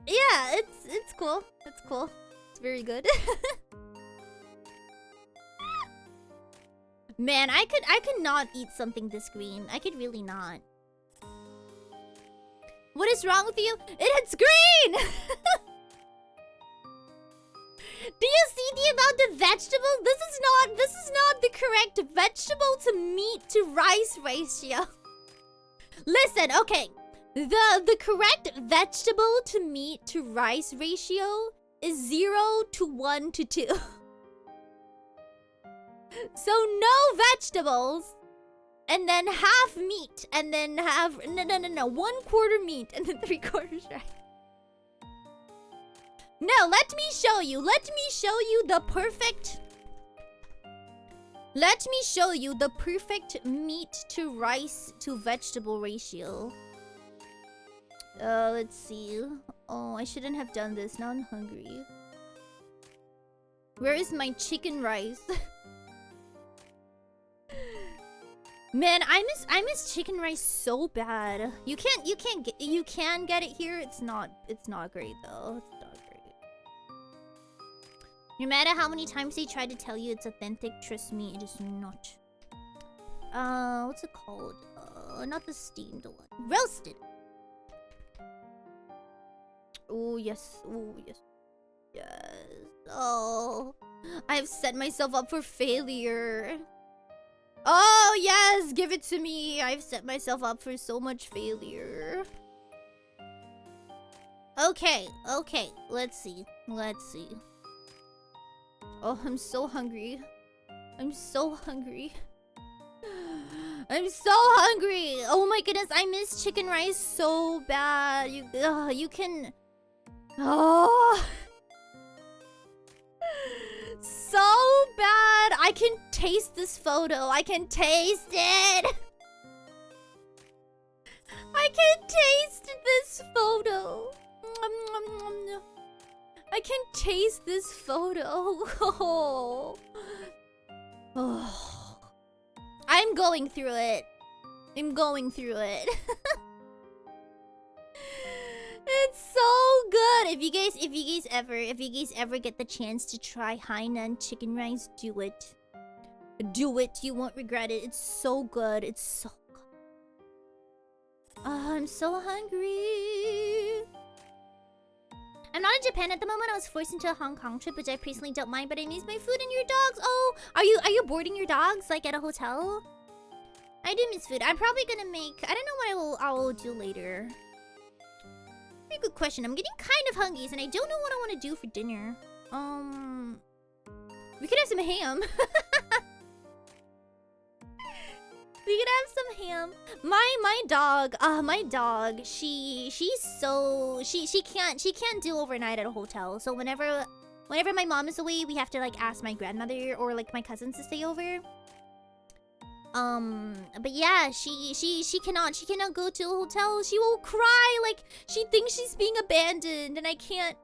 yeah, it's cool. It's cool. It's very good. Man, I could not eat something this green. I could really not. What is wrong with you? It's green! Do you see the amount of vegetables? This is not the correct vegetable to meat to rice ratio. Listen, okay. The correct vegetable to meat to rice ratio is 0 to 1 to 2. So no vegetables, and then half meat, and then half no 1/4 meat, and then 3/4 rice. No, let me show you. Let me show you the perfect. Let me show you the perfect meat to rice to vegetable ratio. Let's see. Oh, I shouldn't have done this. Now I'm hungry. Where is my chicken rice? Man, I miss chicken rice so bad. You can get it here. It's not great though. It's not great. No matter how many times they try to tell you it's authentic, trust me, it is not. What's it called? Not the steamed one. Roasted. Oh yes. Oh yes. Yes. Oh, I've set myself up for failure. Oh, yes! Give it to me! I've set myself up for so much failure. Okay. Let's see. Oh, I'm so hungry. I'm so hungry. Oh my goodness, I miss chicken rice so bad. You can... Oh... So bad. I can taste this photo. I can taste it. I can taste this photo. I can taste this photo. Oh. Oh. I'm going through it. It's so good. If you guys ever get the chance to try Hainan chicken rice, do it. Do it. You won't regret it. It's so good. It's so good. Oh, I'm so hungry. I'm not in Japan at the moment. I was forced into a Hong Kong trip, which I personally don't mind, but I miss my food and your dogs. Oh, are you boarding your dogs like at a hotel? I do miss food. I'm probably gonna make, I don't know what I will do later. Very good question. I'm getting kind of hungry and I don't know what I want to do for dinner. We could have some ham. We could have some ham. My dog, she can't do overnight at a hotel. So whenever my mom is away, we have to like ask my grandmother or like my cousins to stay over. But yeah, she cannot go to a hotel. She will cry like she thinks she's being abandoned, and I can't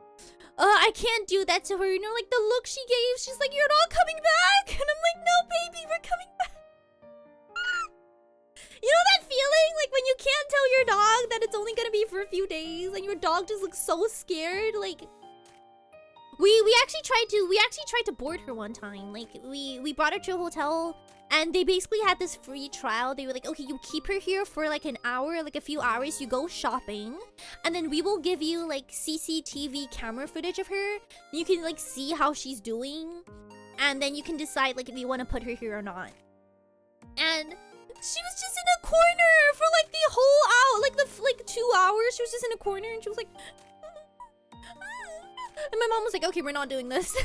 do that to her. You know, like the look she gave, she's like, "You're not coming back," and I'm like, "No, baby, we're coming back." You know that feeling, like when you can't tell your dog that it's only gonna be for a few days, and your dog just looks so scared. Like we actually tried to board her one time. Like we brought her to a hotel. And they basically had this free trial. They were like, okay, you keep her here for like an hour, like a few hours. You go shopping. And then we will give you like CCTV camera footage of her. You can like see how she's doing. And then you can decide like if you want to put her here or not. And she was just in a corner for like the whole hour, like 2 hours. She was just in a corner and she was like, and my mom was like, okay, we're not doing this.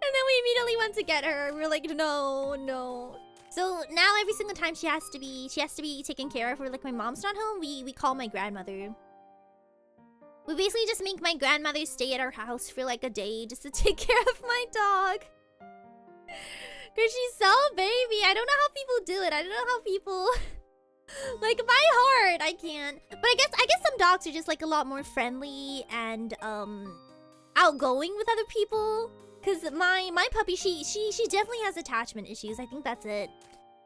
And then we immediately went to get her. We were like, no, no. So now every single time she has to be taken care of, or like my mom's not home, we call my grandmother. We basically just make my grandmother stay at our house for like a day just to take care of my dog. Cause she's so baby. I don't know how people do it. I don't know how people like by heart I can't. But I guess some dogs are just like a lot more friendly and outgoing with other people. Cause my puppy, she definitely has attachment issues. I think that's it.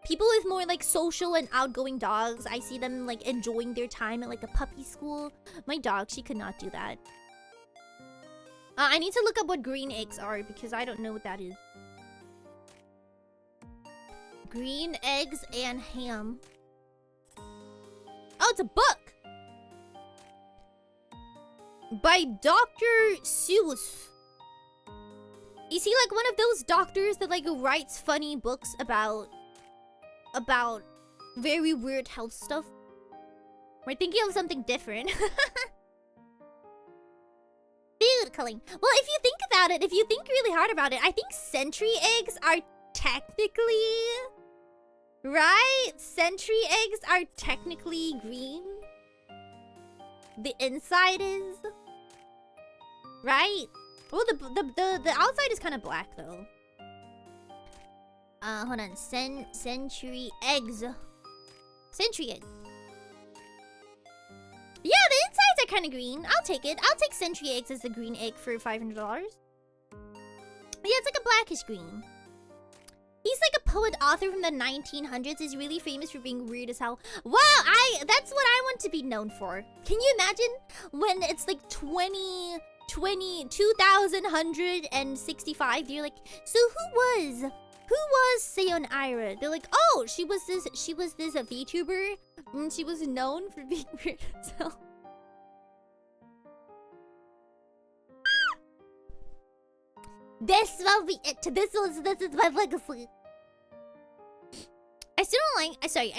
People with more like social and outgoing dogs, I see them like enjoying their time at like a puppy school. My dog, she could not do that. I need to look up what green eggs are because I don't know what that is. Green eggs and ham. Oh, it's a book! By Dr. Seuss. Is he like one of those doctors that like writes funny books about very weird health stuff? We're thinking of something different. Food culling. Well, if you think about it, if you think really hard about it, I think sentry eggs are technically... Right? Sentry eggs are technically green. The inside is... Right? Well, the outside is kind of black, though. Hold on. Century eggs. Century egg. Yeah, the insides are kind of green. I'll take it. I'll take century eggs as the green egg for $500. Yeah, it's like a blackish green. He's like a poet author from the 1900s. He's really famous for being weird as hell. Wow, that's what I want to be known for. Can you imagine when it's like 2165? You're like, so who was Seion Aera? They're like, oh, she was this VTuber, and she was known for being weird as hell. This will be it. This is my legacy. I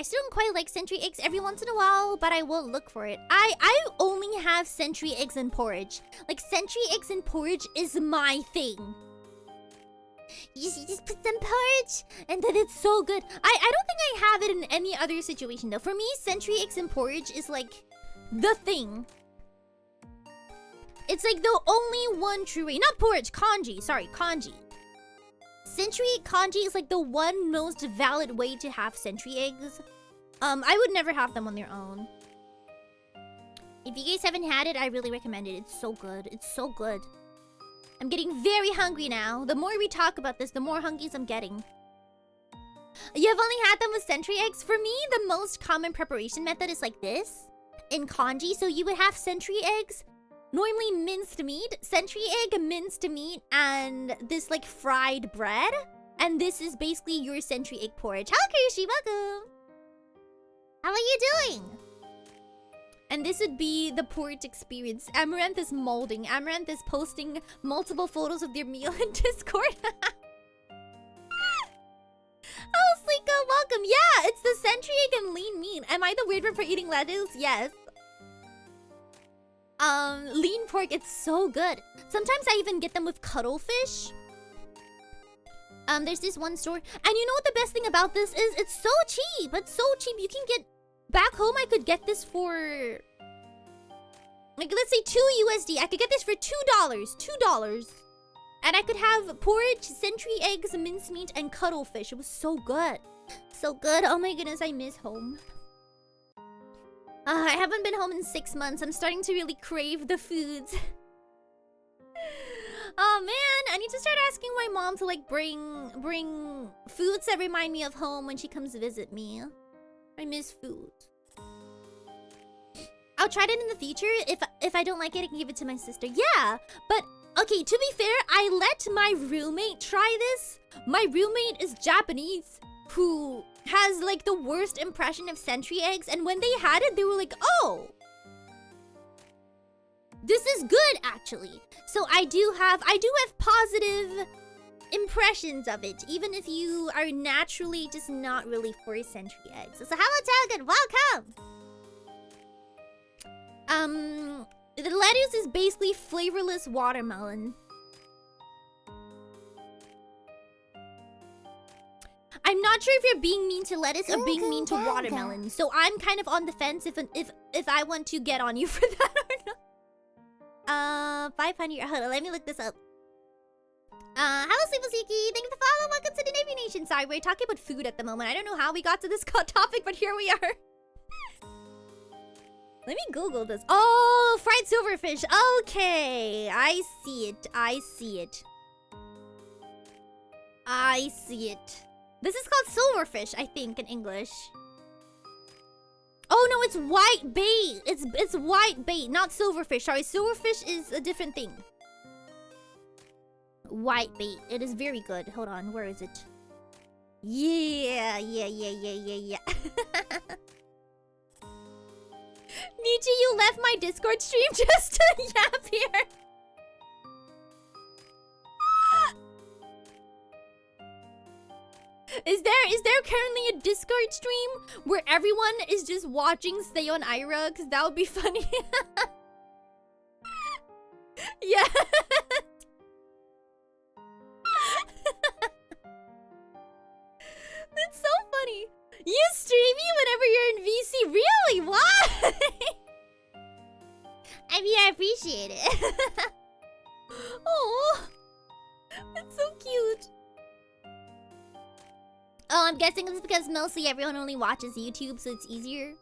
still don't quite like century eggs every once in a while, but I will look for it. I only have century eggs and porridge. Like, century eggs and porridge is my thing. You just put some porridge, and then it's so good. I don't think I have it in any other situation, though. For me, century eggs and porridge is, like, the thing. It's, like, the only one true way. Not porridge, congee. Sorry, congee. Century egg congee is, like, the one most valid way to have century eggs. I would never have them on their own. If you guys haven't had it, I really recommend it. It's so good. It's so good. I'm getting very hungry now. The more we talk about this, the more hungries I'm getting. You've only had them with century eggs? For me, the most common preparation method is like this. In congee, so you would have century eggs, normally minced meat, century egg, minced meat, and this like fried bread. And this is basically your century egg porridge. Hello, Kirshi, welcome! How are you doing? And this would be the porridge experience. Amaranth is molding. Amaranth is posting multiple photos of their meal in Discord. Oh, Sleeko, welcome. Yeah, it's the century egg and lean meat. Am I the weird one for eating lettuce? Yes. Lean pork, it's so good. Sometimes I even get them with cuttlefish. There's this one store. And you know what the best thing about this is? It's so cheap. It's so cheap. You can get... Back home, I could get this for... Like, let's say $2 USD. I could get this for $2. $2. And I could have porridge, century eggs, mincemeat, and cuttlefish. It was so good. So good. Oh my goodness, I miss home. I haven't been home in 6 months. I'm starting to really crave the foods. Oh man, I need to start asking my mom to like bring foods that remind me of home when she comes to visit me. I miss food. I'll try it in the future. If I don't like it, I can give it to my sister. Yeah, but okay, to be fair, I let my roommate try this. My roommate is Japanese, who has like the worst impression of century eggs, and when they had it, they were like, oh, this is good actually. So I do have positive impressions of it, even if you are naturally just not really for century eggs. So hello Talgan, welcome! The lettuce is basically flavorless watermelon. I'm not sure if you're being mean to lettuce or being mean to watermelon. So I'm kind of on the fence if I want to get on you for that or not. 500. Hold on, let me look this up. Hello Sleeplessiki, thank you for the follow. Welcome to the Navy Nation. Sorry, we're talking about food at the moment. I don't know how we got to this topic, but here we are. Let me Google this. Oh, fried silverfish. Okay, I see it. I see it. I see it. This is called silverfish, I think, in English. Oh no, it's white bait. It's white bait, not silverfish. Sorry, silverfish is a different thing. White bait. It is very good. Hold on, where is it? Yeah. Nietzsche, you left my Discord stream just to yap here. Is there currently a Discord stream where everyone is just watching Seion Aera? Because that would be funny. Yeah. That's so funny. You stream me whenever you're in VC? Really? Why? I mean, I appreciate it. Oh, that's so cute. Oh, I'm guessing it's because mostly everyone only watches YouTube, so it's easier.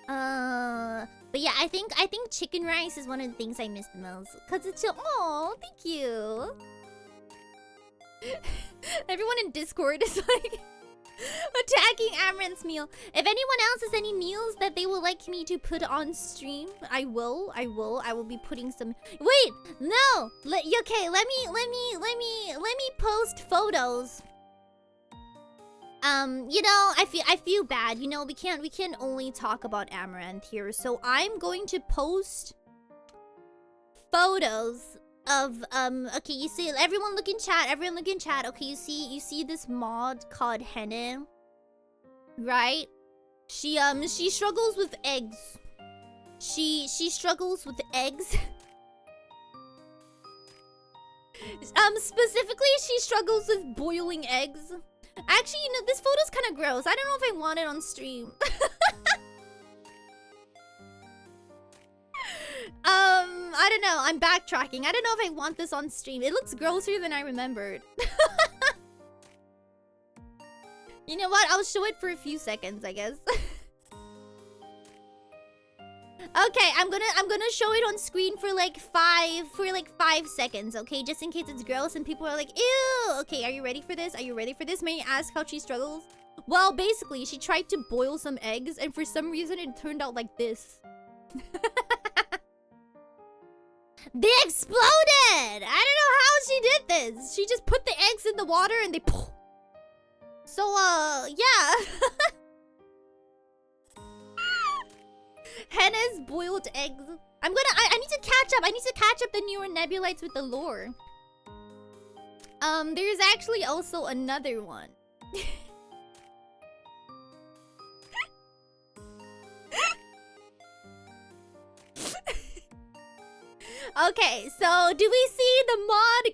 But yeah, I think chicken rice is one of the things I miss the most. Cause it's so, oh, thank you. Everyone in Discord is like attacking Amaranth's meal. If anyone else has any meals that they would like me to put on stream, I will be putting some. Wait, no. Okay, let me post photos. You know, I feel bad. You know, we can't only talk about Amaranth here. So I'm going to post photos of okay, you see, everyone look in chat. Okay, you see this mod called Henne, right? She struggles with eggs. She struggles with eggs. Specifically, she struggles with boiling eggs. Actually, you know, this photo's kind of gross. I don't know if I want it on stream. I don't know. I'm backtracking. I don't know if I want this on stream. It looks grosser than I remembered. You know what? I'll show it for a few seconds, I guess. Okay, I'm gonna show it on screen for like 5 seconds, okay? Just in case it's gross and people are like, ew! Okay, are you ready for this? May I ask how she struggles? Well, basically, she tried to boil some eggs and for some reason it turned out like this. They exploded! I don't know how she did this. She just put the eggs in the water and they... So, yeah. Henna's boiled eggs. I need to catch up. I need to catch up the newer Nebulites with the lore. There's actually also another one. Okay, so do we see the mod?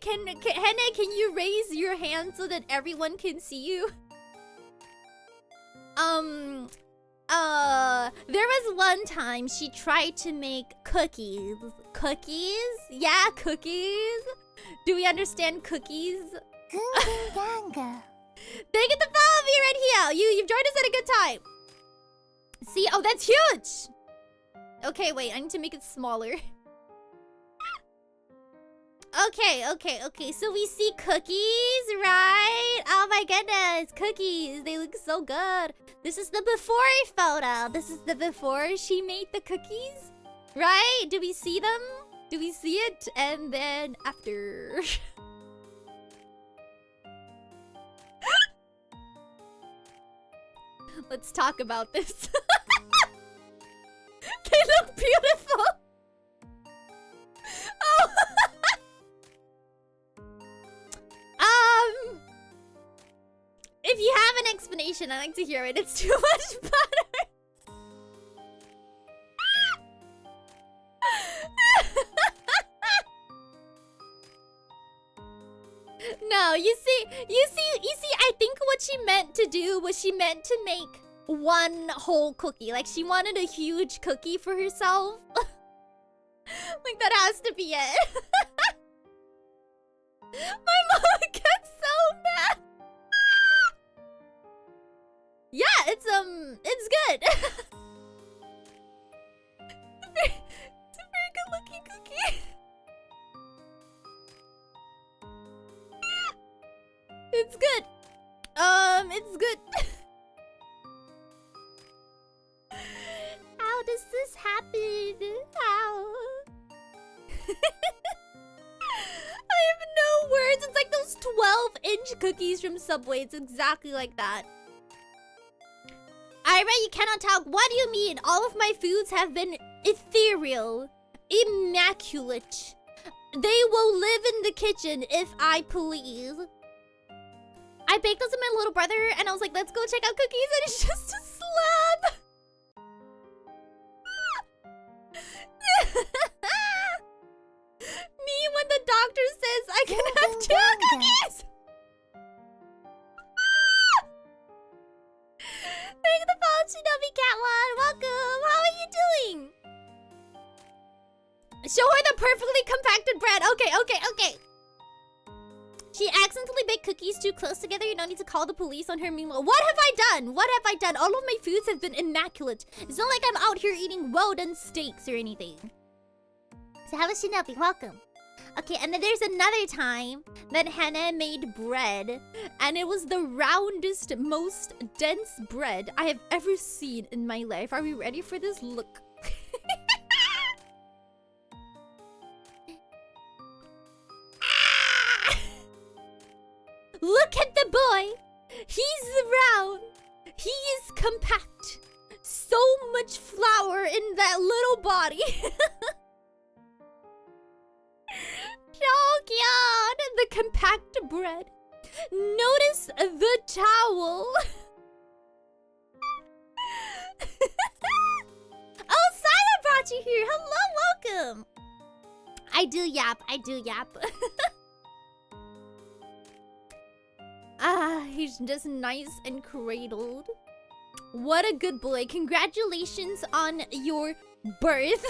Henna, can you raise your hand so that everyone can see you? There was one time she tried to make cookies. Cookies? Yeah, cookies. Do we understand cookies? Ganga. They get the follow me right here. You've joined us at a good time. See, oh, that's huge. Okay, wait, I need to make it smaller. Okay. So we see cookies, right? Oh my goodness, cookies. They look so good. This is the before photo. This is the before she made the cookies, right? Do we see them? Do we see it? And then after. Let's talk about this. They look beautiful. Oh. explanation. I like to hear it. It's too much butter. No, you see, I think what she meant to do was she meant to make one whole cookie. Like, she wanted a huge cookie for herself. Like, that has to be it. My mom gets so mad. Yeah, it's good. It's a very good looking cookie. It's good. It's good. How does this happen? How? I have no words. It's like those 12-inch cookies from Subway. It's exactly like that. Aera, you cannot talk. What do you mean? All of my foods have been ethereal, immaculate. They will live in the kitchen if I please. I baked those with my little brother, and I was like, let's go check out cookies, and it's just a slab. Me when the doctor says I can have 2 cookies. Thank the phone, Shinobi Cat1. Welcome. How are you doing? Show her the perfectly compacted bread. Okay. She accidentally baked cookies too close together. You don't need to call the police on her. Meanwhile, what have I done? All of my foods have been immaculate. It's not like I'm out here eating well-done steaks or anything. So hello, Shinobi. Welcome. Okay, and then there's another time that Hannah made bread, and it was the roundest, most dense bread I have ever seen in my life. Are we ready for this? Look. Look at the boy. He's round. He is compact. So much flour in that little body. So cute. The compact bread. Notice the towel. Oh, Seion brought you here. Hello, welcome. I do yap. He's just nice and cradled. What a good boy. Congratulations on your birth.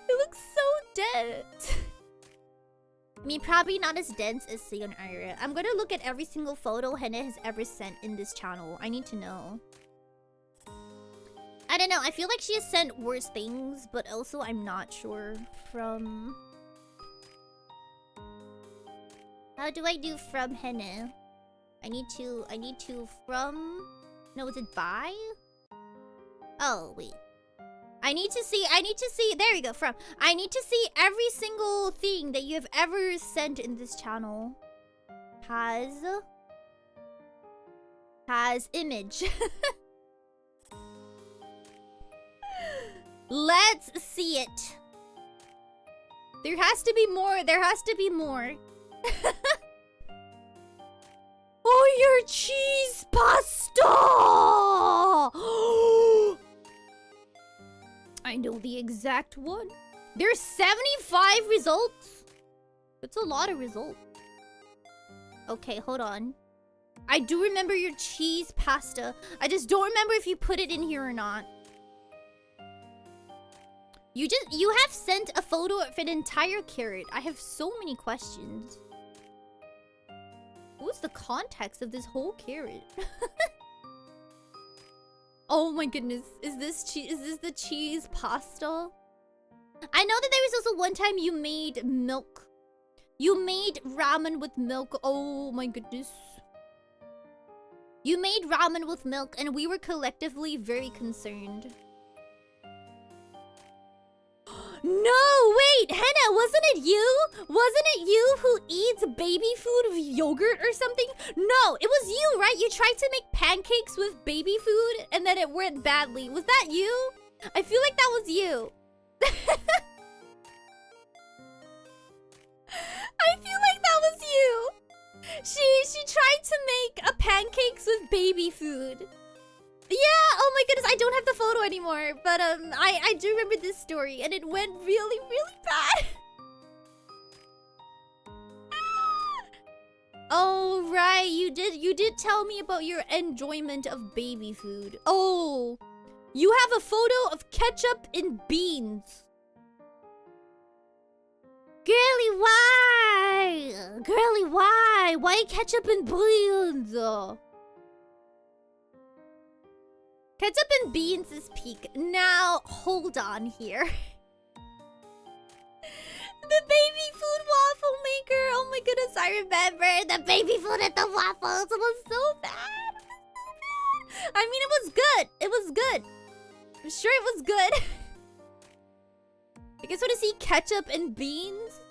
It looks so dense. I mean, probably not as dense as Seion Aera. I'm gonna look at every single photo Henna has ever sent in this channel. I need to know. I don't know. I feel like she has sent worse things, but also I'm not sure from... How do I do from Henna? I need to from... No, is it by? Oh, wait. I need to see, there we go, from. I need to see every single thing that you have ever sent in this channel. Has image. Let's see it. There has to be more. Oh, your cheese pasta! I know the exact one. There's 75 results. That's a lot of results. Okay, hold on. I do remember your cheese pasta. I just don't remember if you put it in here or not. You have sent a photo of an entire carrot. I have so many questions. What's the context of this whole carrot? Oh my goodness. Is this the cheese pasta? I know that there was also one time you made milk. You made ramen with milk. Oh my goodness. You made ramen with milk and we were collectively very concerned. No, wait, Henna, wasn't it you? Wasn't it you who eats baby food with yogurt or something? No, it was you, right? You tried to make pancakes with baby food and then it went badly. Was that you? I feel like that was you. I feel like that was you. She tried to make a pancakes with baby food. Yeah, oh my goodness, I don't have the photo anymore. But I do remember this story and it went really, really bad. Oh right, you did tell me about your enjoyment of baby food. Oh, you have a photo of ketchup and beans. Girly, why? Girly, why? Why ketchup and beans? Ketchup and beans is peak. Now, hold on here. The baby food waffle maker. Oh my goodness, I remember the baby food at the waffles. It was so bad. It was so bad. I mean, it was good. It was good. I'm sure it was good. You guys want to see ketchup and beans?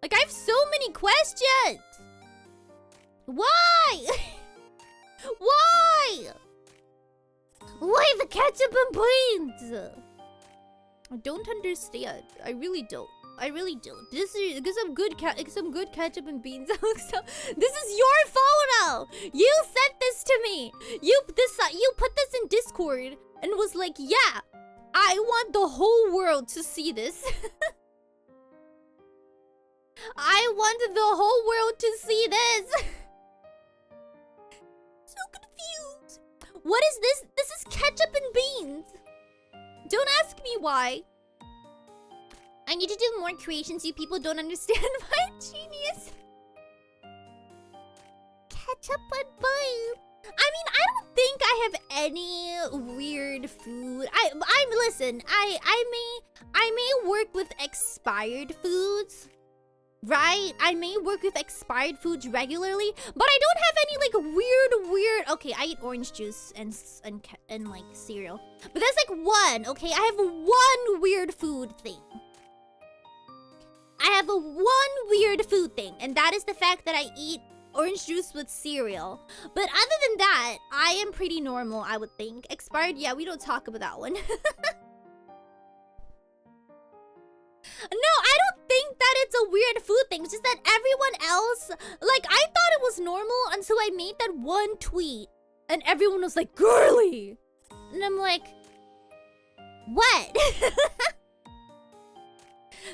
Like, I have so many questions. Why? Why? Why the ketchup and beans? I don't understand. I really don't. I really don't. This is some good ketchup and beans. This is your photo. You sent this to me. You put this in Discord and was like, yeah, I want the whole world to see this. I want the whole world to see this. So confused. What is this? This is ketchup and beans. Don't ask me why. I need to do more creations. You people don't understand my genius. Ketchup and beans. I mean, I don't think I have any weird food. Listen. I may work with expired foods. Right? I may work with expired foods regularly, but I don't have any like weird. Okay, I eat orange juice and like cereal, but that's like one. Okay, I have one weird food thing. I have one weird food thing, and that is the fact that I eat orange juice with cereal. But other than that, I am pretty normal, I would think. Expired, yeah, we don't talk about that one. No, I don't think that it's a weird food thing. It's just that everyone else, like, I thought it was normal until I made that one tweet. And everyone was like, girly! And I'm like, what?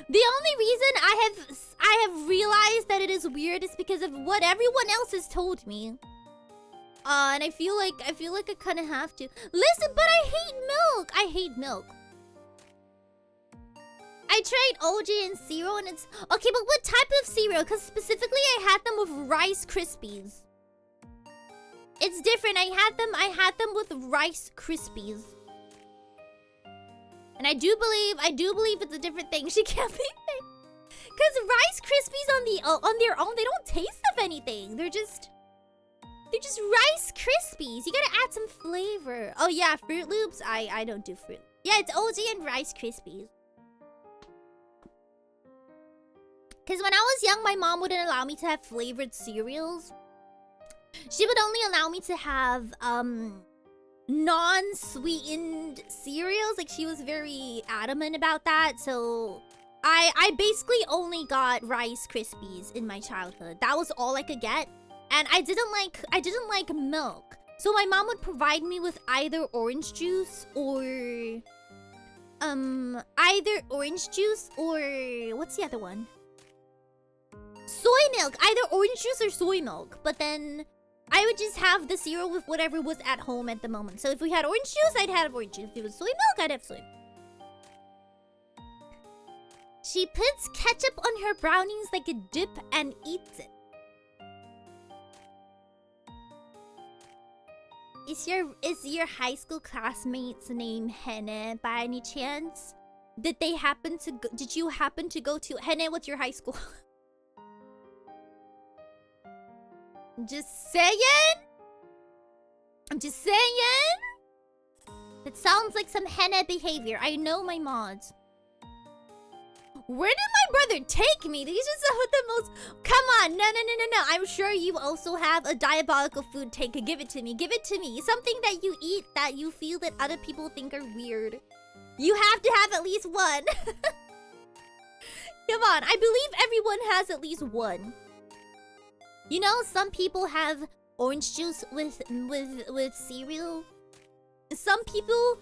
The only reason I have realized that it is weird is because of what everyone else has told me. And I feel like I kind of have to. Listen, but I hate milk. I hate milk. I tried OJ and cereal and it's... Okay, but what type of cereal? Because specifically I had them with Rice Krispies. It's different. I had them with Rice Krispies. And I do believe it's a different thing. She can't be... Because Rice Krispies on their own, they don't taste of anything. They're just Rice Krispies. You gotta add some flavor. Oh yeah, Fruit Loops. I don't do Fruit. Yeah, it's OJ and Rice Krispies. Because when I was young, my mom wouldn't allow me to have flavored cereals. She would only allow me to have non-sweetened cereals. Like, she was very adamant about that. So I basically only got Rice Krispies in my childhood. That was all I could get. And I didn't like milk. So my mom would provide me with either orange juice or what's the other one? Soy milk. Either orange juice or soy milk. But then I would just have the cereal with whatever was at home at the moment. So if we had orange juice, I'd have orange juice. If it was soy milk, I'd have soy milk. She puts ketchup on her brownies like a dip and eats it. Is your high school classmate's name Henne by any chance? Did you happen to go to Henne? What's your high school? I'm just saying. That sounds like some Henne behavior. I know my mods. Where did my brother take me? These are some of the most... Come on. No. I'm sure you also have a diabolical food take. Give it to me. Give it to me. Something that you eat that you feel that other people think are weird. You have to have at least one. Come on. I believe everyone has at least one. You know, some people have orange juice with cereal. Some people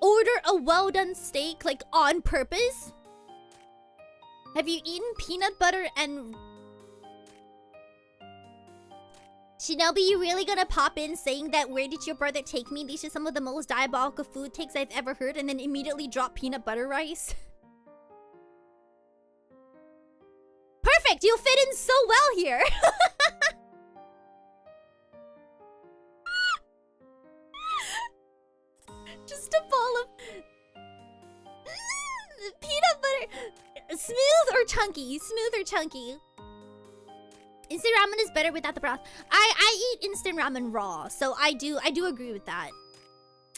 order a well-done steak like on purpose. Have you eaten peanut butter and... Shinobi, you really gonna pop in saying that where did your brother take me? These are some of the most diabolical food takes I've ever heard, and then immediately drop peanut butter rice? Perfect! You'll fit in so well here! Just a ball of... peanut butter... Smooth or chunky? Smooth or chunky? Instant ramen is better without the broth. I eat instant ramen raw, so I do agree with that.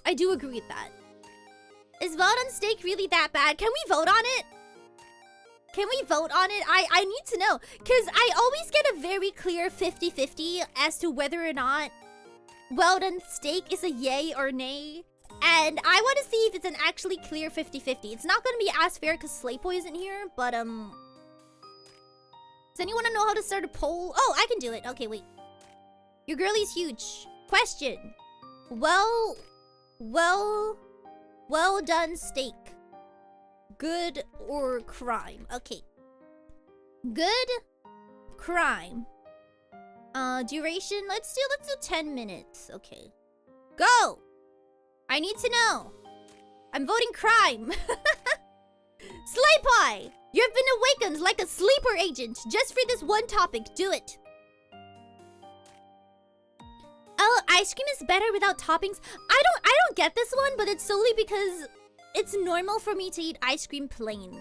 I do agree with that. Is well-done steak really that bad? Can we vote on it? Can we vote on it? I need to know. Because I always get a very clear 50-50 as to whether or not well-done steak is a yay or nay. And I want to see if it's an actually clear 50-50. It's not going to be as fair because Slayboy isn't here, but does anyone know how to start a poll? Oh, I can do it. Okay, wait. Your girlie's huge. Question. Well done steak. Good or crime? Okay. Good. Crime. Duration. Let's do 10 minutes. Okay. Go! I need to know. I'm voting crime. Slaypie! You have been awakened like a sleeper agent just for this one topic. Do it. Oh, ice cream is better without toppings. I don't get this one, but it's solely because it's normal for me to eat ice cream plain.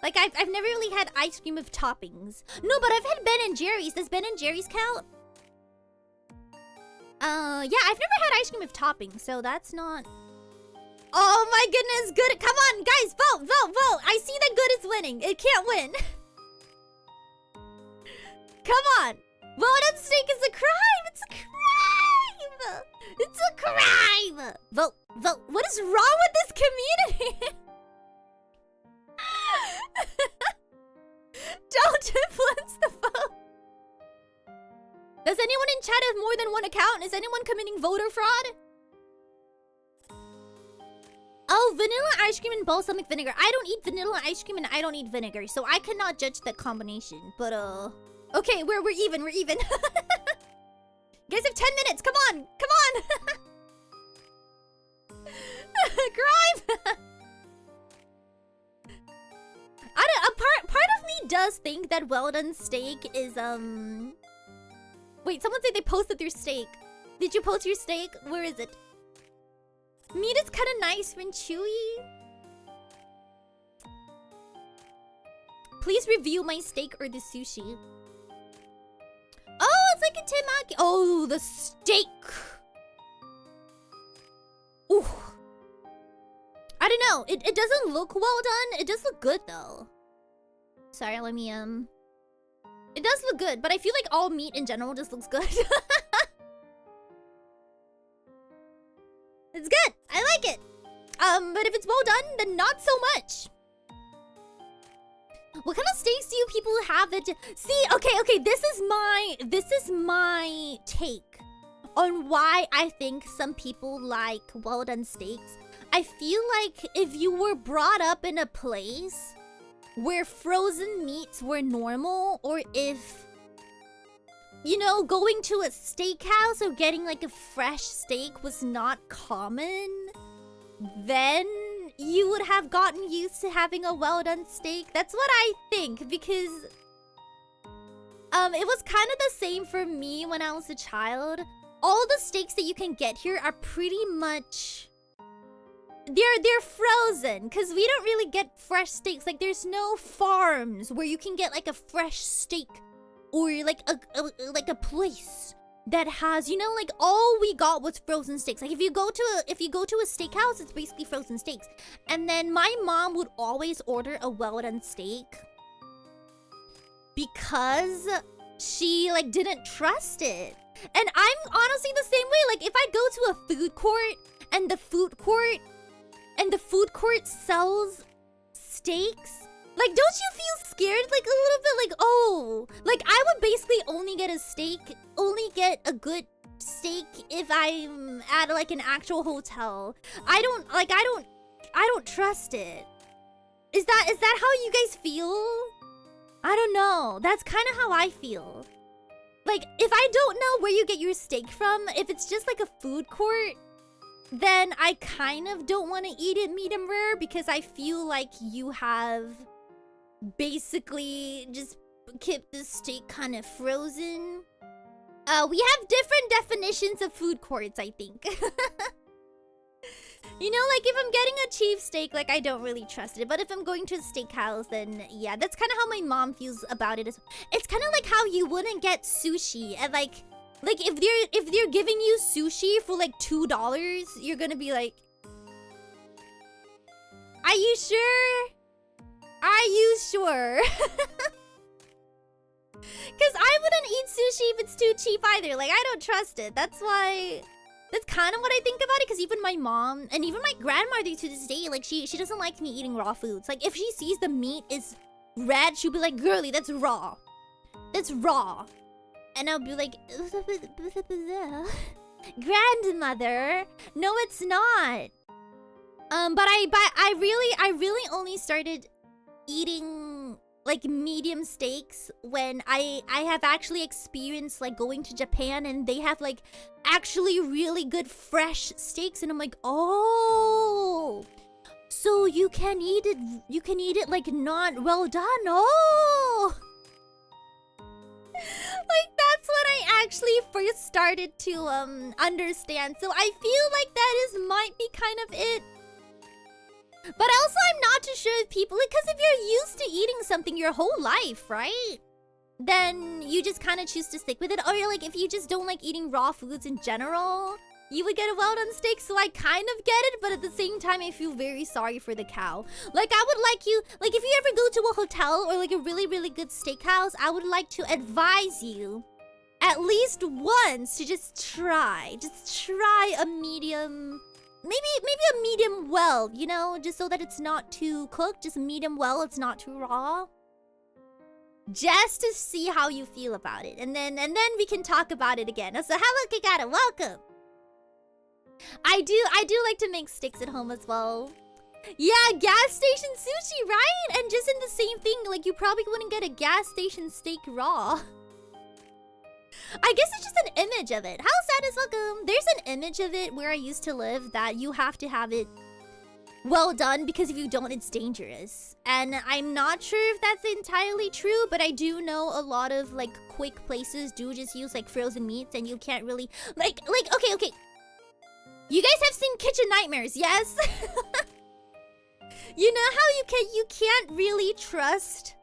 Like I've never really had ice cream with toppings. No, but I've had Ben and Jerry's. Does Ben and Jerry's count? Yeah, I've never had ice cream with toppings, so that's not... Oh my goodness, good. Come on, guys, vote, vote, vote. I see that good is winning. It can't win. Come on. Well-done steak is a crime. It's a crime. It's a crime. Vote, vote. What is wrong with this community? Don't influence the vote. Does anyone in chat have more than one account? Is anyone committing voter fraud? Oh, vanilla ice cream and balsamic vinegar. I don't eat vanilla ice cream and I don't eat vinegar, so I cannot judge that combination. But okay, we're even. We're even. You guys have 10 minutes. Come on, come on. Crime. I don't. Part of me does think that well-done steak is Wait, someone said they posted their steak. Did you post your steak? Where is it? Meat is kind of nice when chewy. Please review my steak or the sushi. Oh, it's like a temaki. Oh, the steak. Ooh. I don't know. It doesn't look well done. It does look good though. Sorry, let me It does look good, but I feel like all meat in general just looks good. It's good. I like it. But if it's well done, then not so much. What kind of steaks do you people have that... See, okay, this is my take on why I think some people like well-done steaks. I feel like if you were brought up in a place where frozen meats were normal, or if, you know, going to a steakhouse or getting like a fresh steak was not common, then you would have gotten used to having a well-done steak. That's what I think, because it was kind of the same for me when I was a child. All the steaks that you can get here are pretty much... They're frozen, because we don't really get fresh steaks. Like, there's no farms where you can get like a fresh steak, or like a place that has, you know, like all we got was frozen steaks. Like if you go to a steakhouse, it's basically frozen steaks. And then my mom would always order a well-done steak because she like didn't trust it. And I'm honestly the same way. Like if I go to a food court and the food court sells steaks, like don't you feel scared like a little bit, like, oh, like I would basically only get a good steak if I'm at like an actual hotel. I don't trust it. Is that how you guys feel? I don't know. That's kind of how I feel. Like, if I don't know where you get your steak from, if it's just like a food court, then I kind of don't want to eat it medium rare because I feel like you have basically just kept the steak kind of frozen. We have different definitions of food courts, I think. You know, like if I'm getting a cheap steak, like I don't really trust it. But if I'm going to a steakhouse, then yeah, that's kind of how my mom feels about it. It's kind of like how you wouldn't get sushi and like if they're giving you sushi for like $2, you're gonna be like, are you sure? Are you sure? Because I wouldn't eat sushi if it's too cheap either. Like, I don't trust it. That's why... That's kind of what I think about it. Because even my mom and even my grandmother to this day, like, she doesn't like me eating raw foods. Like, if she sees the meat is red, she'll be like, girly, that's raw. That's raw. And I'll be like... Grandmother, no, it's not. But I really only started eating like medium steaks when I have actually experienced like going to Japan and they have like actually really good fresh steaks and I'm like, oh, so you can eat it like not well done. Oh, like that's when I actually first started to understand. So I feel like that might be kind of it. But also, I'm not too sure if people... Because if you're used to eating something your whole life, right? Then you just kind of choose to stick with it. Or like, if you just don't like eating raw foods in general, you would get a well-done steak. So I kind of get it, but at the same time, I feel very sorry for the cow. Like, I would like you... Like, if you ever go to a hotel or like a really, really good steakhouse, I would like to advise you at least once to just try. Just try a medium... Maybe a medium well, you know, just so that it's not too cooked. Just medium well, it's not too raw. Just to see how you feel about it. And then we can talk about it again. So hello Kikata, welcome. I do like to make sticks at home as well. Yeah, gas station sushi, right? And just in the same thing, like you probably wouldn't get a gas station steak raw. I guess it's just an image of it. How sad is welcome? There's an image of it where I used to live that you have to have it well done because if you don't, it's dangerous. And I'm not sure if that's entirely true, but I do know a lot of like quick places do just use like frozen meats and you can't really like okay. You guys have seen Kitchen Nightmares, yes? You know how you can't really trust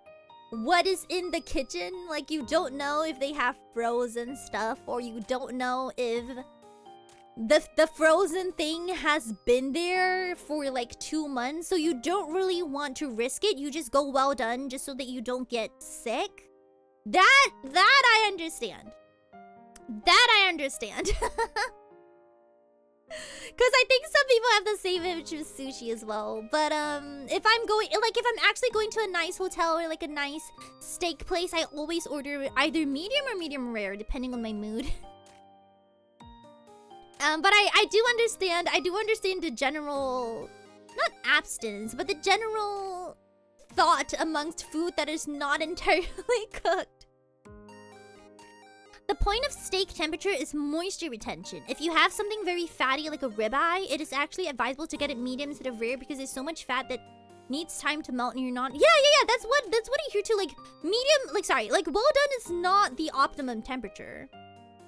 what is in the kitchen? Like, you don't know if they have frozen stuff, or you don't know if the frozen thing has been there for like 2 months, so you don't really want to risk it. You just go well done just so that you don't get sick. That I understand. That I understand. Because I think some people have the same image with sushi as well. But if I'm actually going to a nice hotel or like a nice steak place, I always order either medium or medium rare, depending on my mood. But I do understand the general, not abstinence, but the general thought amongst food that is not entirely cooked. The point of steak temperature is moisture retention. If you have something very fatty like a ribeye, it is actually advisable to get it medium instead of rare because there's so much fat that needs time to melt and you're not... Yeah, that's what I hear too. Like, medium... Like, well done is not the optimum temperature.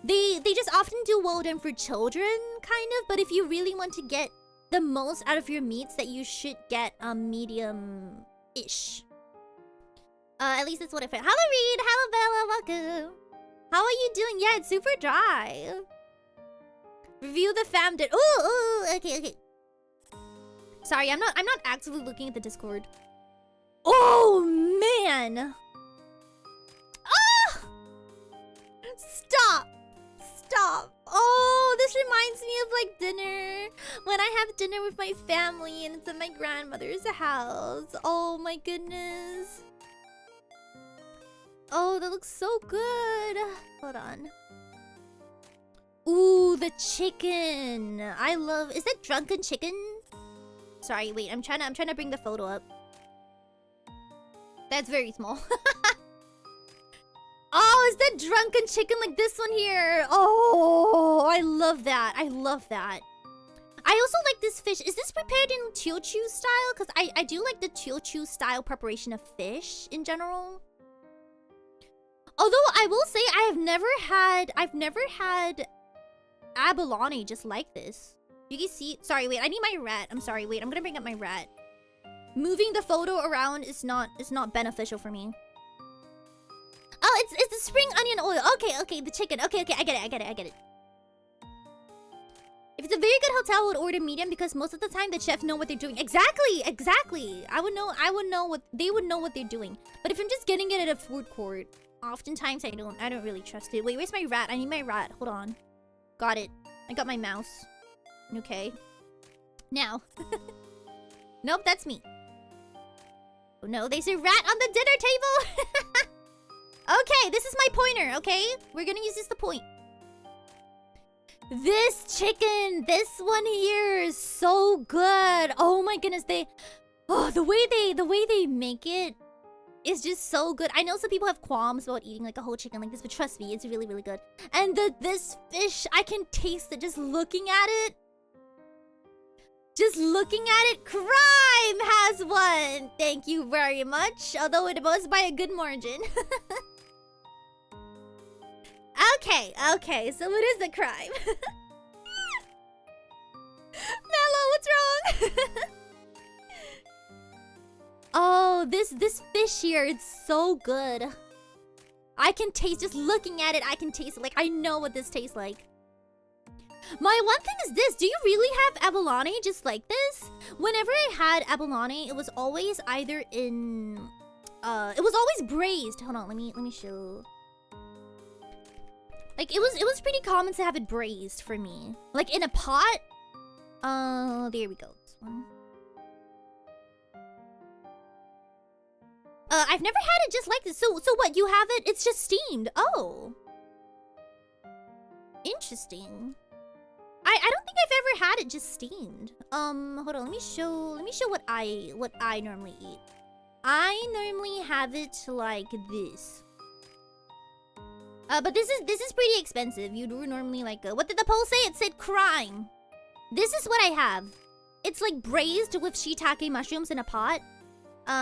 They just often do well done for children, kind of. But if you really want to get the most out of your meats, that you should get medium-ish. At least that's what I found. Hello, Reed. Hello, Bella. Welcome. How are you doing? Yeah, it's super dry. Review the fam did. Ooh, okay. Sorry, I'm not actively looking at the Discord. Oh man! Ah! Stop! Oh, this reminds me of like dinner. When I have dinner with my family and it's at my grandmother's house. Oh my goodness. Oh, that looks so good. Hold on. Ooh, the chicken. I love. Is that drunken chicken? Sorry, wait. I'm trying to bring the photo up. That's very small. Oh, is that drunken chicken like this one here? Oh, I love that. I love that. I also like this fish. Is this prepared in Teochew style? Because I do like the Teochew style preparation of fish in general. Although I will say I've never had abalone just like this. You can see. Sorry, wait. I need my rat. I'm sorry. Wait, I'm gonna bring up my rat. Moving the photo around is not beneficial for me. Oh, it's the spring onion oil. Okay, the chicken. Okay, I get it. If it's a very good hotel, I would order medium because most of the time the chefs know what they're doing. Exactly. I would know what they would know what they're doing. But if I'm just getting it at a food court, oftentimes I don't really trust it. Wait, where's my rat? I need my rat. Hold on. Got it. I got my mouse. Okay. Now. Nope, that's me. Oh no, there's a rat on the dinner table. Okay, this is my pointer, okay? We're gonna use this to point. This chicken, this one here is so good. Oh my goodness, the way they make it is just so good. I know some people have qualms about eating like a whole chicken like this, but trust me, it's really, really good. And this fish, I can taste it just looking at it. Just looking at it, Crime has won. Thank you very much, although it was by a good margin. Okay, so it is the Crime. Mello, what's wrong? Oh, this fish here, it's so good. I can taste, just looking at it, I can taste it. Like, I know what this tastes like. My one thing is this. Do you really have abalone just like this? Whenever I had abalone, it was always either in... it was always braised. Hold on, let me show... Like, it was pretty common to have it braised for me. Like, in a pot. There we go. This one. I've never had it just like this. So what? You have it? It's just steamed. Oh. Interesting. I don't think I've ever had it just steamed. Hold on. Let me show what I normally eat. I normally have it like this. But this is pretty expensive. You do normally like what did the poll say? It said Crime. This is what I have. It's like braised with shiitake mushrooms in a pot.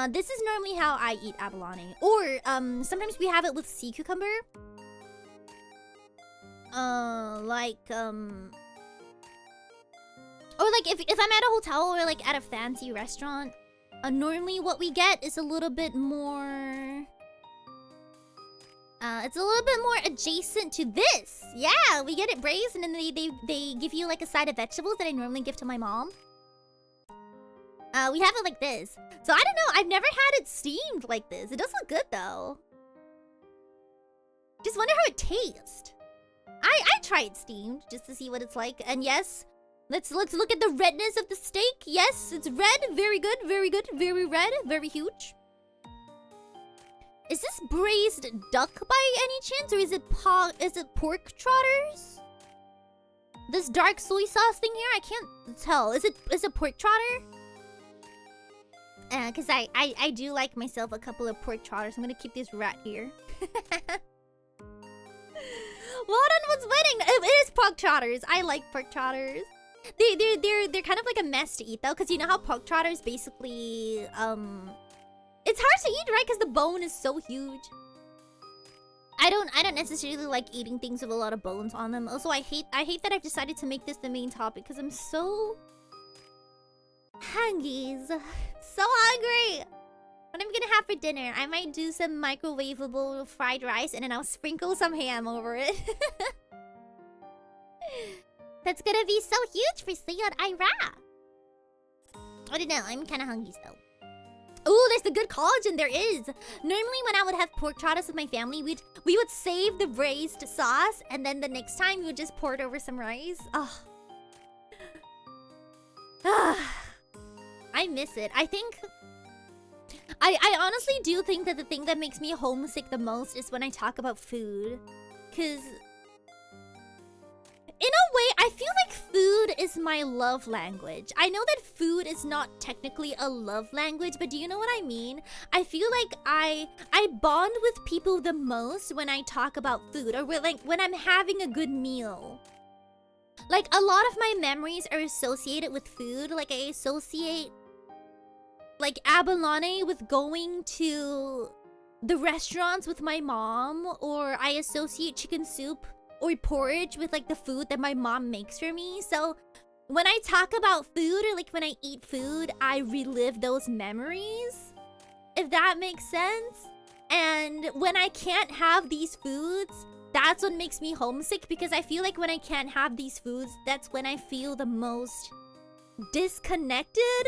This is normally how I eat abalone. Or sometimes we have it with sea cucumber. Or like if I'm at a hotel or like at a fancy restaurant, normally what we get is a little bit more. It's a little bit more adjacent to this. Yeah, we get it braised and then they give you like a side of vegetables that I normally give to my mom. We have it like this. So I don't know, I've never had it steamed like this. It does look good though. Just wonder how it tastes. I try it steamed just to see what it's like. And yes, let's look at the redness of the steak. Yes, it's red. Very good, very red, very huge. Is this braised duck by any chance, or is it pork trotters? This dark soy sauce thing here, I can't tell. Is it pork trotter? Cause I do like myself a couple of pork trotters. I'm gonna keep this rat here. Walden was winning. It is pork trotters. I like pork trotters. They're kind of like a mess to eat though, cause you know how pork trotters basically it's hard to eat, right? Because the bone is so huge. I don't necessarily like eating things with a lot of bones on them. Also, I hate that I've decided to make this the main topic because I'm so hungry. So hungry. What I'm gonna have for dinner? I might do some microwavable fried rice and then I'll sprinkle some ham over it. That's gonna be so huge for Seion Aera. I don't know. I'm kind of hungry still. Ooh, there's the good collagen. There is. Normally, when I would have pork trotters with my family, we would save the braised sauce, and then the next time we would just pour it over some rice. Oh. I miss it. I think I honestly do think that the thing that makes me homesick the most is when I talk about food. Cause in a way, I feel like food is my love language. I know that food is not technically a love language, but do you know what I mean? I feel like I bond with people the most when I talk about food, or when I'm having a good meal. Like, a lot of my memories are associated with food. Like, I associate like abalone with going to the restaurants with my mom, or I associate chicken soup or porridge with like the food that my mom makes for me. So when I talk about food, or like when I eat food, I relive those memories, if that makes sense. And when I can't have these foods, that's what makes me homesick, because I feel like when I can't have these foods, that's when I feel the most disconnected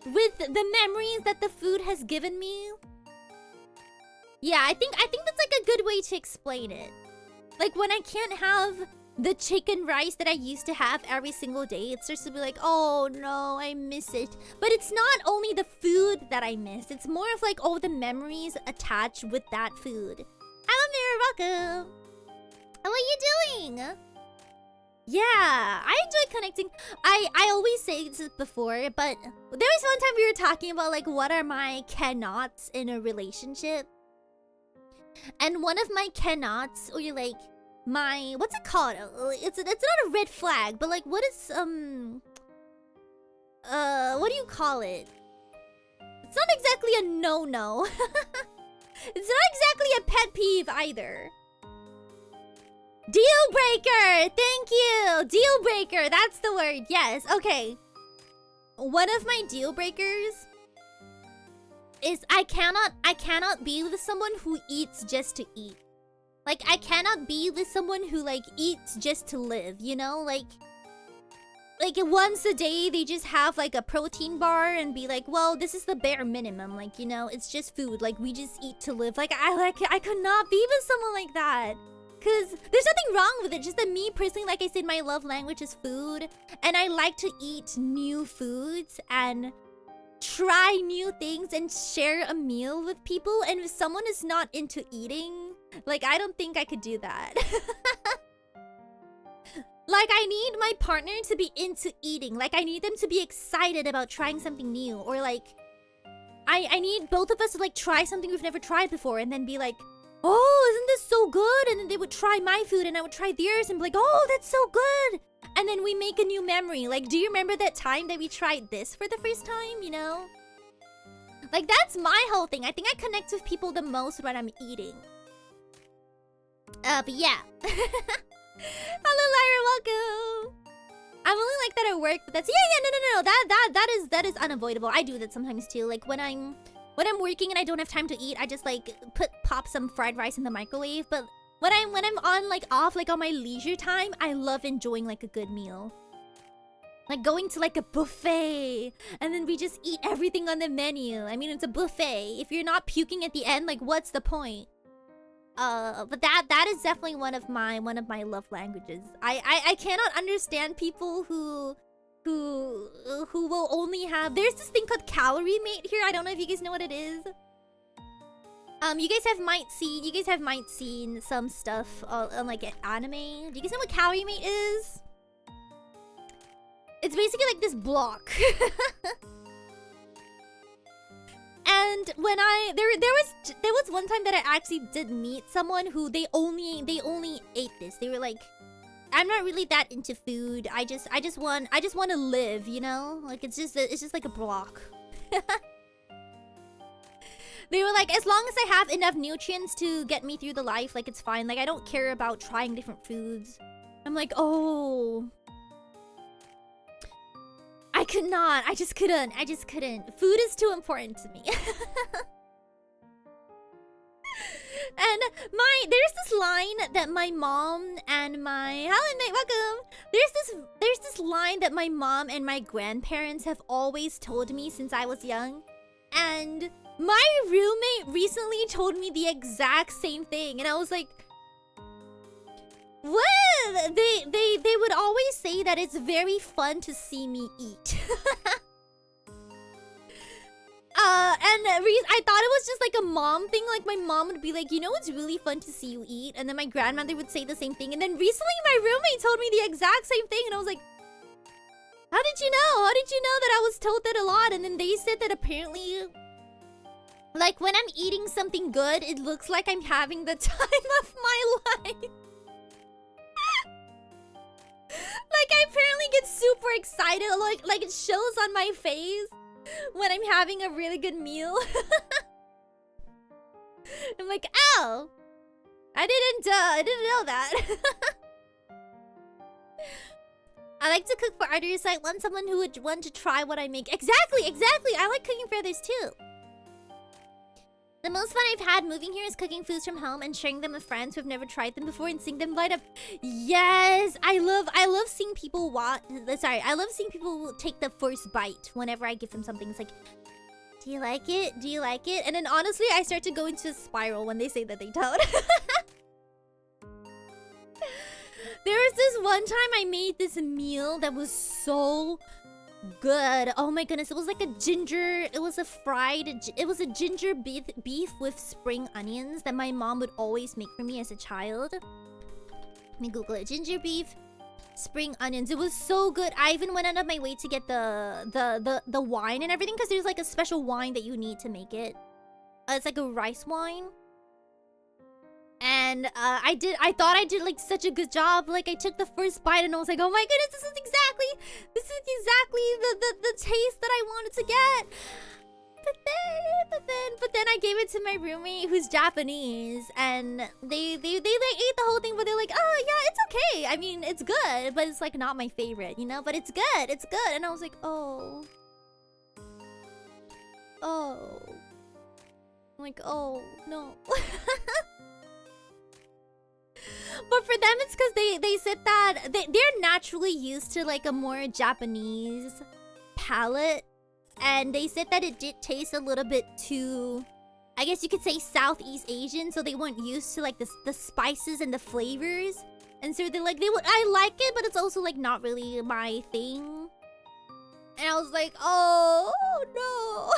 with the memories that the food has given me. Yeah, I think that's like a good way to explain it. Like, when I can't have the chicken rice that I used to have every single day, it starts to be like, oh no, I miss it. But it's not only the food that I miss, it's more of like all the memories attached with that food. Hello, welcome. How are you doing? Yeah, I enjoy connecting. I always say this before, but there was one time we were talking about like what are my cannots in a relationship. And one of my cannots, or like my, what's it called? It's not a red flag, but like what is what do you call it? It's not exactly a no-no. It's not exactly a pet peeve either. Deal breaker! Thank you! Deal breaker, that's the word. Yes, okay. One of my deal breakers is I cannot be with someone who eats just to eat. Like, I cannot be with someone who like eats just to live, you know? Like once a day they just have like a protein bar and be like, well, this is the bare minimum, like, you know, it's just food, like we just eat to live. Like I could not be with someone like that. Cause there's nothing wrong with it, just that me personally, like I said, my love language is food, and I like to eat new foods and try new things and share a meal with people. And if someone is not into eating, like, I don't think I could do that. Like, I need my partner to be into eating. Like, I need them to be excited about trying something new. Or like, I need both of us to like try something we've never tried before, and then be like, oh, isn't this so good? And then they would try my food and I would try theirs and be like, oh, that's so good. And then we make a new memory. Like, do you remember that time that we tried this for the first time, you know? Like, that's my whole thing. I think I connect with people the most when I'm eating. But yeah. Hello, Lyra, welcome. I'm only like that at work, but that's no. That is unavoidable. I do that sometimes too. Like when I'm working and I don't have time to eat, I just like pop some fried rice in the microwave. But when I'm on like off, like on my leisure time, I love enjoying like a good meal. Like going to like a buffet and then we just eat everything on the menu. I mean, it's a buffet. If you're not puking at the end, like what's the point? But that is definitely one of my love languages. I cannot understand people who will only have, there's this thing called calorie mate here. I don't know if you guys know what it is. You guys might seen some stuff on like anime. Do you guys know what calorie mate is? It's basically like this block. And when there was one time that I actually did meet someone who they only ate this. They were like, I'm not really that into food. I just want to live, you know? Like it's just like a block. They were like, as long as I have enough nutrients to get me through the life, like it's fine. Like I don't care about trying different foods. I'm like, oh, I could not. I just couldn't. Food is too important to me. And there's this line that my mom and my welcome. There's this line that my mom and my grandparents have always told me since I was young. And my roommate recently told me the exact same thing, and I was like, well, they would always say that it's very fun to see me eat. And I thought it was just like a mom thing. Like my mom would be like, you know, it's really fun to see you eat. And then my grandmother would say the same thing. And then recently my roommate told me the exact same thing. And I was like, how did you know? How did you know that I was told that a lot? And then they said that apparently, like when I'm eating something good, it looks like I'm having the time of my life. Like I apparently get super excited. Like it shows on my face when I'm having a really good meal. I'm like, ow! I didn't know that. I like to cook for others. I want someone who would want to try what I make. Exactly. I like cooking for others too. The most fun I've had moving here is cooking foods from home and sharing them with friends who have never tried them before and seeing them light up. Yes, I love seeing people I love seeing people take the first bite whenever I give them something. It's like, do you like it? Do you like it? And then honestly, I start to go into a spiral when they say that they don't. There was this one time I made this meal that was so good. Oh my goodness, it was like a ginger beef with spring onions that my mom would always make for me as a child. Let me Google it. Ginger beef, spring onions. It was so good. I even went out of my way to get the wine and everything because there's like a special wine that you need to make it. It's like a rice wine. And I thought I did like such a good job. Like I took the first bite and I was like, oh my goodness, this is exactly the taste that I wanted to get. But then I gave it to my roommate who's Japanese, and they like ate the whole thing, but they're like, oh yeah, it's okay. I mean, it's good, but it's like not my favorite, you know. But it's good, And I was like, oh. I'm like, oh no. But for them, it's because they said that they're naturally used to like a more Japanese palate. And they said that it did taste a little bit too, I guess you could say Southeast Asian. So they weren't used to like the spices and the flavors. And so they're like, I like it, but it's also like not really my thing. And I was like, oh no.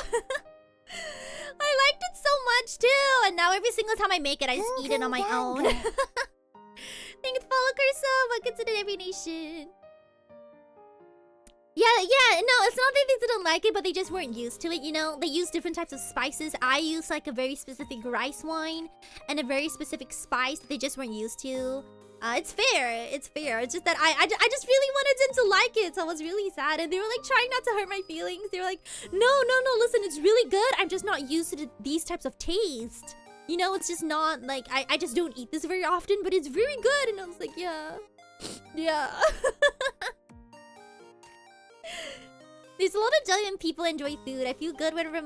I liked it so much too. And now every single time I make it, I just eat it on my own. Thank you, follow Curso. Welcome to the Every Nation. Yeah, no, it's not that they didn't like it, but they just weren't used to it, you know? They use different types of spices. I use like a very specific rice wine and a very specific spice that they just weren't used to. It's fair. It's just that I just really wanted them to like it, so I was really sad. And they were like trying not to hurt my feelings. They were like, no, listen, it's really good. I'm just not used to these types of taste. You know, it's just not like, I just don't eat this very often, but it's very good. And I was like, yeah. There's a lot of joy when people enjoy food. I feel good whenever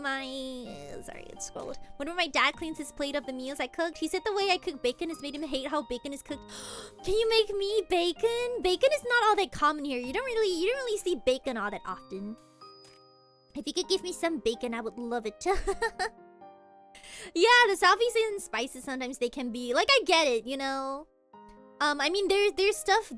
whenever my dad cleans his plate of the meals I cooked. He said the way I cook bacon has made him hate how bacon is cooked. Can you make me bacon? Bacon is not all that common here. You don't really see bacon all that often. If you could give me some bacon, I would love it. Yeah, the Southeast Asian spices sometimes they can be like, I get it, you know. I mean there's stuff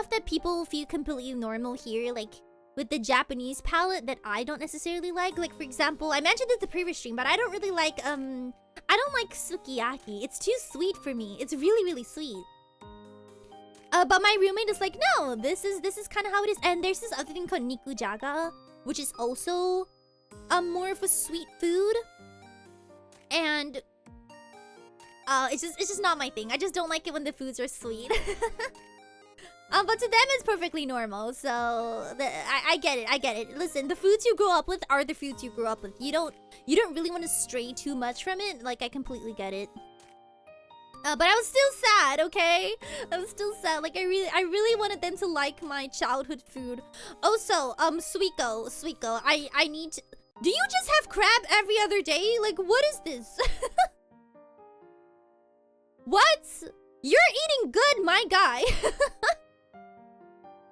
that people feel completely normal here, like with the Japanese palate that I don't necessarily like. Like for example, I mentioned this in the previous stream, but I don't really like I don't like sukiyaki. It's too sweet for me. It's really sweet. But my roommate is like, no, this is kind of how it is. And there's this other thing called nikujaga, which is also more of a sweet food. And it's just not my thing. I just don't like it when the foods are sweet. But to them it's perfectly normal. So I get it. Listen, the foods you grow up with are the foods you grew up with. You don't really want to stray too much from it. Like I completely get it. But I was still sad, okay? I was still sad. Like I really wanted them to like my childhood food. Also, Suiko, I need to... Do you just have crab every other day? Like, what is this? What? You're eating good, my guy.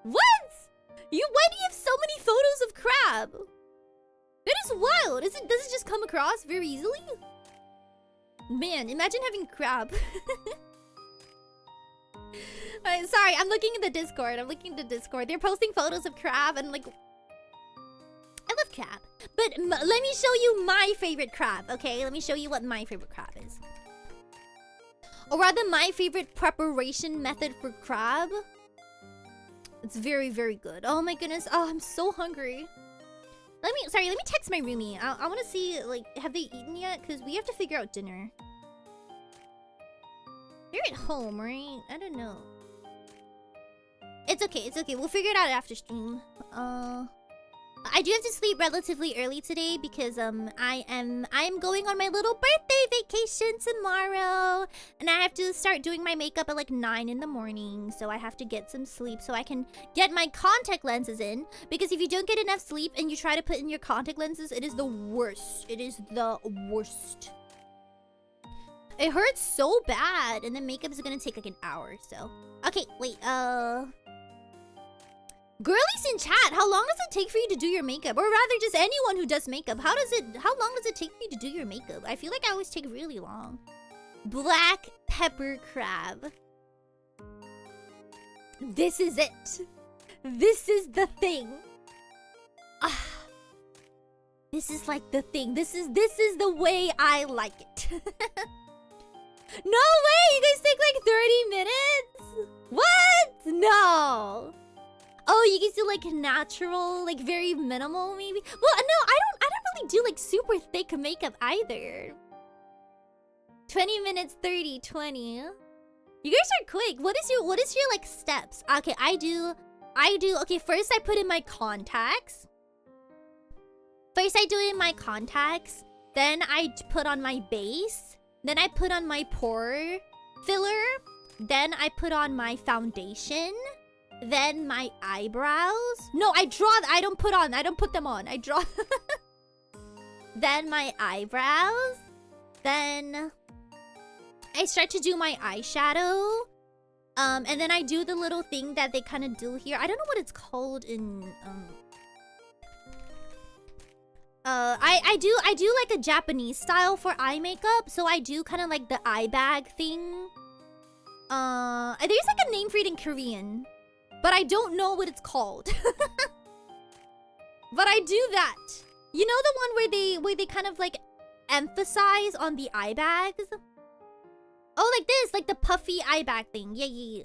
What? Why do you have so many photos of crab? That is wild. Does it just come across very easily? Man, imagine having crab. Sorry, I'm looking at the Discord. They're posting photos of crab and like... I love love crab. But let me show you my favorite crab, okay? Let me show you what my favorite crab is. Or rather, my favorite preparation method for crab. It's very, very good. Oh my goodness. Oh, I'm so hungry. Let me text my roomie. I want to see, like, have they eaten yet? Because we have to figure out dinner. They're at home, right? I don't know. It's okay, it's okay. We'll figure it out after stream. I do have to sleep relatively early today because I am going on my little birthday vacation tomorrow, and I have to start doing my makeup at like 9 in the morning, so I have to get some sleep so I can get my contact lenses in, because if you don't get enough sleep and you try to put in your contact lenses, it is the worst. It is the worst. It hurts so bad, and the makeup is gonna take like an hour, so. Okay, wait, Girlies in chat, how long does it take for you to do your makeup? Or rather, just anyone who does makeup. How long does it take for you to do your makeup? I feel like I always take really long. Black pepper crab. This is it. This is the thing. Ah. This is like the thing. This is the way I like it. No way! You guys take like 30 minutes? What? No. Oh, you guys do like natural, like very minimal maybe? Well, no, I don't really do like super thick makeup either. 20 minutes, 30, 20. You guys are quick. What is your like steps? Okay, I do, okay, first I put in my contacts. Then I put on my base. Then I put on my pore filler. Then I put on my foundation. Then my eyebrows. No, I don't put them on. I draw. Then my eyebrows. Then I start to do my eyeshadow. And then I do the little thing that they kind of do here. I don't know what it's called in I do like a Japanese style for eye makeup. So I do kind of like the eye bag thing. There's like a name for it in Korean, but I don't know what it's called. But I do that. You know the one where they kind of like emphasize on the eye bags? Oh, like this, like the puffy eye bag thing. Yeah.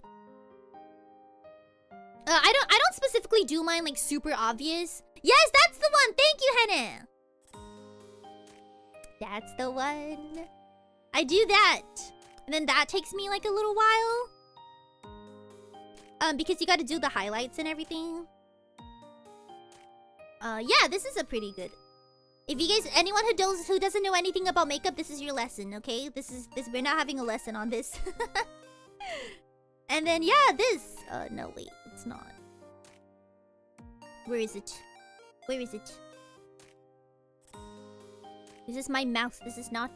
I don't specifically do mine like super obvious. Yes, that's the one. Thank you, Hannah. That's the one. I do that. And then that takes me like a little while. Because you gotta do the highlights and everything. Yeah, this is a pretty good. If you guys, anyone who doesn't know anything about makeup, this is your lesson, okay? We're not having a lesson on this. And then yeah, this. No wait, it's not. Where is it? Where is it? This is my mouse. This is not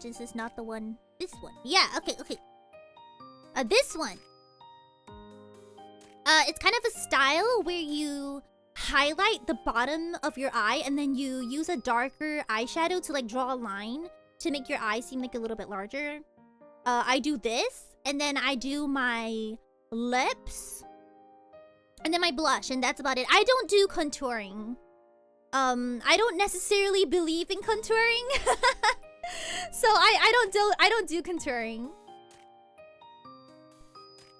the one. This one. Yeah, okay. This one. It's kind of a style where you highlight the bottom of your eye and then you use a darker eyeshadow to like draw a line to make your eye seem like a little bit larger. I do this, and then I do my lips, and then my blush, and that's about it. I don't do contouring. I don't necessarily believe in contouring. So I don't do contouring.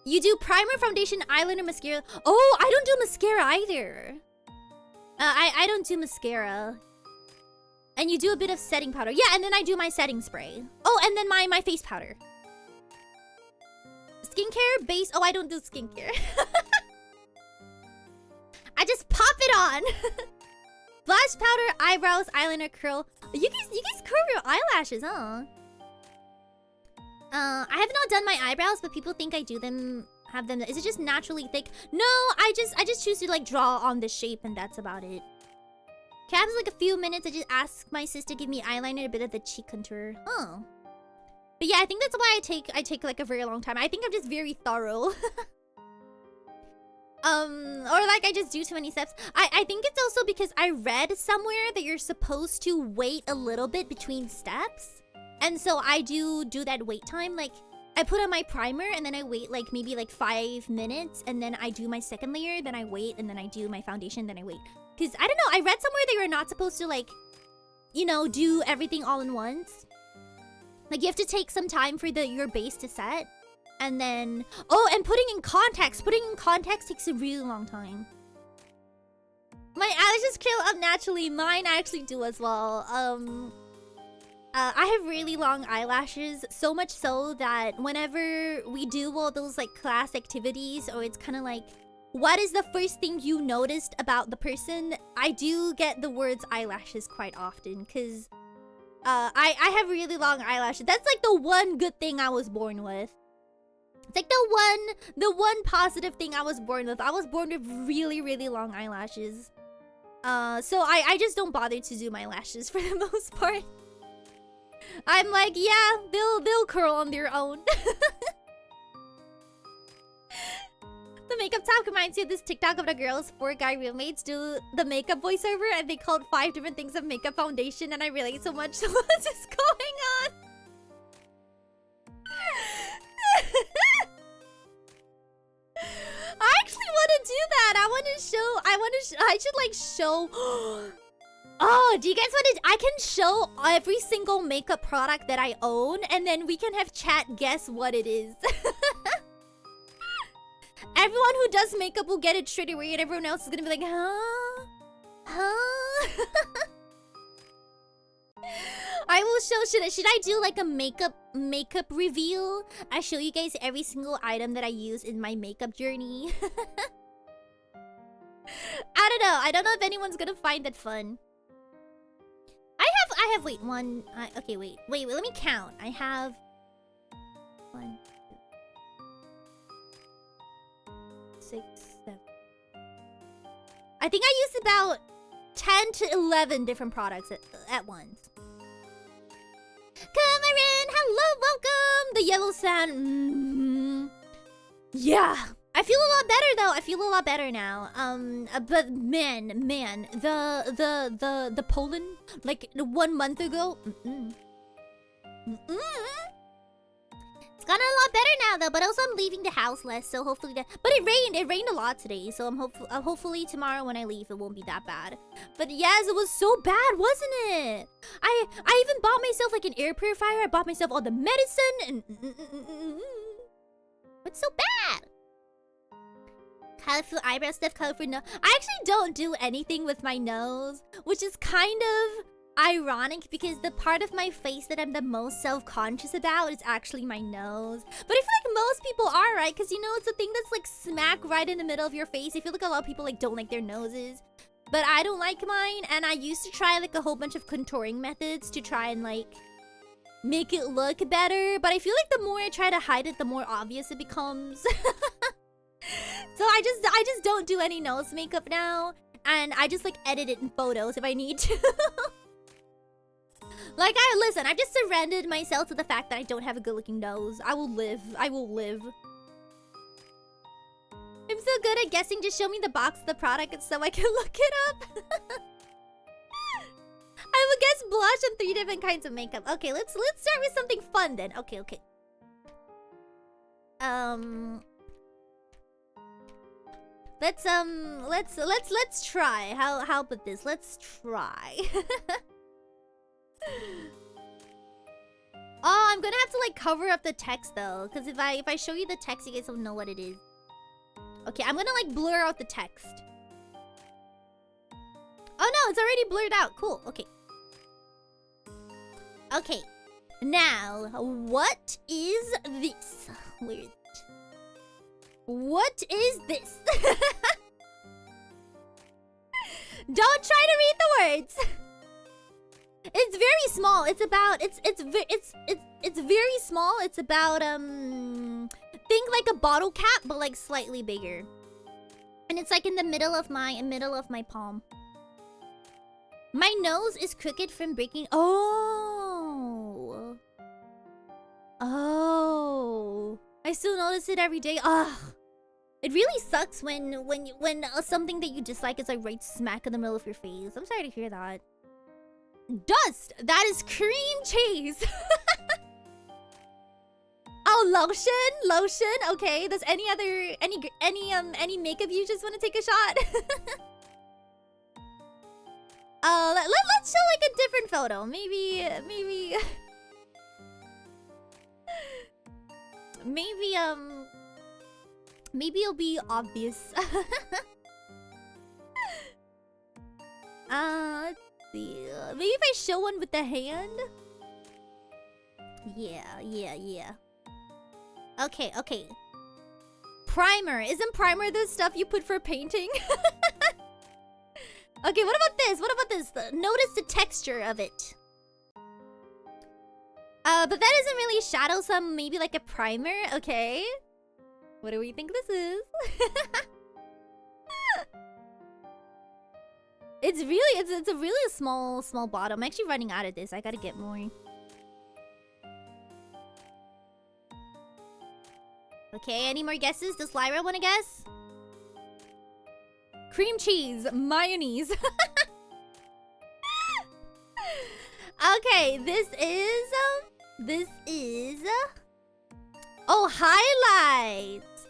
You do primer, foundation, eyeliner, mascara. Oh, I don't do mascara either. I don't do mascara. And you do a bit of setting powder. Yeah, and then I do my setting spray. Oh, and then my face powder. Skincare, base. Oh, I don't do skincare. I just pop it on. Blush, powder, eyebrows, eyeliner, curl. You guys curl your eyelashes, huh? I have not done my eyebrows, but people think I do them. Have them. Is it just naturally thick? No, I just choose to like draw on the shape, and that's about it. Cabs like a few minutes. I just ask my sis to give me eyeliner, a bit of the cheek contour. Oh, but yeah, I think that's why I take like a very long time. I think I'm just very thorough. Or like I just do too many steps. I think it's also because I read somewhere that you're supposed to wait a little bit between steps. And so I do that wait time. Like I put on my primer and then I wait like maybe like 5 minutes, and then I do my second layer, then I wait, and then I do my foundation, then I wait. Because, I don't know, I read somewhere they were not supposed to, like, you know, do everything all in once. Like, you have to take some time for your base to set. And then... Oh, and putting in context. Putting in context takes a really long time. My eyelashes curl up naturally. Mine actually do as well. I have really long eyelashes. So much so that whenever we do all those, like, class activities, or it's kind of like, what is the first thing you noticed about the person? I do get the words eyelashes quite often, because I have really long eyelashes. That's like the one good thing I was born with. It's like the one positive thing I was born with. I was born with really, really long eyelashes. So I just don't bother to do my lashes for the most part. I'm like, yeah, they'll curl on their own. The makeup talk reminds me of this TikTok of the girls, 4 guy roommates do the makeup voiceover, and they called 5 different things of makeup foundation, and I relate so much to what's just going on. I actually want to do that. I should like show. Oh, do you guys want to? I can show every single makeup product that I own, and then we can have chat guess what it is. Everyone who does makeup will get it straight away, and everyone else is gonna be like, huh? Huh? I will show. Should I do like a makeup reveal? I show you guys every single item that I use in my makeup journey. I don't know if anyone's gonna find that fun. I have wait, one. Okay, wait, let me count. I have 1, 2, 6, 7. I think I used about 10 to 11 different products at once. Cameron, hello, welcome. The yellow sand. Yeah, I feel a lot better though. I feel a lot better now. But man, the pollen like 1 month ago. It's gotten a lot better now though. But also I'm leaving the house less, so hopefully that. But it rained a lot today, so I'm hopefully tomorrow when I leave it won't be that bad. But yes, it was so bad, wasn't it? I even bought myself like an air purifier. I bought myself all the medicine and. What's so bad? Colorful eyebrow stuff, colorful nose. I actually don't do anything with my nose, which is kind of ironic because the part of my face that I'm the most self-conscious about is actually my nose. But I feel like most people are, right? Because, you know, it's a thing that's like smack right in the middle of your face. I feel like a lot of people like don't like their noses. But I don't like mine, and I used to try like a whole bunch of contouring methods to try and like make it look better. But I feel like the more I try to hide it, the more obvious it becomes. So I just don't do any nose makeup now, and I just like edit it in photos if I need to. Like listen, I've just surrendered myself to the fact that I don't have a good-looking nose. I will live. I'm so good at guessing. Just show me the box of the product so I can look it up. I will guess blush and 3 different kinds of makeup. Okay, let's start with something fun then. Okay. Let's try. How about this? Let's try. Oh, I'm gonna have to like cover up the text though, because if I show you the text, you guys don't know what it is. Okay, I'm gonna like blur out the text. Oh no, it's already blurred out. Cool. Okay. Okay. Now, what is this? Where is it? What is this? Don't try to read the words. It's very small. It's very small. It's about think like a bottle cap, but like slightly bigger. And it's like in the middle of my palm. My nose is crooked from breaking. Oh. I still notice it every day. Ugh. It really sucks when something that you dislike is like right smack in the middle of your face. I'm sorry to hear that. Dust. That is cream cheese. Oh, lotion. Okay. Does any makeup you just want to take a shot? Let's show like a different photo. Maybe maybe it'll be obvious. Let's see. Maybe if I show one with the hand. Yeah. Okay. Primer. Isn't primer the stuff you put for painting? Okay, what about this? Notice the texture of it. But that isn't really shadow, so maybe like a primer. Okay. What do we think this is? It's a really small bottle. I'm actually running out of this. I gotta get more. Okay, any more guesses? Does Lyra want to guess? Cream cheese, mayonnaise. Okay, this is oh, highlights.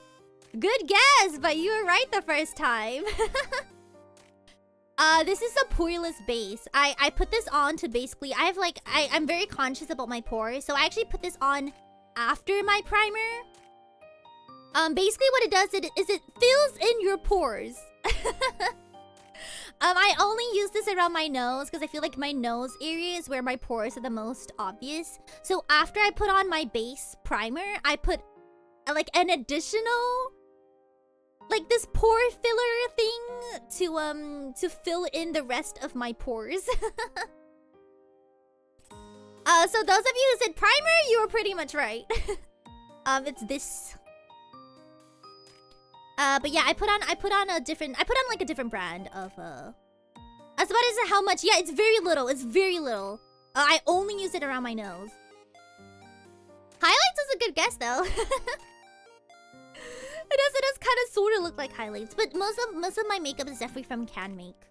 Good guess, but you were right the first time. This is a poreless base. I put this on to basically, I'm very conscious about my pores, so I actually put this on after my primer. Basically what it does is it fills in your pores. I only use this around my nose because I feel like my nose area is where my pores are the most obvious. So after I put on my base primer, I put like an additional like this pore filler thing to fill in the rest of my pores. So those of you who said primer, you were pretty much right. It's this. But yeah, I put on like a different brand of as about as how much. Yeah, it's very little. I only use it around my nose. Highlights is a good guess though. It does kind of sort of look like highlights, but most of my makeup is definitely from Can Make.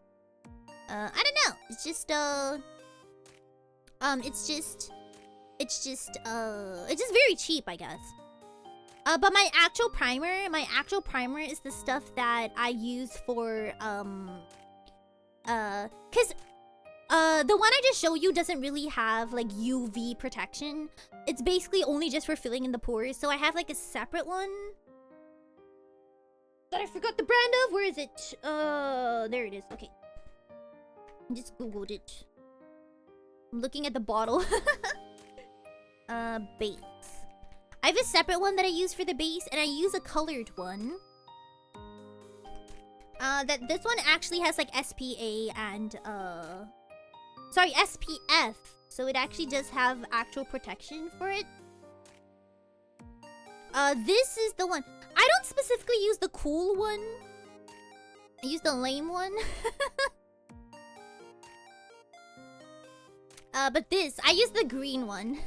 I don't know. It's just very cheap, I guess. But my actual primer is the stuff that I use for cause the one I just showed you doesn't really have like UV protection. It's basically only just for filling in the pores. So I have like a separate one that I forgot the brand of. Where is it? There it is. Okay. I just googled it. I'm looking at the bottle. Base. I have a separate one that I use for the base, and I use a colored one. This one actually has like SPA and sorry, SPF. So it actually does have actual protection for it. This is the one. I don't specifically use the cool one. I use the lame one. But this, I use the green one.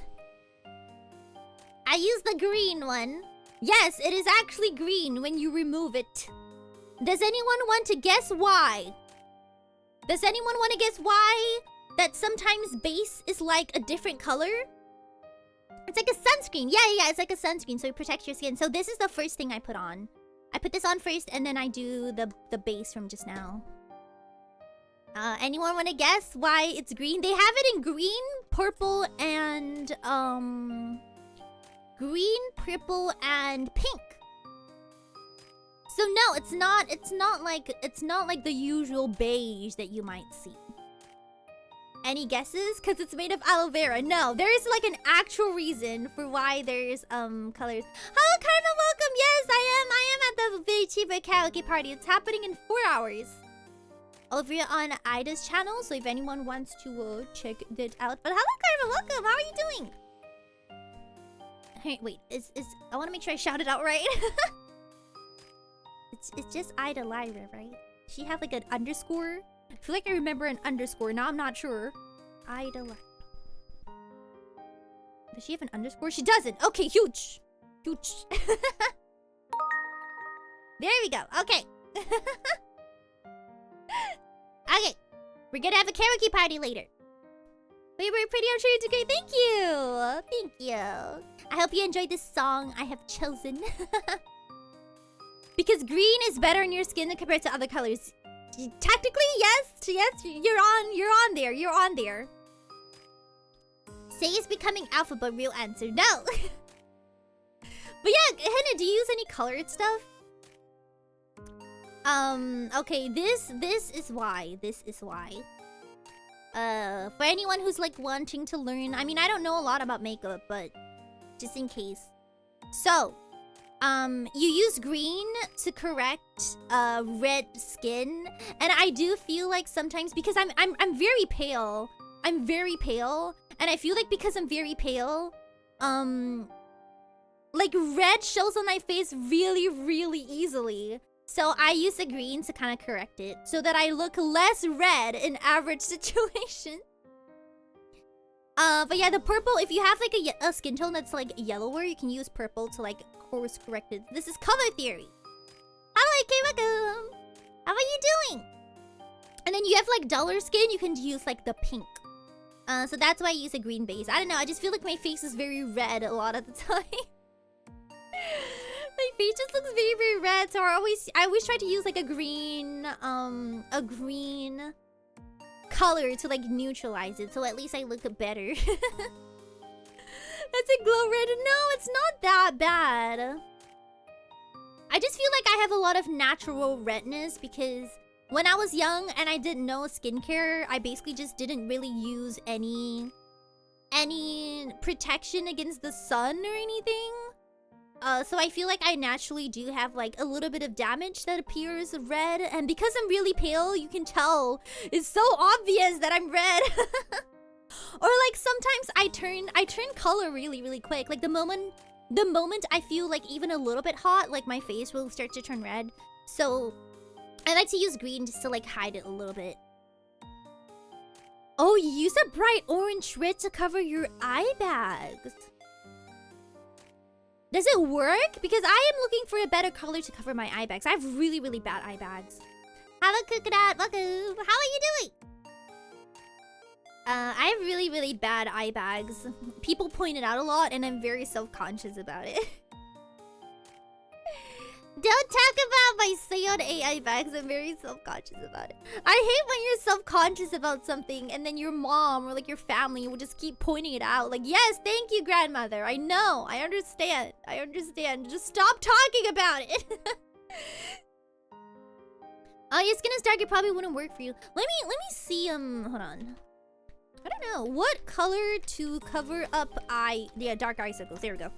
Yes, it is actually green when you remove it. Does anyone want to guess why? Does anyone want to guess why that sometimes base is like a different color? It's like a sunscreen. Yeah, it's like a sunscreen, so it protects your skin. So this is the first thing I put on. I put this on first, and then I do the base from just now. Anyone want to guess why it's green? They have it in green, purple, and pink. So no, it's not like the usual beige that you might see. Any guesses? Because it's made of aloe vera. No, there is like an actual reason for why there's colors. Hello Karma, welcome. Yes, I am at the very cheap karaoke party. It's happening in 4 hours. Over on Ida's channel, so if anyone wants to check that out. But hello Karma, welcome. How are you doing? Hey, wait, I want to make sure I shout it out right. It's just Ida Lyra, right? She have like an underscore? I feel like I remember an underscore. Now I'm not sure. Ida Lyra. Does she have an underscore? She doesn't. Okay, huge. There we go. Okay. Okay. We're gonna have a karaoke party later. We were pretty sure it's great. Thank you. I hope you enjoyed this song I have chosen. Because green is better on your skin compared to other colors. Technically, yes, you're on there. Say is becoming alpha, but real answer, no. But yeah, Henna, do you use any colored stuff? Okay, this is why. For anyone who's like wanting to learn, I mean, I don't know a lot about makeup, but just in case. So, you use green to correct red skin, and I do feel like sometimes because I'm very pale. I'm very pale, and I feel like because I'm very pale, like red shows on my face really, really easily. So I use the green to kind of correct it so that I look less red in average situations. But yeah, the purple, if you have like a skin tone that's like yellower, you can use purple to like course correct it. This is color theory. Hello, K-Welcome. How are you doing? And then you have like duller skin, you can use like the pink. So that's why I use a green base. I don't know, I just feel like my face is very red a lot of the time. My face just looks very, very red, so I always try to use like a green color to like neutralize it, so at least I look better. That's a glow red. No, it's not that bad. I just feel like I have a lot of natural redness because when I was young and I didn't know skincare, I basically just didn't really use any protection against the sun or anything. So I feel like I naturally do have like a little bit of damage that appears red, and because I'm really pale, you can tell it's so obvious that I'm red. Or like sometimes I turn color really, really quick. Like the moment I feel like even a little bit hot, like my face will start to turn red. So I like to use green just to like hide it a little bit. Oh, you use a bright orange red to cover your eye bags. Does it work? Because I am looking for a better color to cover my eye bags. I have really, really bad eye bags. Hello, Coconut. Welcome. How are you doing? I have really, really bad eye bags. People point it out a lot, and I'm very self-conscious about it. Don't talk about my Seion Aera bags. I'm very self-conscious about it. I hate when you're self-conscious about something and then your mom or like your family will just keep pointing it out. Like, yes, thank you, grandmother. I know. I understand. Just stop talking about it. Oh, your skin is dark. It probably wouldn't work for you. Let me see. Hold on. I don't know. What color to cover up dark eye circles. There we go.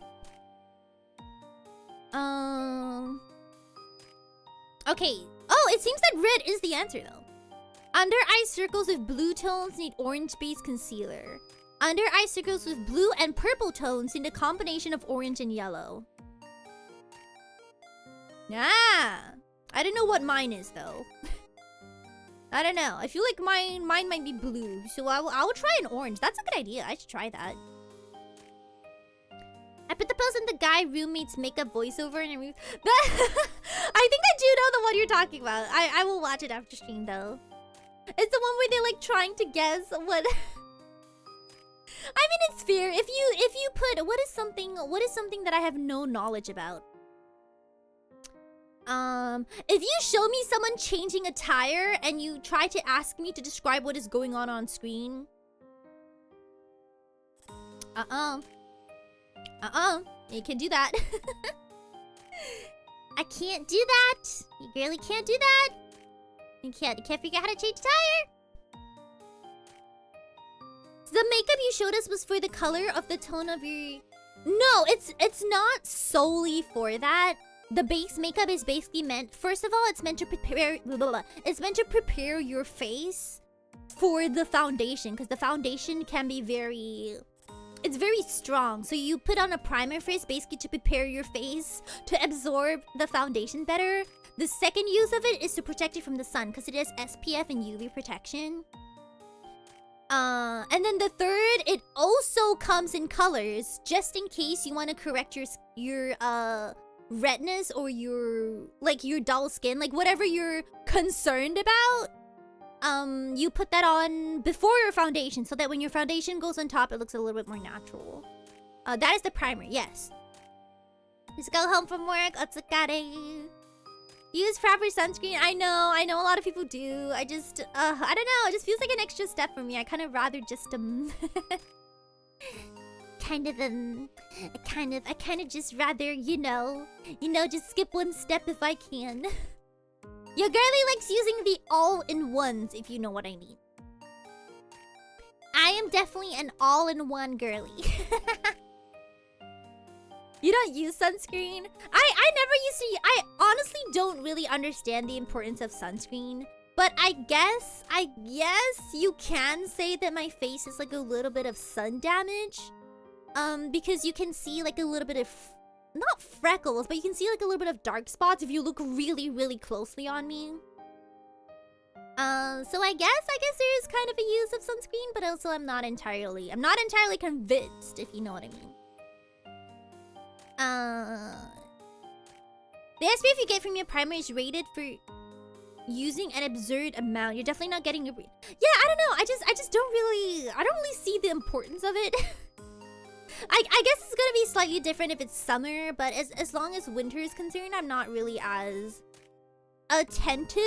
Okay. Oh, it seems that red is the answer though. Under eye circles with blue tones need orange base concealer. Under eye circles with blue and purple tones need a combination of orange and yellow. Ah, I don't know what mine is though. I don't know. I feel like mine might be blue, so I will try an orange. That's a good idea. I should try that. I put the post in the guy roommate's makeup voiceover and I think I do know the one you're talking about. I will watch it after stream though. It's the one where they're like trying to guess what. I mean, it's fair if you put what is something that I have no knowledge about. If you show me someone changing a tire and you try to ask me to describe what is going on screen. You can do that. I can't do that. You really can't do that. You can't figure out how to change a tire. So the makeup you showed us was for the color of the tone of your... No, it's not solely for that. The base makeup is basically meant... First of all, it's meant to prepare... It's meant to prepare your face for the foundation. Because the foundation can be very... It's very strong, so you put on a primer first basically to prepare your face to absorb the foundation better. The second use of it is to protect it from the sun because it has SPF and UV protection. And then the third, it also comes in colors just in case you want to correct your redness or your dull skin, like whatever you're concerned about. You put that on before your foundation so that when your foundation goes on top, it looks a little bit more natural. That is the primer, yes. Let's go home from work. Otsukare. Use proper sunscreen. I know a lot of people do. I just, I don't know. It just feels like an extra step for me. I kind of rather just, I kind of just rather, you know, just skip one step if I can. Your girly likes using the all-in-ones, if you know what I mean. I am definitely an all-in-one girly. You don't use sunscreen? I never used to. I honestly don't really understand the importance of sunscreen. But I guess you can say that my face is like a little bit of sun damage. Because you can see like a little bit of, not freckles, but you can see like a little bit of dark spots if you look really, really closely on me. So I guess there is kind of a use of sunscreen, but also I'm not entirely convinced, if you know what I mean. The SPF you get from your primer is rated for using an absurd amount. You're definitely not getting a... Yeah, I don't know. I just don't really see the importance of it. I guess it's gonna be slightly different if it's summer, but as long as winter is concerned, I'm not really as attentive,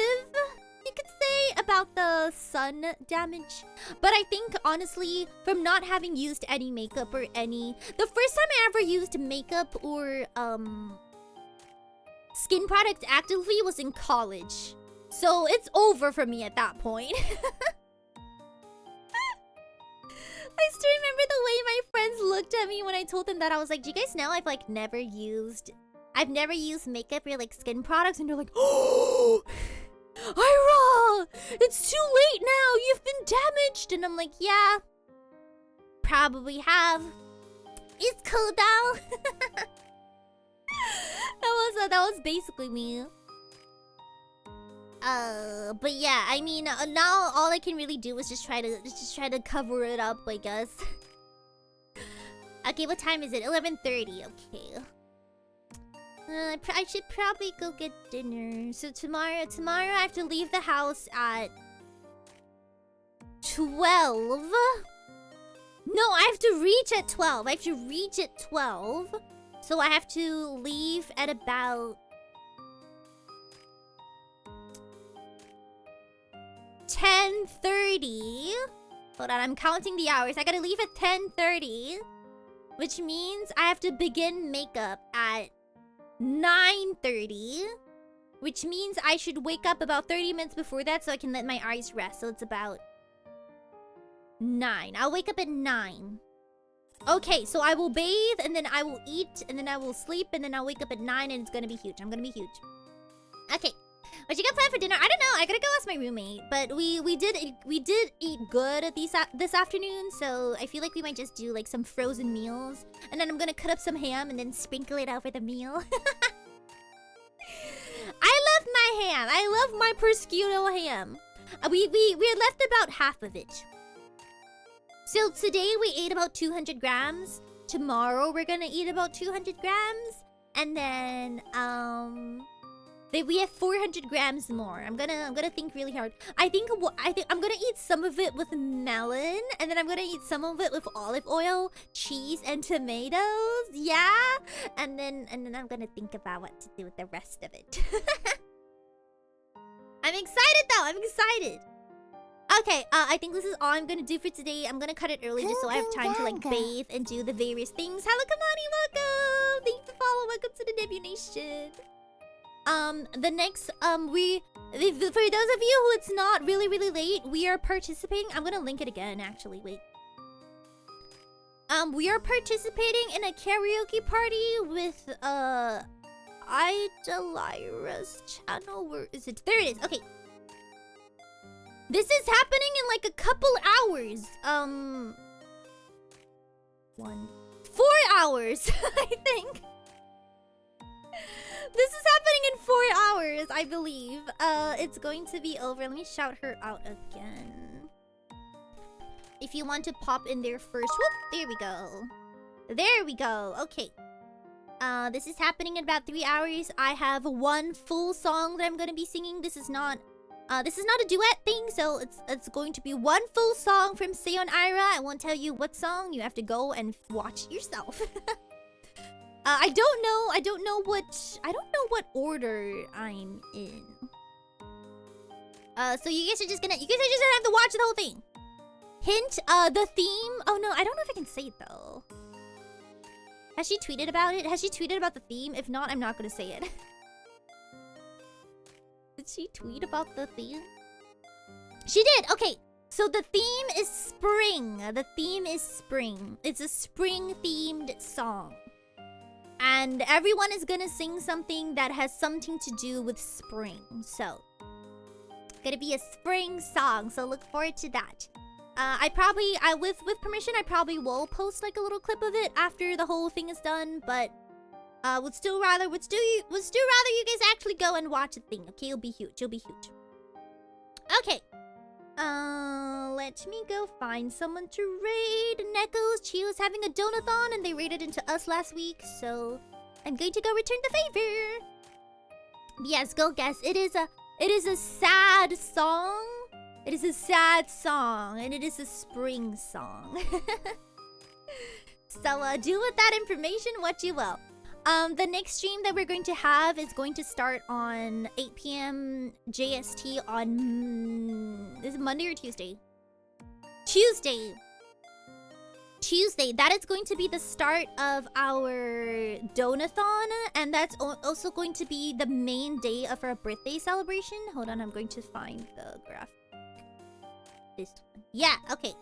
you could say, about the sun damage. But I think, honestly, from not having used any makeup or any... The first time I ever used makeup or, skin products actively was in college. So it's over for me at that point. I still remember the way my friends looked at me when I told them that. I was like, do you guys know I've never used makeup or like skin products? And they're like, oh, Aera, it's too late now. You've been damaged. And I'm like, yeah, probably have. It's cool though. That was basically me. But yeah, I mean, now all I can really do is just try to cover it up, I guess. Okay, what time is it? 11:30. Okay. I should probably go get dinner. So tomorrow I have to leave the house at 12. No, I have to reach at 12. So I have to leave at about 10:30. Hold on, I'm counting the hours. I gotta leave at 10:30, which means I have to begin makeup at 9:30, which means I should wake up about 30 minutes before that so I can let my eyes rest. So it's about 9. I'll wake up at 9. Okay, so I will bathe, and then I will eat, and then I will sleep, and then I'll wake up at 9, and it's gonna be huge. I'm gonna be huge. Okay. What you got planned for dinner? I don't know. I gotta go ask my roommate. But we did eat good this afternoon, so I feel like we might just do like some frozen meals, and then I'm gonna cut up some ham and then sprinkle it over the meal. I love my ham. I love my prosciutto ham. We had left about half of it. So today we ate about 200 grams. Tomorrow we're gonna eat about 200 grams, and then we have 400 grams more. I'm gonna think really hard. I think I'm gonna eat some of it with melon, and then I'm gonna eat some of it with olive oil, cheese, and tomatoes. Yeah, and then I'm gonna think about what to do with the rest of it. I'm excited though. I'm excited. Okay, I think this is all I'm gonna do for today. I'm gonna cut it early just so I have time to like bathe and do the various things. Hello, Kamani, welcome. Thank you for following. Welcome to the Nebu Nation. The next, for those of you who it's not really late, we are participating. I'm gonna link it again, actually, wait. We are participating in a karaoke party with, Idolira's channel. Where is it? There it is, okay. This is happening in like a couple hours. 4 hours, I think. This is happening in 4 hours, I believe. It's going to be over. Let me shout her out again. If you want to pop in there first. Whoop, there we go. There we go. Okay. This is happening in about 3 hours. I have one full song that I'm going to be singing. This is not a duet thing, so it's going to be one full song from Seion Aera. I won't tell you what song. You have to go and watch yourself. I don't know what order I'm in. So you guys are just gonna have to watch the whole thing. Hint, the theme. Oh no, I don't know if I can say it though. Has she tweeted about it? Has she tweeted about the theme? If not, I'm not gonna say it. Did she tweet about the theme? She did. Okay. So the theme is spring. The theme is spring. It's a spring-themed song. And everyone is gonna sing something that has something to do with spring. So, gonna be a spring song. So look forward to that. With permission, I probably will post like a little clip of it after the whole thing is done. But would still rather you guys actually go and watch the thing. Okay, it'll be huge. It'll be huge. Okay. Let me go find someone to raid. Neko's was having a donathon and they raided into us last week, so I'm going to go return the favor. Yes, go guess. It is a sad song. It is a sad song, and it is a spring song. So do with that information what you will. The next stream that we're going to have is going to start on 8 p.m. JST on... Is it Monday or Tuesday? Tuesday. That is going to be the start of our donathon. And that's also going to be the main day of our birthday celebration. Hold on, I'm going to find the graphic. This one. Yeah, okay.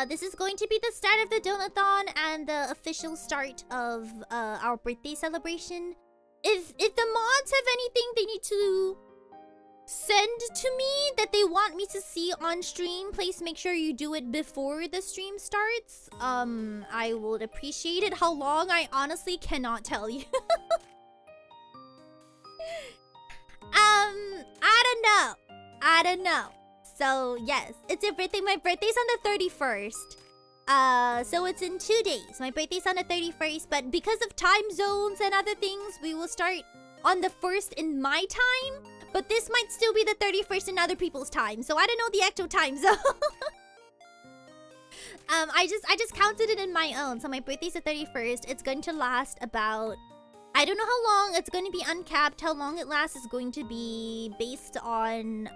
This is going to be the start of the donathon and the official start of our birthday celebration. If the mods have anything they need to send to me that they want me to see on stream, please make sure you do it before the stream starts. I would appreciate it. How long, I honestly cannot tell you. I don't know. So, yes, it's your birthday. My birthday's on the 31st. So it's in 2 days. My birthday's on the 31st, but because of time zones and other things, we will start on the 1st in my time, but this might still be the 31st in other people's time, so I don't know the actual time zone. I just counted it in my own. So my birthday's the 31st. It's going to last about... I don't know how long. It's going to be uncapped. How long it lasts is going to be based on...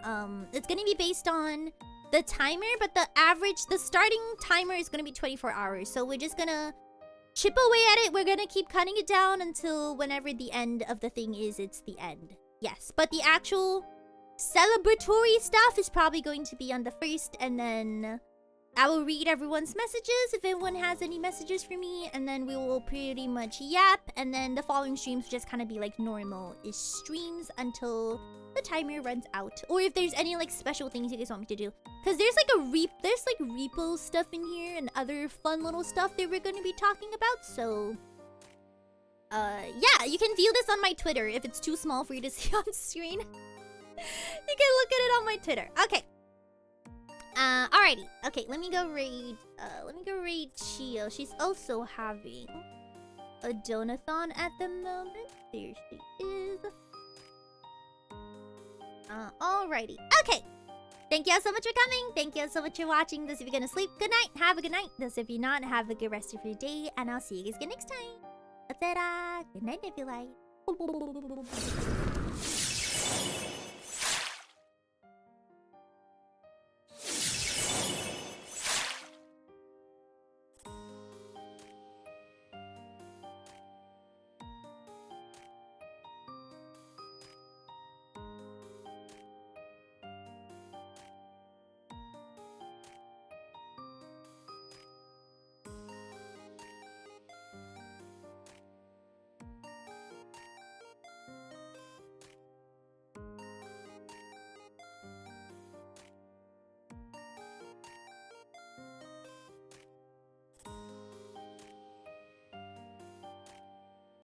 It's going to be based on the timer, but the starting timer is going to be 24 hours. So we're just going to chip away at it. We're going to keep cutting it down until whenever the end of the thing is, it's the end. Yes, but the actual celebratory stuff is probably going to be on the 1st, and then... I will read everyone's messages if anyone has any messages for me, and then we will pretty much yap, and then the following streams just kind of be like normal-ish streams until the timer runs out. Or if there's any like special things you guys want me to do. Because there's like repo stuff in here and other fun little stuff that we're going to be talking about, so... yeah, you can view this on my Twitter if it's too small for you to see on screen. You can look at it on my Twitter. Okay. Alrighty. Okay, let me go raid Chio. She's also having a donathon at the moment. There she is. Alrighty. Okay. Thank you all so much for coming. Thank you all so much for watching. Those of you gonna sleep, good night. Have a good night. Those of you not, have a good rest of your day. And I'll see you guys again next time. Good night, Nebulite.